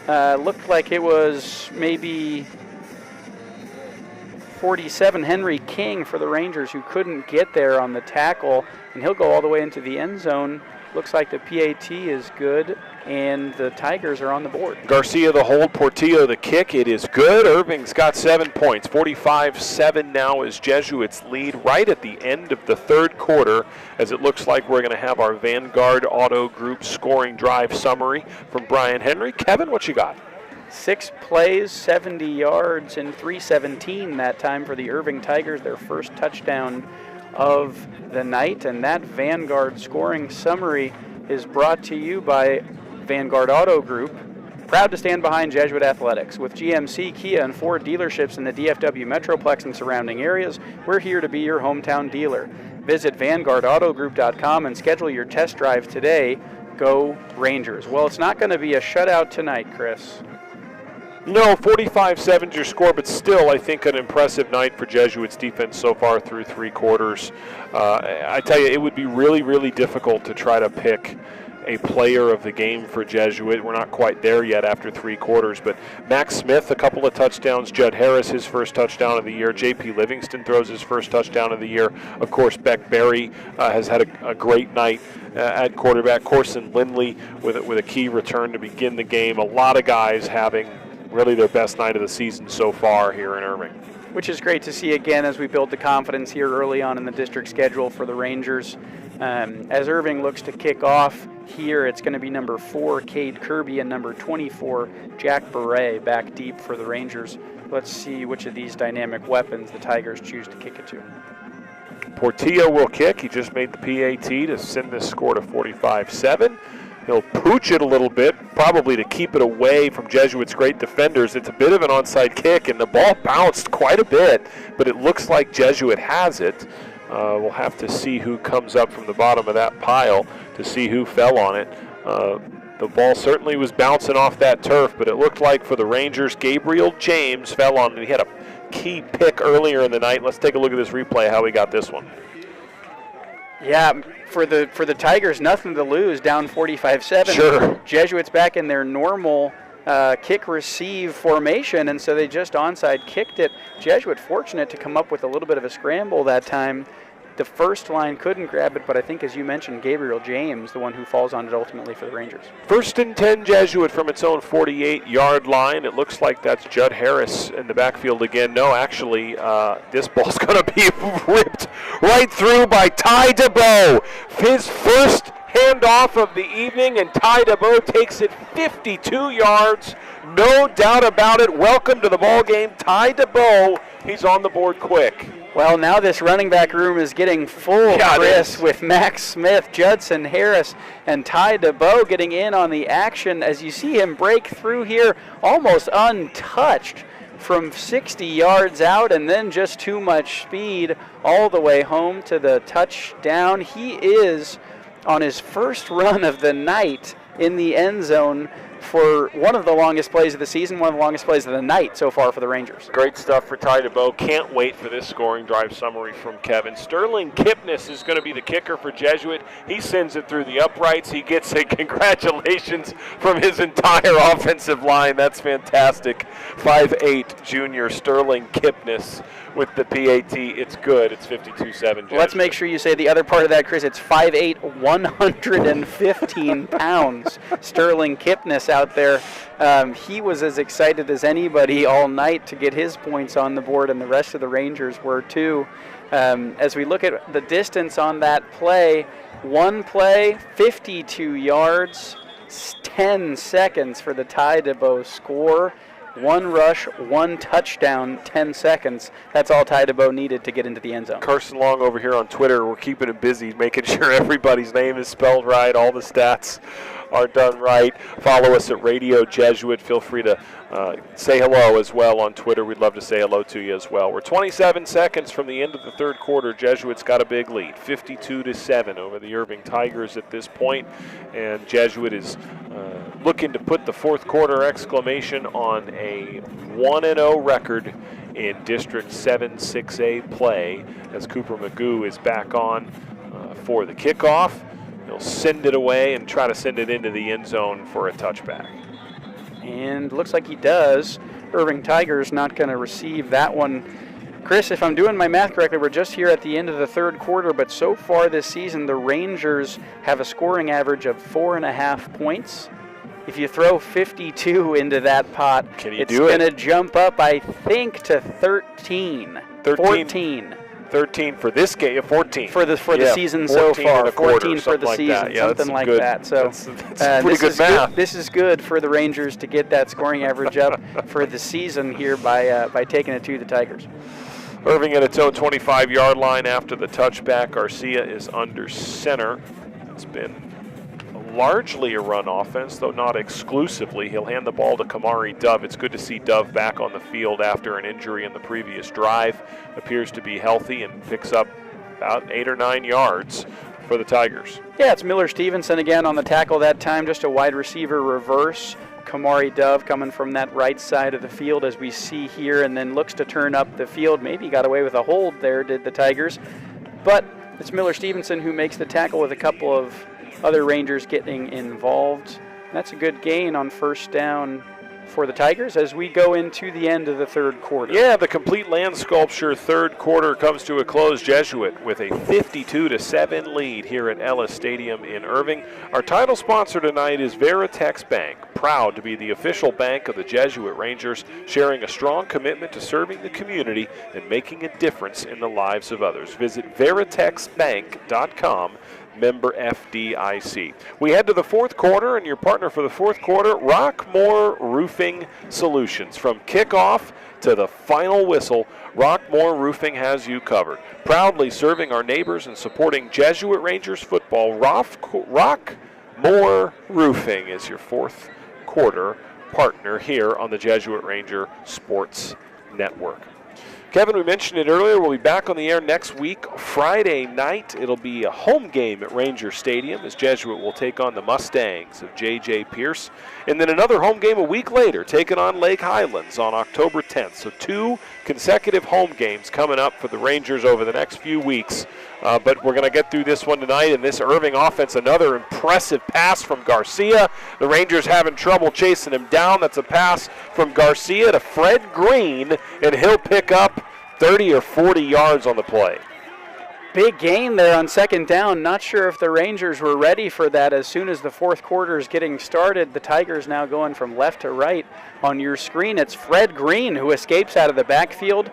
Looked like it was maybe 47 Henry King for the Rangers, who couldn't get there on the tackle, and he'll go all the way into the end zone. Looks like the PAT is good, and the Tigers are on the board. Garcia the hold, Portillo the kick. It is good. Irving's got 7 points. 45-7 now is Jesuits' lead right at the end of the 3rd quarter, as it looks like we're going to have our Vanguard Auto Group scoring drive summary from Brian Henry. Kevin, what you got? 6 plays, 70 yards, and 317 that time for the Irving Tigers, their first touchdown of the night. And that Vanguard scoring summary is brought to you by Vanguard Auto Group, proud to stand behind Jesuit Athletics. With GMC, Kia, and Ford dealerships in the DFW Metroplex and surrounding areas, we're here to be your hometown dealer. Visit VanguardAutoGroup.com and schedule your test drive today. Go Rangers. Well, it's not going to be a shutout tonight, Chris. No, 45-7 your score, but still I think an impressive night for Jesuits defense so far through 3 quarters. I tell you, it would be really, really difficult to try to pick a player of the game for Jesuit. We're not quite there yet after 3 quarters, but Max Smith, a couple of touchdowns. Judd Harris, his first touchdown of the year. J.P. Livingston throws his first touchdown of the year. Of course, Beck Berry has had a great night at quarterback. Corson Lindley with a key return to begin the game. A lot of guys having really their best night of the season so far here in Irving. Which is great to see again as we build the confidence here early on in the district schedule for the Rangers. As Irving looks to kick off here, it's going to be number 4, Cade Kirby, and number 24, Jack Beret, back deep for the Rangers. Let's see which of these dynamic weapons the Tigers choose to kick it to. Portillo will kick. He just made the PAT to send this score to 45-7. He'll pooch it a little bit, probably to keep it away from Jesuits' great defenders. It's a bit of an onside kick, and the ball bounced quite a bit, but it looks like Jesuit has it. We'll have to see who comes up from the bottom of that pile to see who fell on it. The ball certainly was bouncing off that turf, but it looked like for the Rangers, Gabriel James fell on it. He had a key pick earlier in the night. Let's take a look at this replay, how he got this one. Yeah, for the Tigers, nothing to lose, down 45-7. Sure. Jesuits back in their normal kick-receive formation, and so they just onside kicked it. Jesuit fortunate to come up with a little bit of a scramble that time. The first line couldn't grab it, but I think, as you mentioned, Gabriel James, the one who falls on it ultimately for the Rangers. 1st and 10 Jesuit from its own 48-yard line. It looks like that's Judd Harris in the backfield again. No, actually, this ball's going to be ripped right through by Ty DeBow. His first handoff of the evening, and Ty DeBow takes it 52 yards. No doubt about it. Welcome to the ball game, Ty DeBow. He's on the board quick. Well, now this running back room is getting full, Chris, with Max Smith, Judson Harris, and Ty DeBow getting in on the action as you see him break through here almost untouched from 60 yards out, and then just too much speed all the way home to the touchdown. He is on his first run of the night in the end zone for one of the longest plays of the season, one of the longest plays of the night so far for the Rangers. Great stuff for Ty DeBow. Can't wait for this scoring drive summary from Kevin. Sterling Kipnis is going to be the kicker for Jesuit. He sends it through the uprights. He gets a congratulations from his entire offensive line. That's fantastic. 5'8" junior Sterling Kipnis with the PAT. It's good. It's 52-7. Let's make sure you say the other part of that, Chris. It's 5'8", 115 pounds. Sterling Kipnis out there. He was as excited as anybody all night to get his points on the board, and the rest of the Rangers were too. As we look at the distance on that play, one play, 52 yards, 10 seconds for the Ty DeBow score. One rush, one touchdown, 10 seconds. That's all Ty DeBow needed to get into the end zone. Carson Long over here on Twitter, we're keeping it busy, making sure everybody's name is spelled right, all the stats are done right. Follow us at Radio Jesuit. Feel free to say hello as well on Twitter. We'd love to say hello to you as well. We're 27 seconds from the end of the third quarter. Jesuit's got a big lead, 52-7 over the Irving Tigers at this point, and Jesuit is looking to put the fourth quarter exclamation on a 1-0 record in District 7 6A play as Cooper Magoo is back on for the kickoff. He'll send it away and try to send it into the end zone for a touchback. And looks like he does. Irving Tigers not going to receive that one. Chris, if I'm doing my math correctly, we're just here at the end of the third quarter, but so far this season, the Rangers have a scoring average of 4.5 points. If you throw 52 into that pot, it's going to jump up, I think, to 13. 14. 13 for this game, 14 for the season so 14 far. and a quarter, 14 for the like season, that. Yeah, something like that. So that's pretty good math. This is good for the Rangers to get that scoring average up for the season here by taking it to the Tigers. Irving at its own 25-yard line after the touchback. Garcia is under center. It's been largely a run offense, though not exclusively. He'll hand the ball to Kamari Dove. It's good to see Dove back on the field after an injury in the previous drive. Appears to be healthy and picks up about 8 or 9 yards for the Tigers. Yeah, it's Miller Stevenson again on the tackle that time, just a wide receiver reverse. Kamari Dove coming from that right side of the field as we see here, and then looks to turn up the field. Maybe got away with a hold there, did the Tigers. But it's Miller Stevenson who makes the tackle with a couple of other Rangers getting involved. That's a good gain on first down for the Tigers as we go into the end of the third quarter. Yeah, the complete land sculpture third quarter comes to a close. Jesuit with a 52-7 lead here at Ellis Stadium in Irving. Our title sponsor tonight is Veritex Bank, proud to be the official bank of the Jesuit Rangers, sharing a strong commitment to serving the community and making a difference in the lives of others. Visit veritexbank.com. Member FDIC. We head to the fourth quarter, and your partner for the fourth quarter, Rockmore Roofing Solutions. From kickoff to the final whistle, Rockmore Roofing has you covered. Proudly serving our neighbors and supporting Jesuit Rangers football, Rockmore Roofing is your fourth quarter partner here on the Jesuit Ranger Sports Network. Kevin, we mentioned it earlier, we'll be back on the air next week, Friday night. It'll be a home game at Ranger Stadium as Jesuit will take on the Mustangs of J.J. Pierce. And then another home game a week later, taking on Lake Highlands on October 10th. So 2 consecutive home games coming up for the Rangers over the next few weeks. But we're going to get through this one tonight. And this Irving offense, another impressive pass from Garcia. The Rangers having trouble chasing him down. That's a pass from Garcia to Fred Green, and he'll pick up 30 or 40 yards on the play. Big gain there on second down. Not sure if the Rangers were ready for that as soon as the fourth quarter is getting started. The Tigers now going from left to right on your screen. It's Fred Green who escapes out of the backfield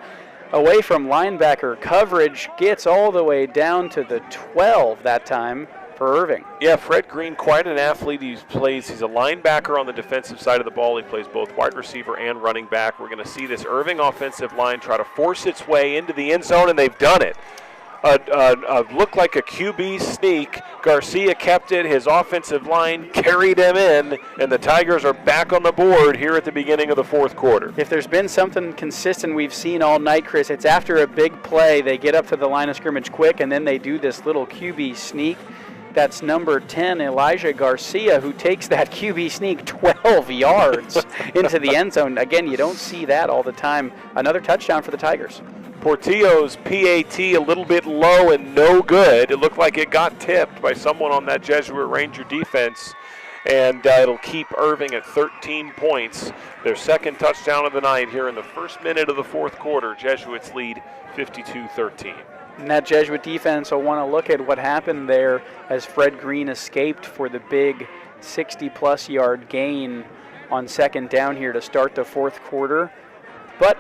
away from linebacker coverage, gets all the way down to the 12 that time for Irving. Yeah, Fred Green, quite an athlete. He's a linebacker on the defensive side of the ball. He plays both wide receiver and running back. We're going to see this Irving offensive line try to force its way into the end zone, and they've done it. Looked like a QB sneak. Garcia kept it. His offensive line carried him in, and the Tigers are back on the board here at the beginning of the fourth quarter. If there's been something consistent we've seen all night, Chris, it's after a big play, they get up to the line of scrimmage quick, and then they do this little QB sneak. That's number 10, Elijah Garcia, who takes that QB sneak 12 yards into the end zone. Again, you don't see that all the time. Another touchdown for the Tigers. Portillo's PAT a little bit low and no good. It looked like it got tipped by someone on that Jesuit Ranger defense, and it'll keep Irving at 13 points. Their second touchdown of the night here in the first minute of the fourth quarter. Jesuits lead 52-13. And that Jesuit defense will want to look at what happened there as Fred Green escaped for the big 60-plus yard gain on second down here to start the fourth quarter. But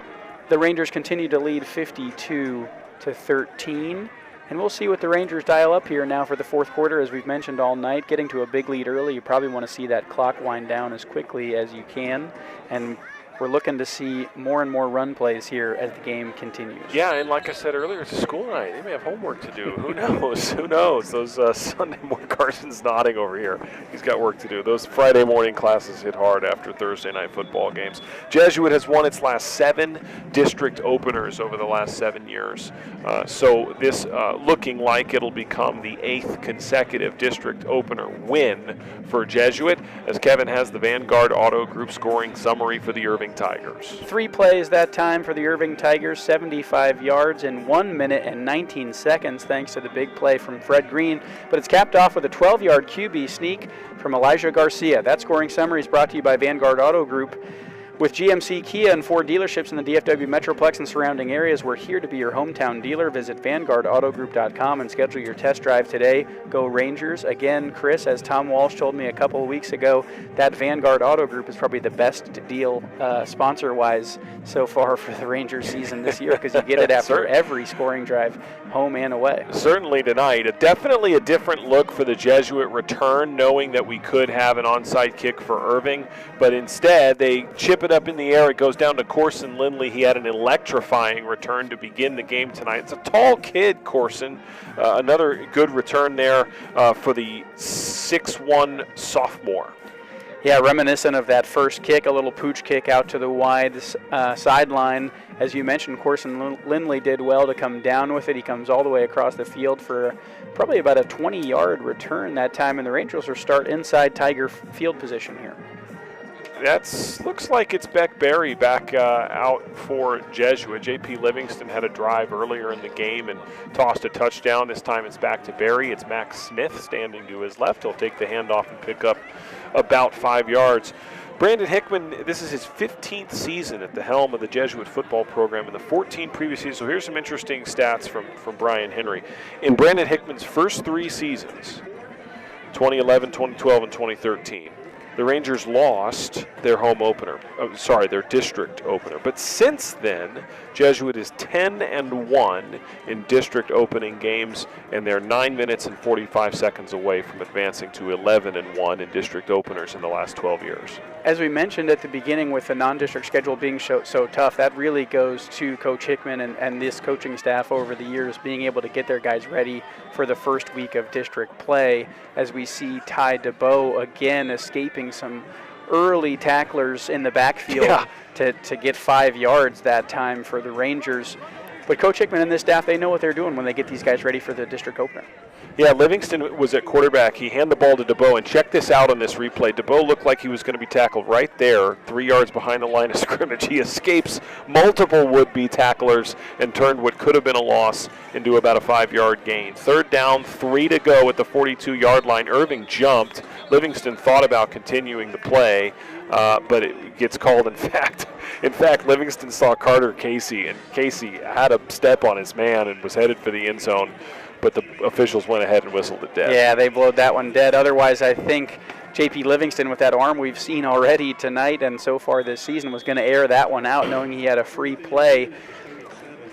the Rangers continue to lead 52-13. And we'll see what the Rangers dial up here now for the fourth quarter, as we've mentioned all night. Getting to a big lead early, you probably want to see that clock wind down as quickly as you can. And we're looking to see more and more run plays here as the game continues. Yeah, and like I said earlier, it's a school night. They may have homework to do. Who knows? Who knows? Those Sunday morning, Carson's nodding over here. He's got work to do. Those Friday morning classes hit hard after Thursday night football games. Jesuit has won its last 7 district openers over the last 7 years. So this looking like it'll become the 8th consecutive district opener win for Jesuit, as Kevin has the Vanguard Auto Group scoring summary for the Irving Tigers. 3 plays that time for the Irving Tigers, 75 yards in 1 minute and 19 seconds, thanks to the big play from Fred Green. But it's capped off with a 12-yard QB sneak from Elijah Garcia. That scoring summary is brought to you by Vanguard Auto Group. With GMC, Kia, and Ford dealerships in the DFW Metroplex and surrounding areas, we're here to be your hometown dealer. Visit VanguardAutoGroup.com and schedule your test drive today. Go Rangers. Again, Chris, as Tom Walsh told me a couple of weeks ago, that Vanguard Auto Group is probably the best deal sponsor-wise so far for the Rangers season this year, because you get it after every scoring drive, home and away. Certainly tonight. Definitely a different look for the Jesuit return, knowing that we could have an onside kick for Irving, but instead they chip it up in the air. It goes down to Corson Lindley. He had an electrifying return to begin the game tonight. It's a tall kid, Corson. Another good return there for the 6'1 sophomore. Yeah, reminiscent of that first kick, a little pooch kick out to the wide sideline. As you mentioned, Corson Lindley did well to come down with it. He comes all the way across the field for probably about a 20-yard return that time, and the Rangers will start inside Tiger field position here. Looks like it's Beck Berry back out for Jesuit. J.P. Livingston had a drive earlier in the game and tossed a touchdown. This time it's back to Berry. It's Max Smith standing to his left. He'll take the handoff and pick up about 5 yards. Brandon Hickman, this is his 15th season at the helm of the Jesuit football program in the 14 previous seasons. So here's some interesting stats from Brian Henry. In Brandon Hickman's first 3 seasons, 2011, 2012, and 2013, the Rangers lost their their district opener. But since then, Jesuit is 10-1 in district opening games, and they're 9 minutes and 45 seconds away from advancing to 11-1 in district openers in the last 12 years. As we mentioned at the beginning, with the non-district schedule being so tough, that really goes to Coach Hickman and this coaching staff over the years, being able to get their guys ready for the first week of district play, as we see Ty DeBow again escaping some early tacklers in the backfield to get 5 yards that time for the Rangers. But Coach Hickman and this staff, they know what they're doing when they get these guys ready for the district opener. Yeah, Livingston was at quarterback. He handed the ball to DeBow, and check this out on this replay. DeBow looked like he was going to be tackled right there, 3 yards behind the line of scrimmage. He escapes multiple would-be tacklers and turned what could have been a loss into about a 5-yard gain. 3rd down, 3 to go at the 42-yard line. Irving jumped. Livingston thought about continuing the play, but it gets called. In fact, Livingston saw Carter Casey, and Casey had a step on his man and was headed for the end zone, but the officials went ahead and whistled it dead. Yeah, they blowed that one dead. Otherwise, I think J.P. Livingston, with that arm we've seen already tonight and so far this season, was going to air that one out, knowing he had a free play.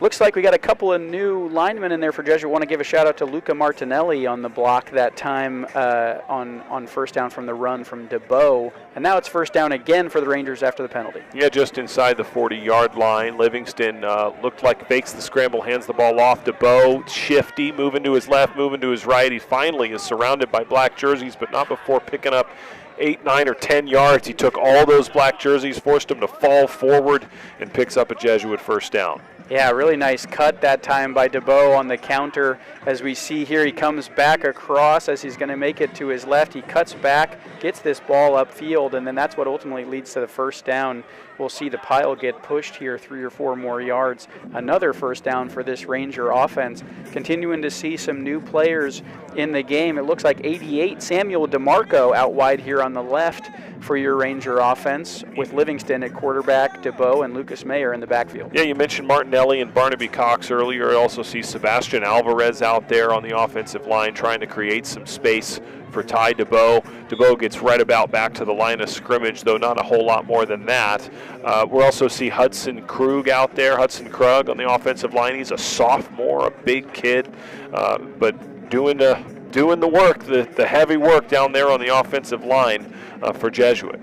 Looks like we got a couple of new linemen in there for Jesuit. Want to give a shout out to Luca Martinelli on the block that time on first down from the run from DeBow. And now it's first down again for the Rangers after the penalty. Yeah, just inside the 40-yard line. Livingston looked like fakes the scramble, hands the ball off. DeBow, shifty, moving to his left, moving to his right. He finally is surrounded by black jerseys, but not before picking up 8, 9, or 10 yards. He took all those black jerseys, forced them to fall forward, and picks up a Jesuit first down. Yeah, really nice cut that time by DeBow on the counter. As we see here, he comes back across as he's going to make it to his left. He cuts back, gets this ball upfield, and then that's what ultimately leads to the first down. We'll see the pile get pushed here 3 or 4 more yards. Another first down for this Ranger offense. Continuing to see some new players in the game. It looks like 88, Samuel DeMarco out wide here on the left for your Ranger offense, with Livingston at quarterback, DeBow and Lucas Mayer in the backfield. Yeah, you mentioned Martinelli and Barnaby Cox earlier. I also see Sebastian Alvarez out there on the offensive line trying to create some space for Ty DeBow. DeBow gets right about back to the line of scrimmage, though not a whole lot more than that. We'll also see Hudson Krug out there, Hudson Krug on the offensive line. He's a sophomore, a big kid, but doing the work, the heavy work down there on the offensive line for Jesuit.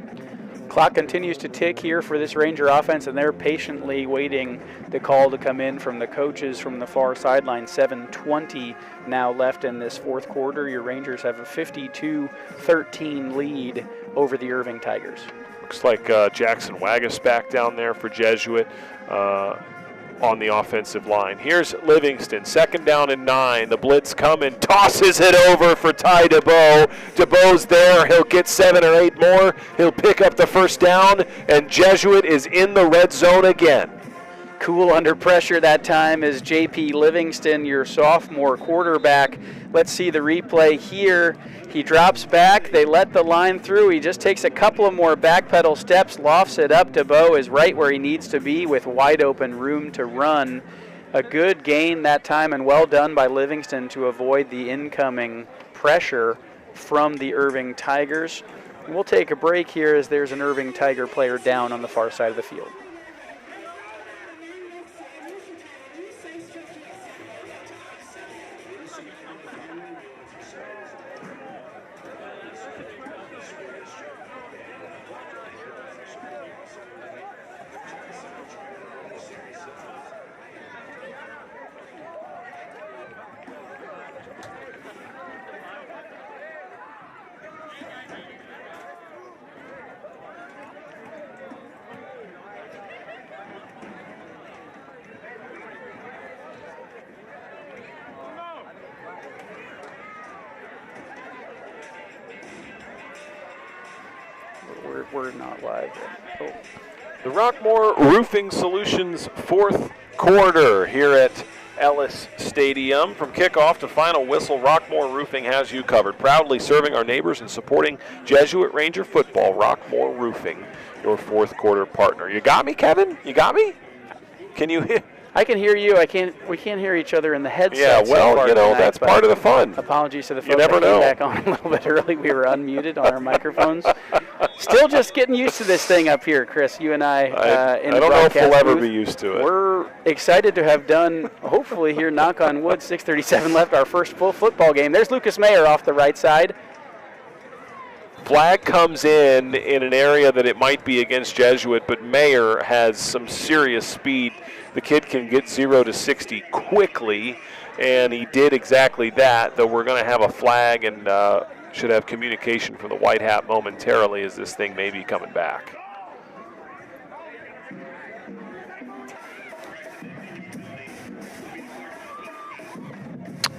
Clock continues to tick here for this Ranger offense, and they're patiently waiting the call to come in from the coaches from the far sideline. 7:20 now left in this fourth quarter. Your Rangers have a 52-13 lead over the Irving Tigers. Looks like Jackson Wagas back down there for Jesuit on the offensive line. Here's Livingston, 2nd down and 9. The blitz coming, tosses it over for Ty DeBow. DeBow's there. He'll get 7 or 8 more. He'll pick up the first down, and Jesuit is in the red zone again. cool under pressure that time is J.P. Livingston, your sophomore quarterback. Let's see the replay here. He drops back. They let the line through. He just takes a couple of more backpedal steps, lofts it up. DeBow is right where he needs to be with wide open room to run. A good gain that time and well done by Livingston to avoid the incoming pressure from the Irving Tigers. We'll take a break here as there's an Irving Tiger player down on the far side of the field. We're not live yet. Oh. The Rockmore Roofing Solutions fourth quarter here at Ellis Stadium. From kickoff to final whistle, Rockmore Roofing has you covered. Proudly serving our neighbors and supporting Jesuit Ranger football. Rockmore Roofing, your fourth quarter partner. You got me, Kevin? You got me? Can you hear? I can hear you. We can't hear each other in the headset. Yeah, well, that's part of the fun. Apologies to the folks that came back on a little bit early. We were unmuted on our microphones. Still just getting used to this thing up here, Chris. You and I in the broadcast I don't know if we'll ever booth. be used to it. We're excited to have done, hopefully here, knock on wood, 6:37 left, our first full football game. There's Lucas Mayer off the right side. Flag comes in an area that it might be against Jesuit, but Mayer has some serious speed. The kid can get 0 to 60 quickly, and he did exactly that, though we're going to have a flag and should have communication from the White Hat momentarily as this thing may be coming back.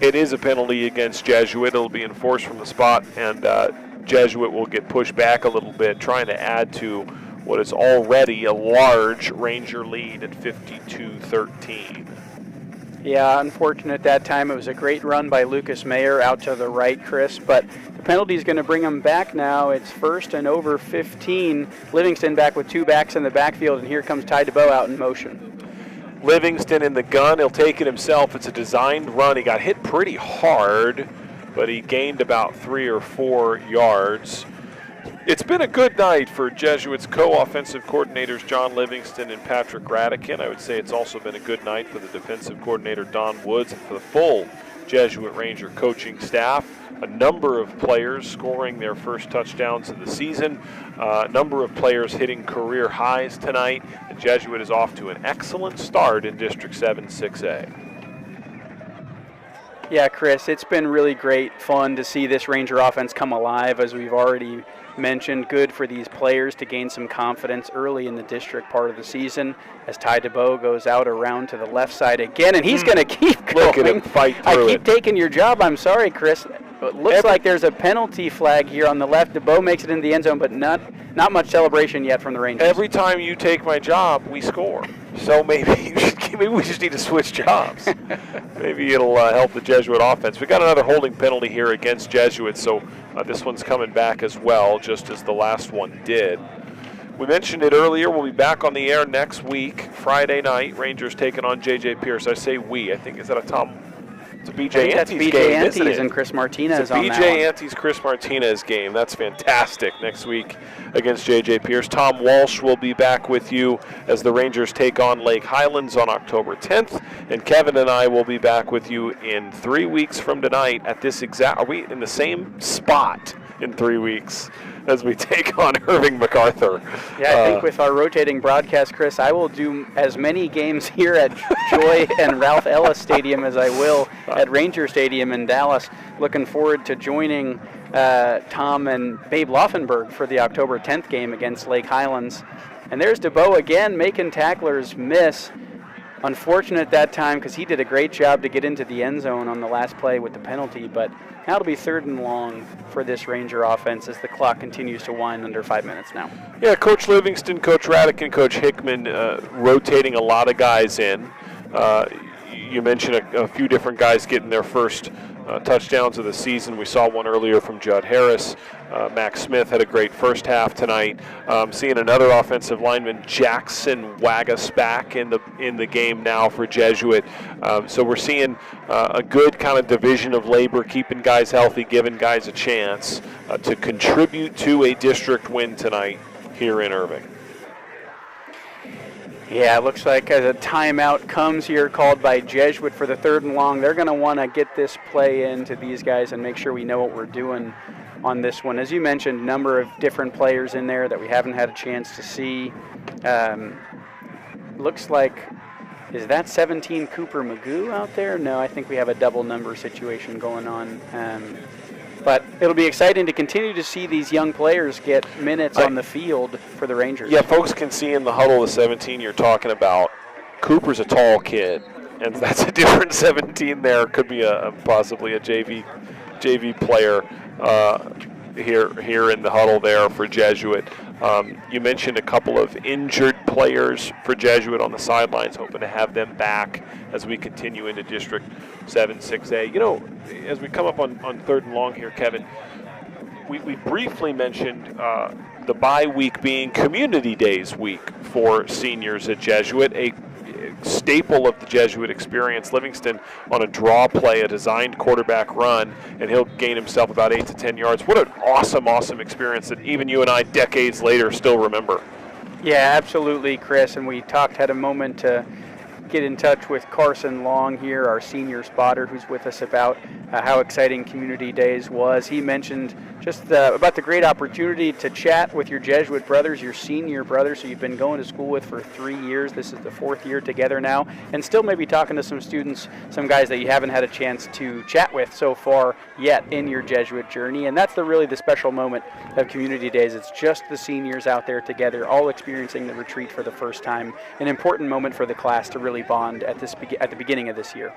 It is a penalty against Jesuit. It'll be enforced from the spot, and Jesuit will get pushed back a little bit, trying to add to what is already a large Ranger lead at 52-13. Yeah, unfortunate that time. It was a great run by Lucas Mayer out to the right, Chris, but the penalty is going to bring him back now. It's first and over 15. Livingston back with two backs in the backfield, and here comes Ty DeBow out in motion. Livingston in the gun. He'll take it himself. It's a designed run. He got hit pretty hard, but he gained about 3 or 4 yards. It's been a good night for Jesuit's co-offensive coordinators John Livingston and Patrick Radican. I would say it's also been a good night for the defensive coordinator Don Woods and for the full Jesuit Ranger coaching staff. A number of players scoring their first touchdowns of the season. A number of players hitting career highs tonight. And Jesuit is off to an excellent start in District 7 6A. Yeah, Chris, it's been really great fun to see this Ranger offense come alive, as we've already mentioned. Good for these players to gain some confidence early in the district part of the season as Ty DeBow goes out around to the left side again, and he's going to keep going. Look at him fight through I keep taking your job. I'm sorry, Chris. It looks like there's a penalty flag here on the left. DeBow makes it in the end zone, but not much celebration yet from the Rangers. Every time you take my job, we score. So maybe we just need to switch jobs. Maybe it'll help the Jesuit offense. We got another holding penalty here against Jesuit, so this one's coming back as well, just as the last one did. We mentioned it earlier. We'll be back on the air next week, Friday night. Rangers taking on J.J. Pierce. I say we. I think, is that a Tom? It's a B.J. Antes game, isn't it? And Chris Martinez it's a on that one. B.J. Antes, Chris Martinez game. That's fantastic next week against J.J. Pierce. Tom Walsh will be back with you as the Rangers take on Lake Highlands on October 10th. And Kevin and I will be back with you in 3 weeks from tonight at this exact... Are we in the same spot in 3 weeks as we take on Irving MacArthur? Yeah, I think with our rotating broadcast, Chris, I will do as many games here at Joy and Ralph Ellis Stadium as I will at Ranger Stadium in Dallas. Looking forward to joining Tom and Babe Laufenberg for the October 10th game against Lake Highlands. And there's DeBow again, making tacklers miss. Unfortunate that time because he did a great job to get into the end zone on the last play with the penalty, but Now it'll be 3rd and long for this Ranger offense as the clock continues to wind under 5 minutes now. Yeah, Coach Livingston, Coach Raddick, and Coach Hickman rotating a lot of guys in. You mentioned a few different guys getting their first touchdowns of the season. We saw one earlier from Judd Harris. Max Smith had a great first half tonight. Seeing another offensive lineman, Jackson Wagas, back in the game now for Jesuit. So we're seeing a good kind of division of labor, keeping guys healthy, giving guys a chance to contribute to a district win tonight here in Irving. Yeah, it looks like as a timeout comes here called by Jesuit for the 3rd and long. They're going to want to get this play into these guys and make sure we know what we're doing on this one. As you mentioned, a number of different players in there that we haven't had a chance to see. Looks like, is that 17 Cooper Magoo out there? No, I think we have a double number situation going on. But it'll be exciting to continue to see these young players get minutes on the field for the Rangers. Yeah, folks can see in the huddle the 17 you're talking about. Cooper's a tall kid, and that's a different 17 there. Could be possibly a JV player here in the huddle there for Jesuit. You mentioned a couple of injured players for Jesuit on the sidelines, hoping to have them back as we continue into District 7, 6A. You know, as we come up on 3rd and long here, Kevin, we briefly mentioned the bye week being Community Days week for seniors at Jesuit, a staple of the Jesuit experience. Livingston on a draw play, a designed quarterback run, and he'll gain himself about 8 to 10 yards. What an awesome experience that even you and I decades later still remember. Yeah, absolutely, Chris. And we had a moment to get in touch with Carson Long here, our senior spotter, who's with us about how exciting Community Days was. He mentioned just about the great opportunity to chat with your Jesuit brothers, your senior brothers, who you've been going to school with for 3 years. This is the 4th year together now, and still maybe talking to some students, some guys that you haven't had a chance to chat with so far yet in your Jesuit journey. And that's really the special moment of Community Days. It's just the seniors out there together, all experiencing the retreat for the first time. An important moment for the class to really bond at the beginning of this year.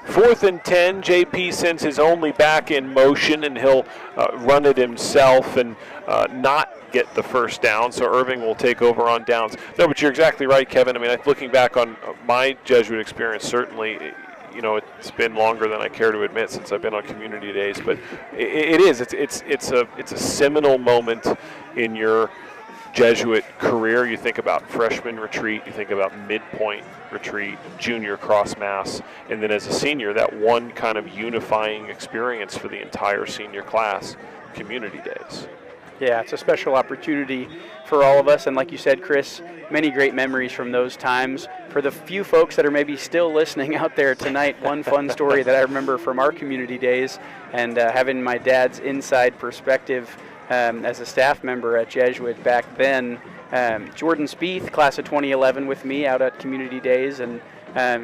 4th and 10, JP sends his only back in motion, and he'll run it himself and not get the first down, so Irving will take over on downs. No, but you're exactly right, Kevin. I mean, looking back on my Jesuit experience, certainly, you know, it's been longer than I care to admit since I've been on Community Days, but it's a seminal moment in your Jesuit career. You think about freshman retreat, you think about midpoint retreat, junior cross mass, and then as a senior, that one kind of unifying experience for the entire senior class, Community Days. Yeah, it's a special opportunity for all of us, and like you said, Chris, many great memories from those times. For the few folks that are maybe still listening out there tonight, one fun story that I remember from our Community Days, and having my dad's inside perspective as a staff member at Jesuit back then. Jordan Spieth, class of 2011 with me out at Community Days, and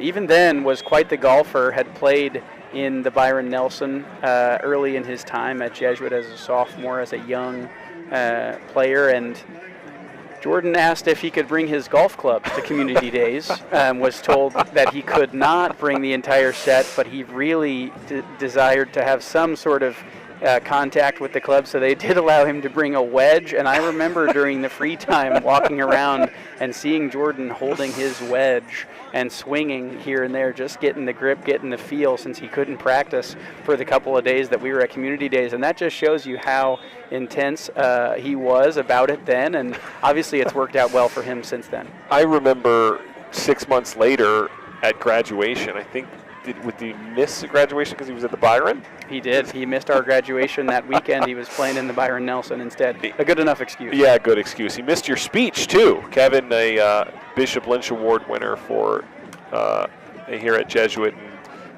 even then was quite the golfer, had played in the Byron Nelson early in his time at Jesuit as a sophomore, as a young player, and Jordan asked if he could bring his golf clubs to Community Days, was told that he could not bring the entire set, but he really desired to have some sort of contact with the club, so they did allow him to bring a wedge. And I remember during the free time walking around and seeing Jordan holding his wedge and swinging here and there, just getting the grip, getting the feel, since he couldn't practice for the couple of days that we were at Community Days. And that just shows you how intense he was about it then, and obviously it's worked out well for him since then. I remember 6 months later at graduation, I think, would he miss graduation because he was at the Byron? He did. He missed our graduation that weekend. He was playing in the Byron Nelson instead. A good enough excuse. Yeah, good excuse. He missed your speech, too. Kevin, a Bishop Lynch Award winner for here at Jesuit, and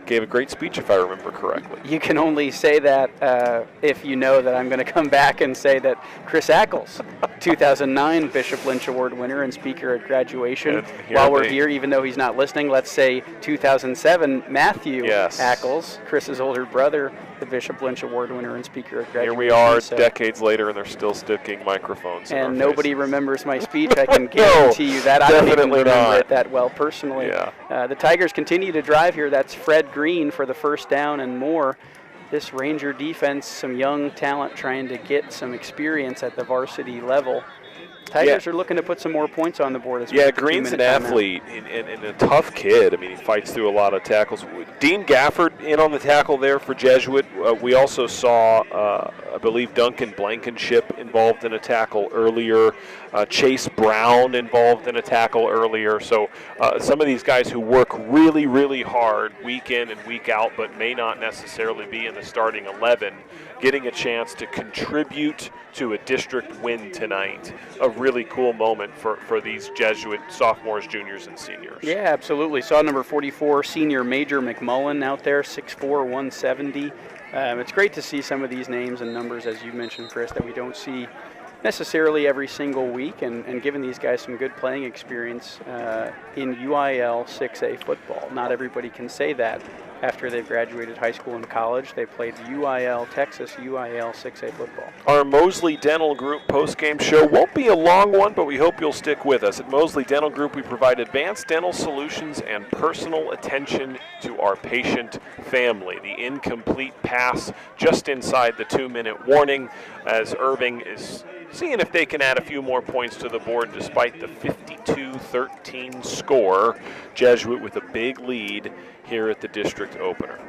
gave a great speech, if I remember correctly. You can only say that if you know that I'm going to come back and say that Chris Ackles, 2009 Bishop Lynch Award winner and speaker at graduation. While we're here, even though he's not listening, let's say 2007 Matthew Ackles, Chris's older brother, the Bishop Lynch Award winner and speaker at graduation. Here we are decades later, and they're still sticking microphones in our nobody faces. remembers my speech. I can guarantee you that. I don't even remember it that well personally. Yeah. The Tigers continue to drive here. That's Fred Green for the first down and more. this Ranger defense, some young talent trying to get some experience at the varsity level. Tigers are looking to put some more points on the board. As Yeah, Green's an athlete and a tough kid. I mean, he fights through a lot of tackles. Dean Gafford in on the tackle there for Jesuit. We also saw, I believe, Duncan Blankenship involved in a tackle earlier. Chase Brown involved in a tackle earlier. So some of these guys who work really, really hard week in and week out, but may not necessarily be in the starting 11, getting a chance to contribute to a district win tonight. A really cool moment for these Jesuit sophomores, juniors, and seniors. Yeah, absolutely. Saw number 44, senior Major McMullen out there, 6'4", 170. It's great to see some of these names and numbers, as you mentioned, Chris, that we don't see necessarily every single week, and giving these guys some good playing experience in UIL 6A football. Not everybody can say that after they've graduated high school and college. They played UIL, Texas UIL 6A football. Our Mosley Dental Group post-game show won't be a long one, but we hope you'll stick with us. At Mosley Dental Group, we provide advanced dental solutions and personal attention to our patient family. The incomplete pass just inside the 2-minute warning as Irving is seeing if they can add a few more points to the board despite the 52-13 score. Jesuit with a big lead here at the district opener.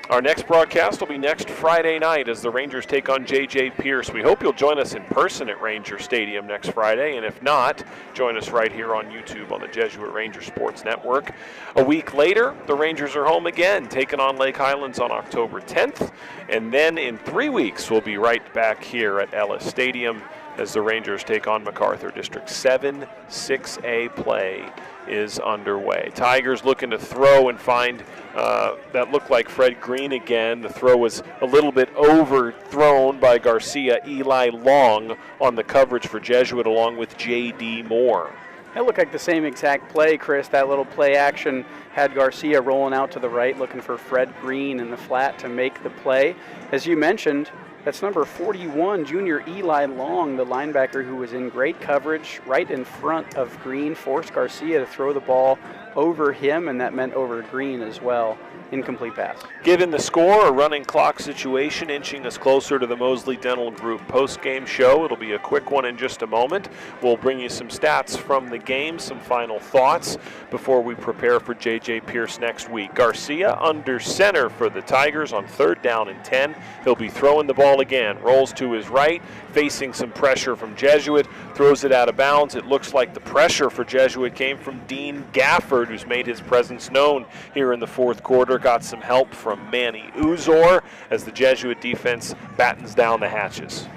Our next broadcast will be next Friday night as the Rangers take on J.J. Pierce. We hope you'll join us in person at Ranger Stadium next Friday, and if not, join us right here on YouTube on the Jesuit Ranger Sports Network. A week later, the Rangers are home again, taking on Lake Highlands on October 10th, and then in 3 weeks, we'll be right back here at Ellis Stadium as the Rangers take on MacArthur. District 7 6A play is underway. Tigers looking to throw and find that looked like Fred Green again. The throw was a little bit overthrown by Garcia. Eli Long on the coverage for Jesuit along with J.D. Moore. That looked like the same exact play, Chris. That little play action had Garcia rolling out to the right, looking for Fred Green in the flat to make the play. As you mentioned, that's number 41, junior Eli Long, the linebacker who was in great coverage right in front of Green, forced Garcia to throw the ball over him, and that meant over Green as well. Incomplete pass. Given the score, a running clock situation inching us closer to the Mosley Dental Group post-game show. It'll be a quick one in just a moment. We'll bring you some stats from the game, some final thoughts before we prepare for J.J. Pierce next week. Garcia under center for the Tigers on 3rd down and 10. He'll be throwing the ball again. Rolls to his right, facing some pressure from Jesuit, throws it out of bounds. It looks like the pressure for Jesuit came from Dean Gafford, who's made his presence known here in the 4th quarter. Got some help from Manny Uzor as the Jesuit defense battens down the hatches.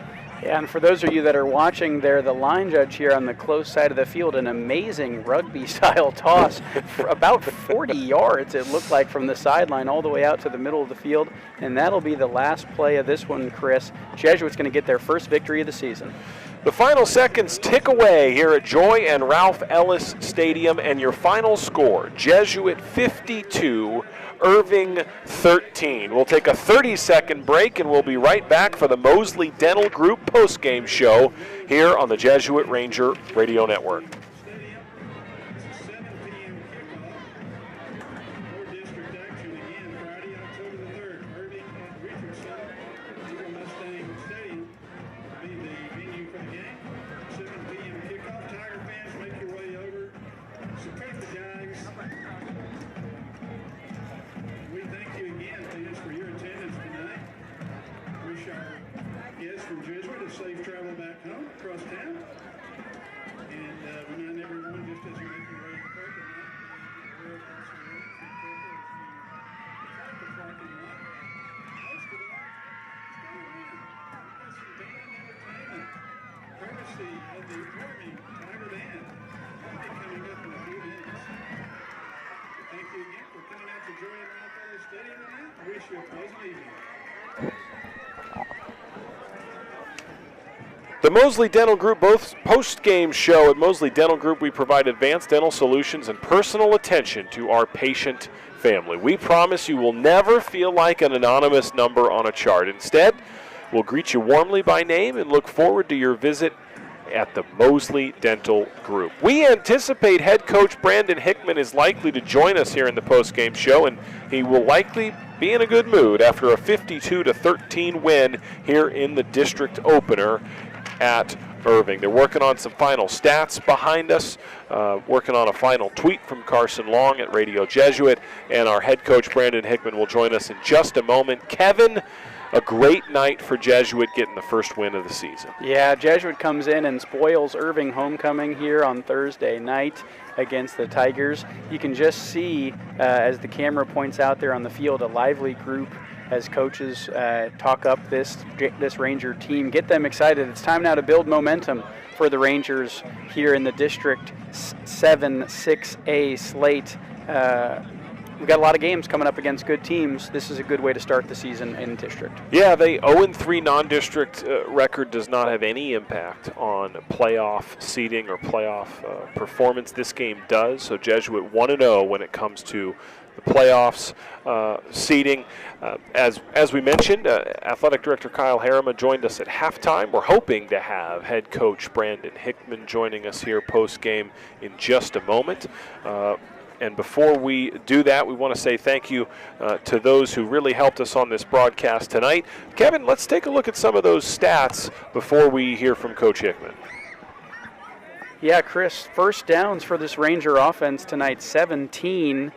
Yeah, and for those of you that are watching there, the line judge here on the close side of the field, an amazing rugby-style toss for about 40 yards, it looked like, from the sideline all the way out to the middle of the field. And that'll be the last play of this one, Chris. Jesuit's going to get their first victory of the season. The final seconds tick away here at Joy and Ralph Ellis Stadium, and your final score, Jesuit 52, Irving 13. We'll take a 30-second break, and we'll be right back for the Mosley Dental Group postgame show here on the Jesuit Ranger Radio Network. Safe travel back home across town. And remind everyone, just as you're making your way to the parking lot, we're across the road, the parking lot. Most of it, it's some band entertainment, courtesy of the Irving Tiger Band. They'll be coming up in a few minutes. Thank you again for coming out to Joy and Ralph Ellis Stadium tonight. I wish you a pleasant evening. The Mosley Dental Group post-game show. At Mosley Dental Group, we provide advanced dental solutions and personal attention to our patient family. We promise you will never feel like an anonymous number on a chart. Instead, we'll greet you warmly by name and look forward to your visit at the Mosley Dental Group. We anticipate head coach Brandon Hickman is likely to join us here in the postgame show, and he will likely be in a good mood after a 52-13 win here in the district opener at Irving. They're working on some final stats behind us, working on a final tweet from Carson Long at Radio Jesuit, and our head coach Brandon Hickman will join us in just a moment. Kevin, a great night for Jesuit getting the first win of the season. Yeah, Jesuit comes in and spoils Irving homecoming here on Thursday night against the Tigers. You can just see, as the camera points out there on the field, a lively group as coaches talk up this Ranger team, get them excited. It's time now to build momentum for the Rangers here in the District 7-6A slate. We've got a lot of games coming up against good teams. This is a good way to start the season in district. Yeah, the 0-3 non-district record does not have any impact on playoff seeding or playoff performance. This game does, so Jesuit 1-0 when it comes to the playoffs seeding. As we mentioned, Athletic Director Kyle Harriman joined us at halftime. We're hoping to have head coach Brandon Hickman joining us here post-game in just a moment. And before we do that, we want to say thank you to those who really helped us on this broadcast tonight. Kevin, let's take a look at some of those stats before we hear from Coach Hickman. Yeah, Chris, first downs for this Ranger offense tonight, 17.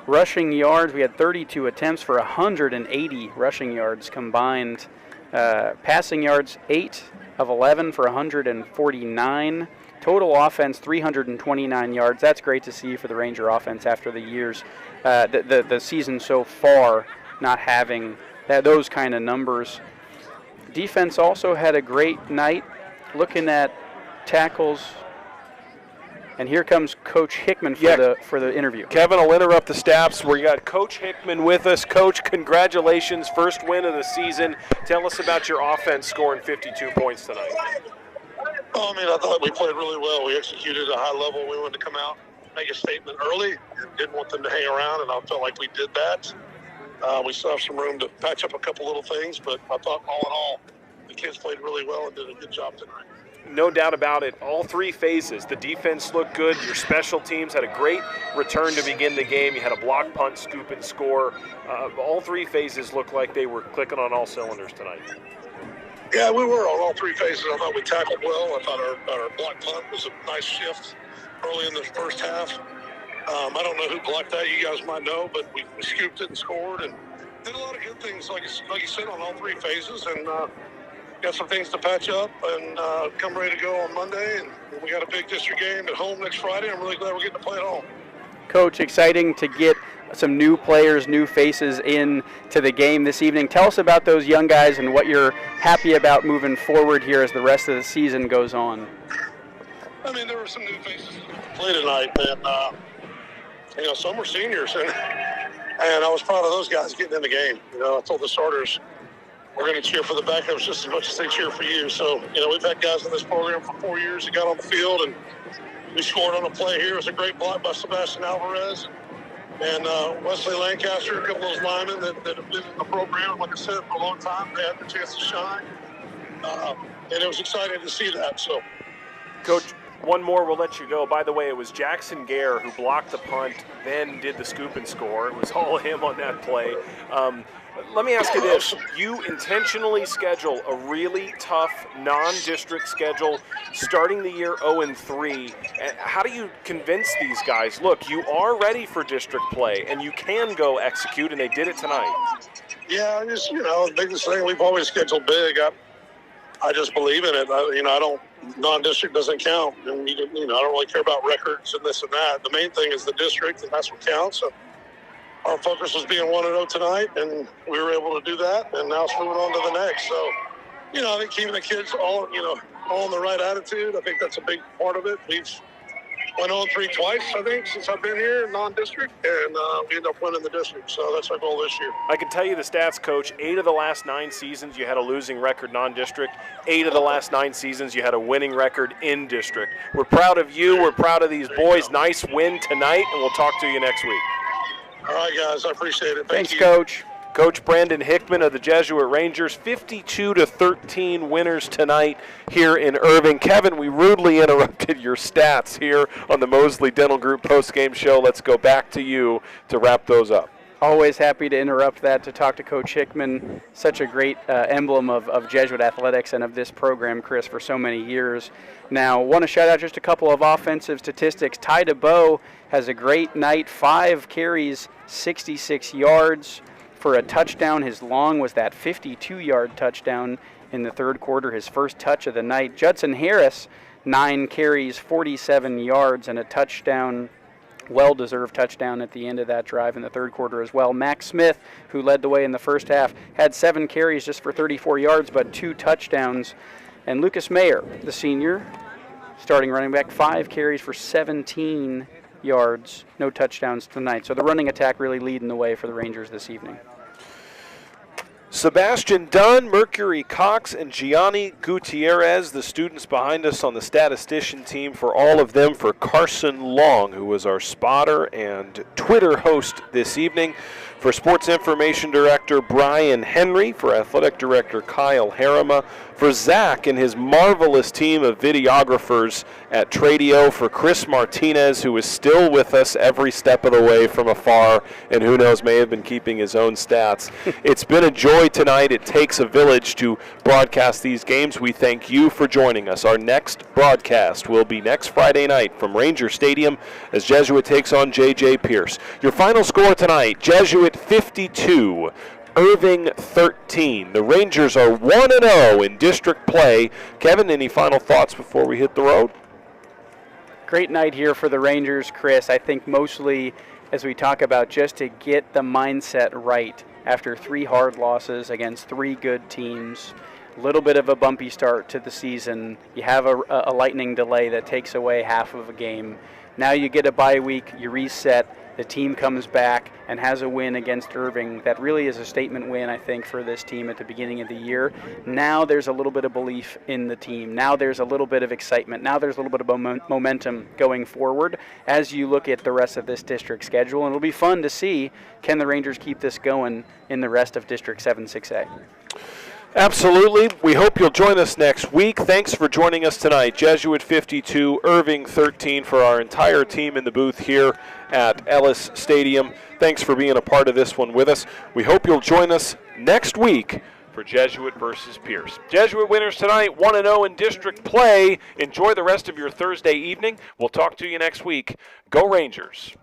Rushing yards, we had 32 attempts for 180 rushing yards combined. Passing yards, 8 of 11 for 149. Total offense, 329 yards. That's great to see for the Ranger offense after the years, the season so far, not having those kind of numbers. Defense also had a great night. Looking at tackles, and here comes Coach Hickman for the interview. Kevin, I'll interrupt the stats. We got Coach Hickman with us. Coach, congratulations, first win of the season. Tell us about your offense scoring 52 points tonight. Well, I mean, I thought we played really well. We executed at a high level. We wanted to come out, make a statement early, and didn't want them to hang around, and I felt like we did that. We still have some room to patch up a couple little things, but I thought all in all, the kids played really well and did a good job tonight. No doubt about it. All three phases. The defense looked good. Your special teams had a great return to begin the game. You had a block, punt, scoop, and score. All three phases looked like they were clicking on all cylinders tonight. Yeah, we were on all three phases. I thought we tackled well. I thought our block punt was a nice shift early in the first half. I don't know who blocked that. You guys might know, but we scooped it and scored and did a lot of good things, like you said, on all three phases. And got some things to patch up and come ready to go on Monday. And we got a big district game at home next Friday. I'm really glad we're getting to play at home. Coach, exciting to get some new players, new faces into the game this evening. Tell us about those young guys and what you're happy about moving forward here as the rest of the season goes on. I mean, there were some new faces to play tonight, and some were seniors, and I was proud of those guys getting in the game. I told the starters we're going to cheer for the backups just as much as they cheer for you. So, we've had guys in this program for 4 years that got on the field, and we scored on a play here. It was a great block by Sebastian Alvarez. And Wesley Lancaster, a couple of those linemen that have been in the program, like I said, for a long time, they had the chance to shine. And it was exciting to see that. So, Coach, one more, we'll let you go. By the way, it was Jackson Gare who blocked the punt, then did the scoop and score. It was all him on that play. Let me ask you this. You intentionally schedule a really tough non-district schedule starting the year 0-3. How do you convince these guys, look, you are ready for district play and you can go execute, and they did it tonight? Yeah, I just, the biggest thing, we've always scheduled big. I just believe in it. Non-district doesn't count. And, I don't really care about records and this and that. The main thing is the district, and that's what counts. So our focus was being 1-0 tonight, and we were able to do that, and now it's moving on to the next. So, I think keeping the kids all in the right attitude, I think that's a big part of it. We've went 0-3 twice, I think, since I've been here in non-district, and we ended up winning the district. So that's our goal this year. I can tell you the stats, Coach. 8 of the last 9 seasons, you had a losing record non-district. 8 of the last 9 seasons, you had a winning record in district. We're proud of you. We're proud of these boys. Nice win tonight, and we'll talk to you next week. All right, guys. I appreciate it. Thanks, Coach. Coach Brandon Hickman of the Jesuit Rangers, 52-13 winners tonight here in Irving. Kevin, we rudely interrupted your stats here on the Mosley Dental Group postgame show. Let's go back to you to wrap those up. Always happy to interrupt that to talk to Coach Hickman, such a great emblem of Jesuit athletics and of this program, Chris, for so many years. Now, want to shout out just a couple of offensive statistics. Ty DeBow has a great night, 5 carries, 66 yards for a touchdown. His long was that 52-yard touchdown in the third quarter, his first touch of the night. Judson Harris, 9 carries, 47 yards, and a touchdown. Well-deserved touchdown at the end of that drive in the third quarter as well. Max Smith, who led the way in the first half, had 7 carries just for 34 yards, but 2 touchdowns. And Lucas Mayer, the senior, starting running back, 5 carries for 17 yards, no touchdowns tonight. So the running attack really leading the way for the Rangers this evening. Sebastian Dunn, Mercury Cox, and Gianni Gutierrez, the students behind us on the statistician team. For all of them, for Carson Long, who was our spotter and Twitter host this evening. For Sports Information Director Brian Henry, for Athletic Director Kyle Harima, for Zach and his marvelous team of videographers at Tradio, for Chris Martinez, who is still with us every step of the way from afar, and who knows, may have been keeping his own stats. It's been a joy tonight. It takes a village to broadcast these games. We thank you for joining us. Our next broadcast will be next Friday night from Ranger Stadium as Jesuit takes on J.J. Pierce. Your final score tonight, Jesuit 52, Irving 13. The Rangers are 1-0 in district play. Kevin, any final thoughts before we hit the road? Great night here for the Rangers, Chris. I think mostly, as we talk about, just to get the mindset right after 3 hard losses against 3 good teams. A little bit of a bumpy start to the season. You have a lightning delay that takes away half of a game. Now you get a bye week, you reset, the team comes back and has a win against Irving. That really is a statement win, I think, for this team at the beginning of the year. Now there's a little bit of belief in the team. Now there's a little bit of excitement. Now there's a little bit of momentum going forward as you look at the rest of this district schedule. And it'll be fun to see, can the Rangers keep this going in the rest of District 7-6A? Absolutely. We hope you'll join us next week. Thanks for joining us tonight. Jesuit 52, Irving 13 for our entire team in the booth here at Ellis Stadium. Thanks for being a part of this one with us. We hope you'll join us next week for Jesuit versus Pierce. Jesuit winners tonight, 1-0 in district play. Enjoy the rest of your Thursday evening. We'll talk to you next week. Go Rangers.